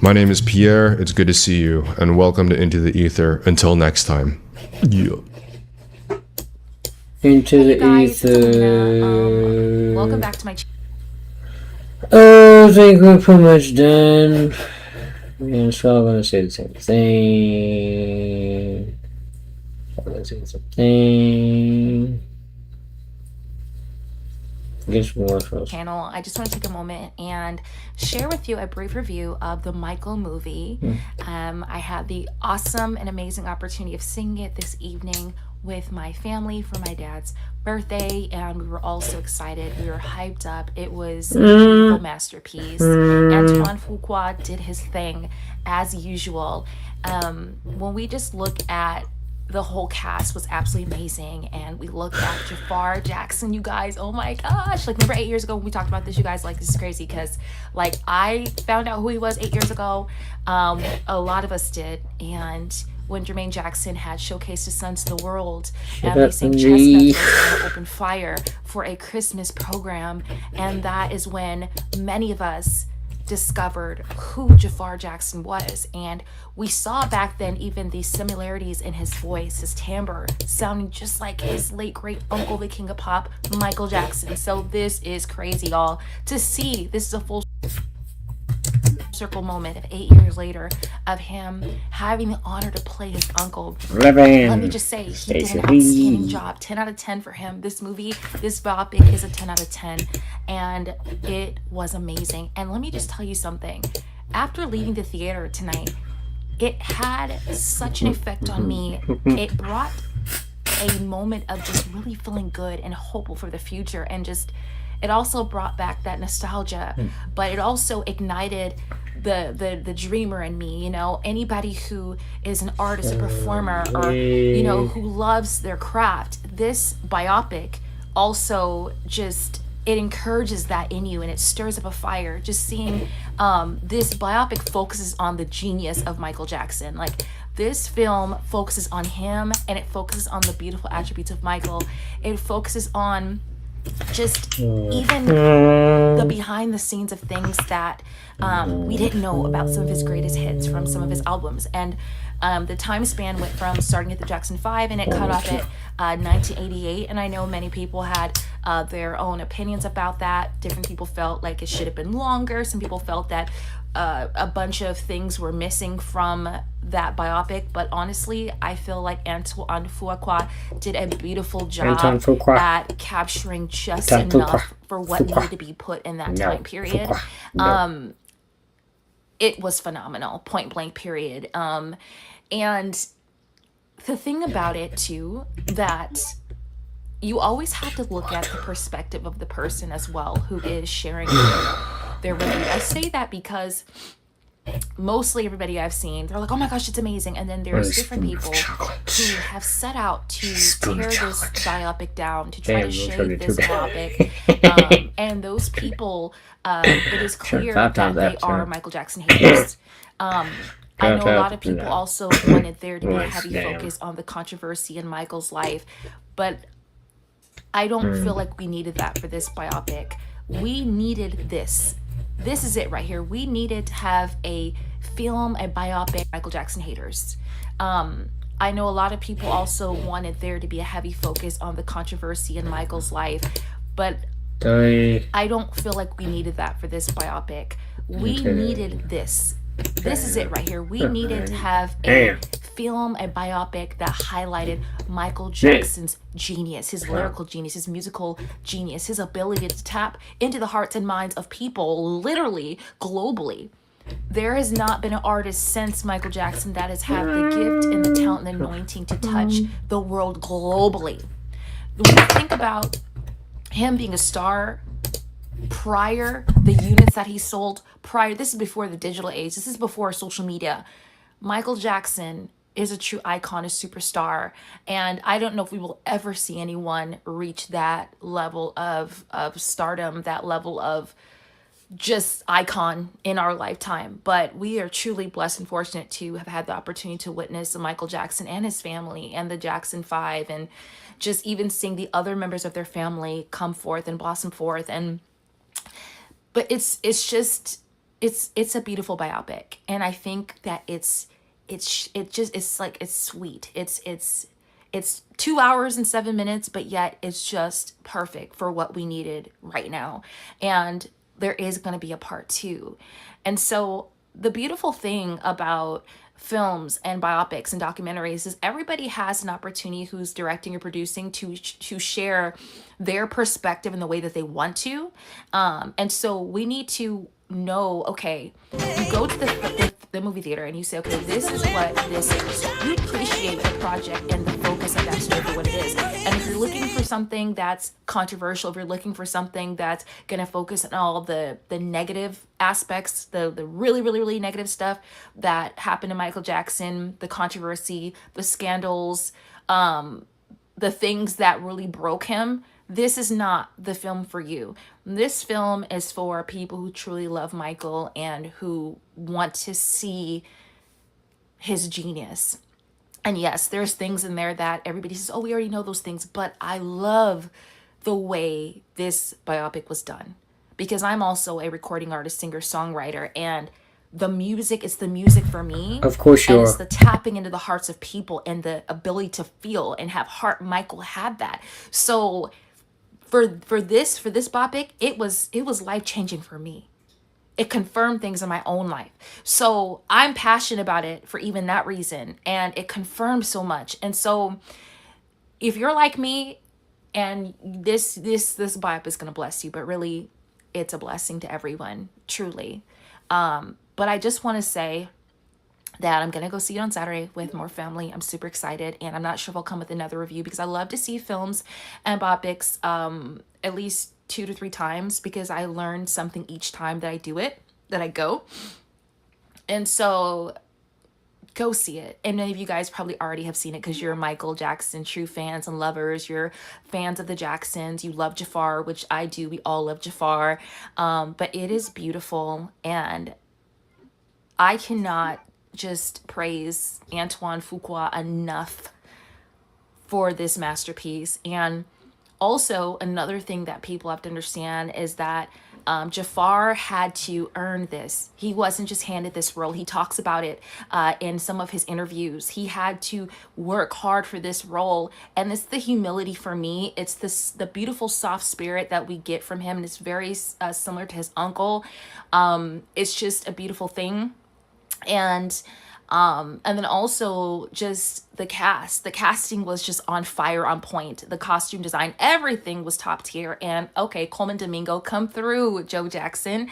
N: My name is Pierre. It's good to see you, and welcome to Into the Ether. Until next time. Yeah.
A: Into the
O: guys,
A: ether.
O: welcome back to my
A: Oh, I think we're pretty much done. Yeah, so I'm gonna say the same thing. I'm gonna say the same thing.
O: channel. I just want to take a moment and share with you a brief review of the Michael movie. I had the awesome and amazing opportunity of seeing it this evening with my family for my dad's birthday, and we were all so excited. We were hyped up. It was a beautiful masterpiece. Antoine Fuqua did his thing as usual. When we just look at the whole cast was absolutely amazing, and we looked at Jafar Jackson, you guys, oh my gosh, like remember 8 years ago when we talked about this, you guys, like this is crazy because like I found out who he was 8 years ago. A lot of us did, and when Jermaine Jackson had showcased his son to the world, and they sang Chestnuts on Open Fire for a Christmas program, and that is when many of us discovered who Jafar Jackson was, and we saw back then even the similarities in his voice, his timbre, sounding just like his late great uncle, the king of pop, Michael Jackson. So this is crazy, y'all, to see. This is a full circle moment of 8 years later of him having the honor to play his uncle. Let me just say, he did an outstanding job. 10 out of 10 for him. This movie, this biopic is a 10 out of 10, and it was amazing. And let me just tell you something. After leaving the theater tonight, it had such an effect on me. It brought a moment of just really feeling good and hopeful for the future, and just it also brought back that nostalgia, but it also ignited the dreamer in me, you know, anybody who is an artist, a performer, or, you know, who loves their craft. This biopic also just, it encourages that in you, and it stirs up a fire. Just seeing this biopic focuses on the genius of Michael Jackson. Like, this film focuses on him, and it focuses on the beautiful attributes of Michael. It focuses on just even the behind the scenes of things that we didn't know about some of his greatest hits from some of his albums. And the time span went from starting at the Jackson 5, and it cut off at 1988. And I know many people had their own opinions about that. Different people felt like it should have been longer. Some people felt that a bunch of things were missing from that biopic, but honestly, I feel like Antoine Fuqua did a beautiful job at capturing just enough for what needed to be put in that time period. It was phenomenal, point blank period. And the thing about it too, that you always have to look at the perspective of the person as well who is sharing their review. I say that because mostly everybody I've seen, they're like, oh my gosh, it's amazing. And then there's different people who have set out to tear this biopic down, to try to shade this biopic. And those people, it is clear that they are Michael Jackson haters. I know a lot of people also wanted there to be a heavy focus on the controversy in Michael's life, but I don't feel like we needed that for this biopic. We needed this. This is it right here. We needed to have a film, a biopic, Michael Jackson haters. I know a lot of people also wanted there to be a heavy focus on the controversy in Michael's life, but I don't feel like we needed that for this biopic. We needed this. This is it right here. We needed to have a film, a biopic that highlighted Michael Jackson's genius, his lyrical genius, his musical genius, his ability to tap into the hearts and minds of people, literally, globally. There has not been an artist since Michael Jackson that has had the gift and the talent and the anointing to touch the world globally. When you think about him being a star, prior, the units that he sold prior, this is before the digital age, this is before social media, Michael Jackson is a true icon, a superstar, and I don't know if we will ever see anyone reach that level of stardom, that level of just icon in our lifetime. But we are truly blessed and fortunate to have had the opportunity to witness Michael Jackson and his family and the Jackson 5, and just even seeing the other members of their family come forth and blossom forth. And but it's just it's a beautiful biopic, and I think that it's sweet. It's 2 hours and 7 minutes, but yet it's just perfect for what we needed right now. And there is going to be a part 2. And so the beautiful thing about films and biopics and documentaries is everybody has an opportunity who's directing or producing to share their perspective in the way that they want to. And so we need to know, okay, you go to the movie theater and you say, okay, this is what this is. You appreciate the project and the focus of that story for what it is. And if you're looking for something that's controversial, if you're looking for something that's going to focus on all the negative aspects, the really, really, really negative stuff that happened to Michael Jackson, the controversy, the scandals, the things that really broke him, this is not the film for you. This film is for people who truly love Michael and who want to see his genius. And yes, there's things in there that everybody says, oh, we already know those things. But I love the way this biopic was done, because I'm also a recording artist, singer, songwriter, and the music is the music for me.
A: Of course you
O: and
A: are.
O: It's the tapping into the hearts of people and the ability to feel and have heart. Michael had that. So for this biopic, it was life-changing for me. It confirmed things in my own life. So I'm passionate about it for even that reason. And it confirmed so much. And so if you're like me, and this biopic is going to bless you, but really it's a blessing to everyone, truly. But I just want to say that I'm going to go see it on Saturday with more family. I'm super excited, and I'm not sure if I'll come with another review, because I love to see films and biopics at least 2 to 3 times, because I learn something each time that I do it, that I go. And so go see it. And many of you guys probably already have seen it because you're Michael Jackson true fans and lovers. You're fans of the Jacksons. You love Jafar, which I do. We all love Jafar. But it is beautiful, and I cannot just praise Antoine Fuqua enough for this masterpiece. And also another thing that people have to understand is that Jafar had to earn this. He wasn't just handed this role. He talks about it in some of his interviews. He had to work hard for this role, and it's the humility for me. It's the beautiful soft spirit that we get from him, and it's very similar to his uncle. It's just a beautiful thing. And then also just the cast. The casting was just on fire, on point. The costume design, everything was top tier. And okay, Coleman Domingo, come through. Joe Jackson,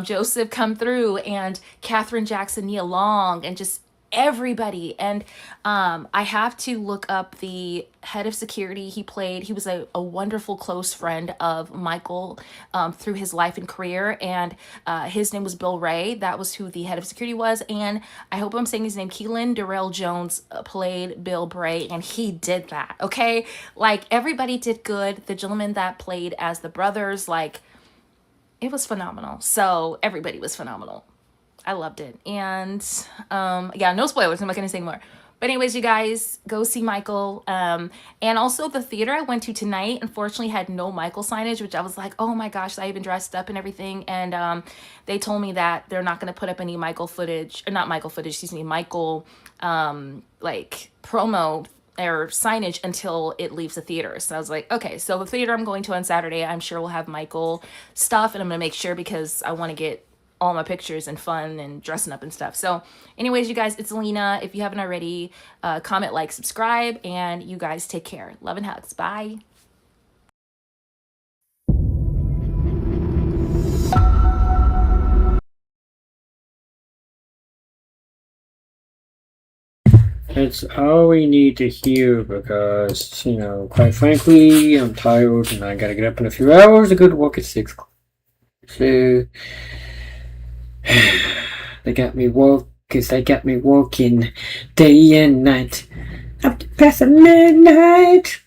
O: Joseph, come through, and Catherine Jackson, Nia Long, and just everybody. And I have to look up the head of security he played. He was a wonderful close friend of Michael through his life and career, and his name was Bill Ray. That was who the head of security was. And I hope I'm saying his name, Keelan Darrell Jones played Bill Bray, and he did that. Okay, like everybody did good. The gentleman that played as the brothers, like, it was phenomenal. So everybody was phenomenal. I loved it. And yeah, no spoilers. I'm not going to say more. But anyways, you guys, go see Michael. And also the theater I went to tonight, unfortunately, had no Michael signage, which I was like, oh my gosh, I even dressed up and everything. And they told me that they're not going to put up any Michael footage, or not Michael footage, excuse me, Michael like promo or signage until it leaves the theater. So I was like, okay, so the theater I'm going to on Saturday, I'm sure will have Michael stuff, and I'm going to make sure, because I want to get all my pictures and fun and dressing up and stuff. So anyways, you guys, it's Alina. If you haven't already, comment, like, subscribe, and you guys take care. Love and hugs. Bye.
A: That's all we need to hear, because, you know, quite frankly, I'm tired and I gotta get up in a few hours to go to work at 6 o'clock. So they got me working day and night up to past midnight.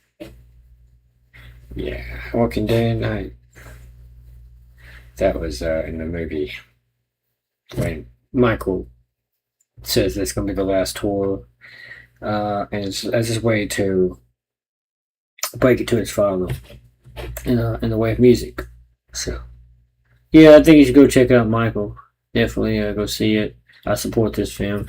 A: Yeah, working day and night. That was in the movie when Michael says it's gonna be the last tour, and it's as his way to break it to his father in the way of music. So yeah, I think you should go check out Michael. definitely go see it. I support this film.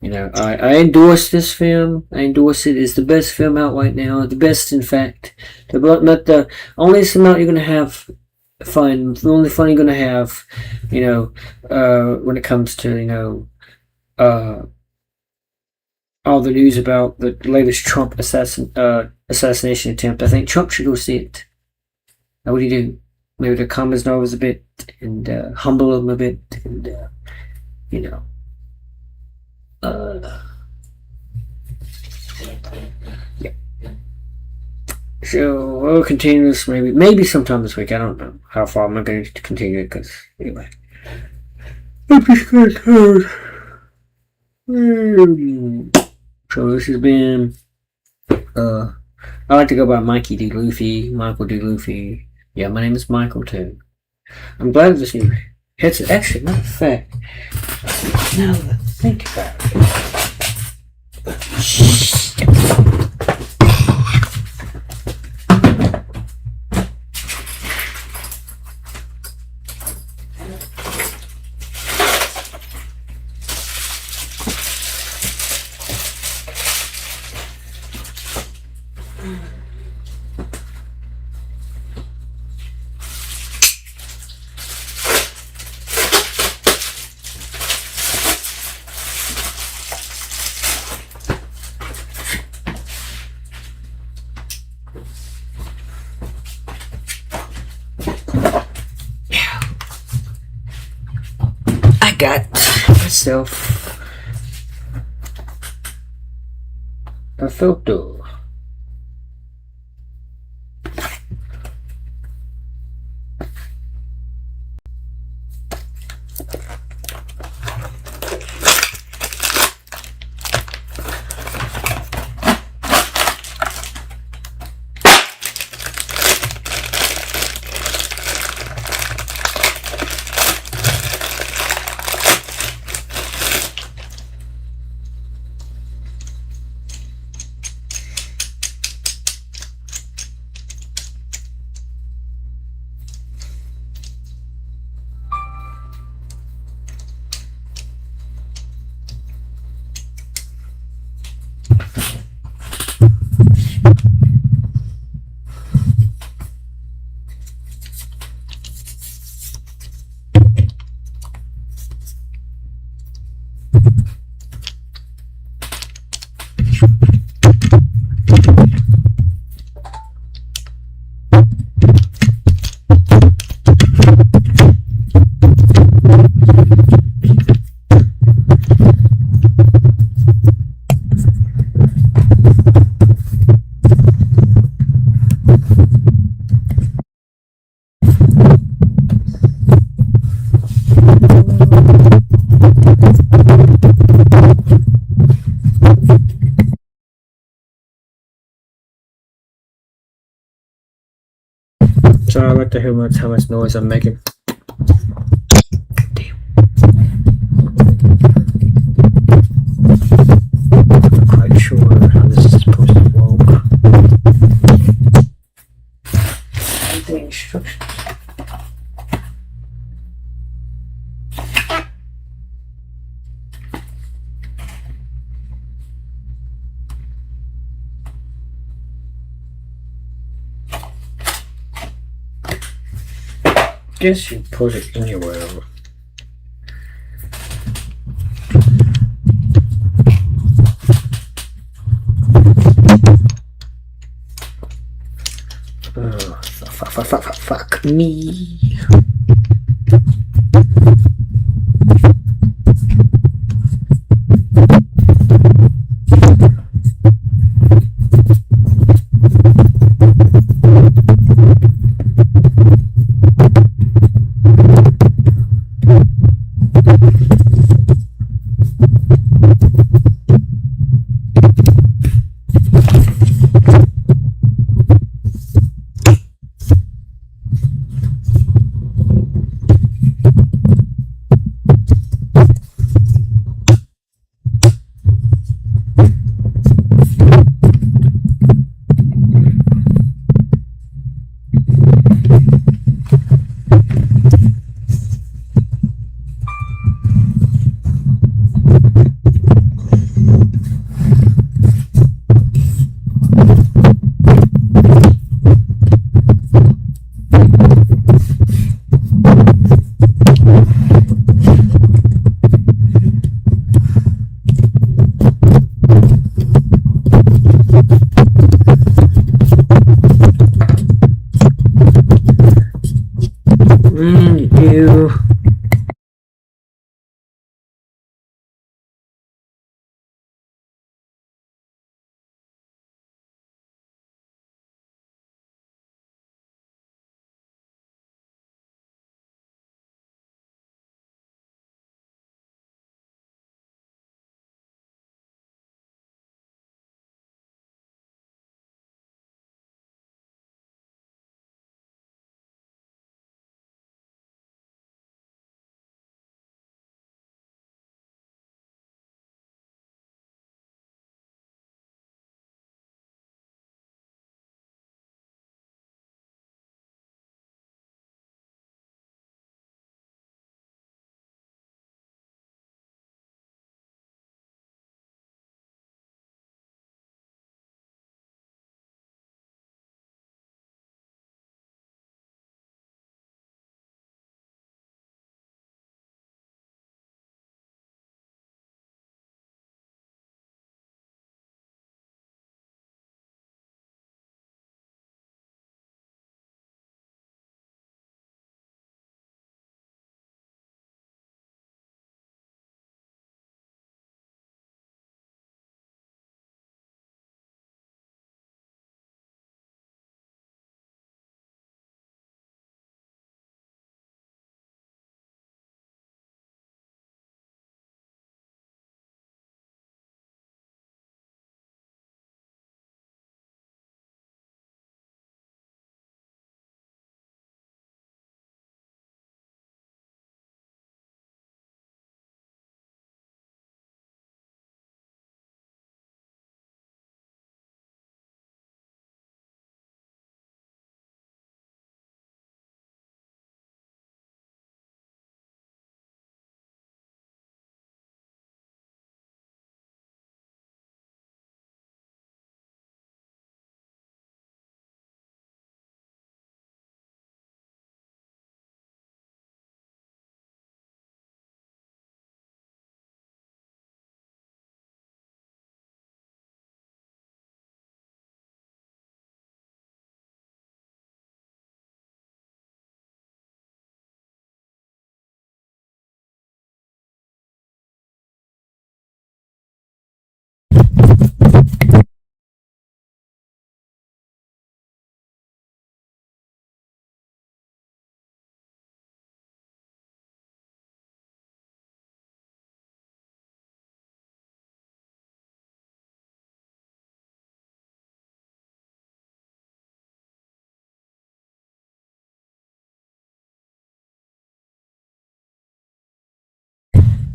A: You know, I endorse this film. I endorse it. It's the best film out right now. The best, in fact. Not the only amount you're gonna have fun. The only fun you're gonna have, you know, when it comes to, you know, all the news about the latest Trump assassination attempt. I think Trump should go see it. Now, what do you do? Maybe to calm his nerves a bit and humble him a bit, and you know. Yeah. So we'll continue this maybe sometime this week. I don't know how far I'm going to continue it, because anyway. I'm just gonna turn. So this has been I like to go by Mikey D. Luffy, Michael D. Luffy. Yeah, my name is Michael too. I'm glad this new headset. Actually, matter of fact, now that I think about it. Got myself a photo. So I like to hear how much noise I'm making. I'm quite sure how this is supposed to work. The instructions. Guess you put it anywhere. Fuck me.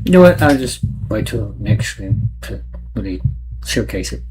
A: You know what? I'll just wait till next stream to really showcase it.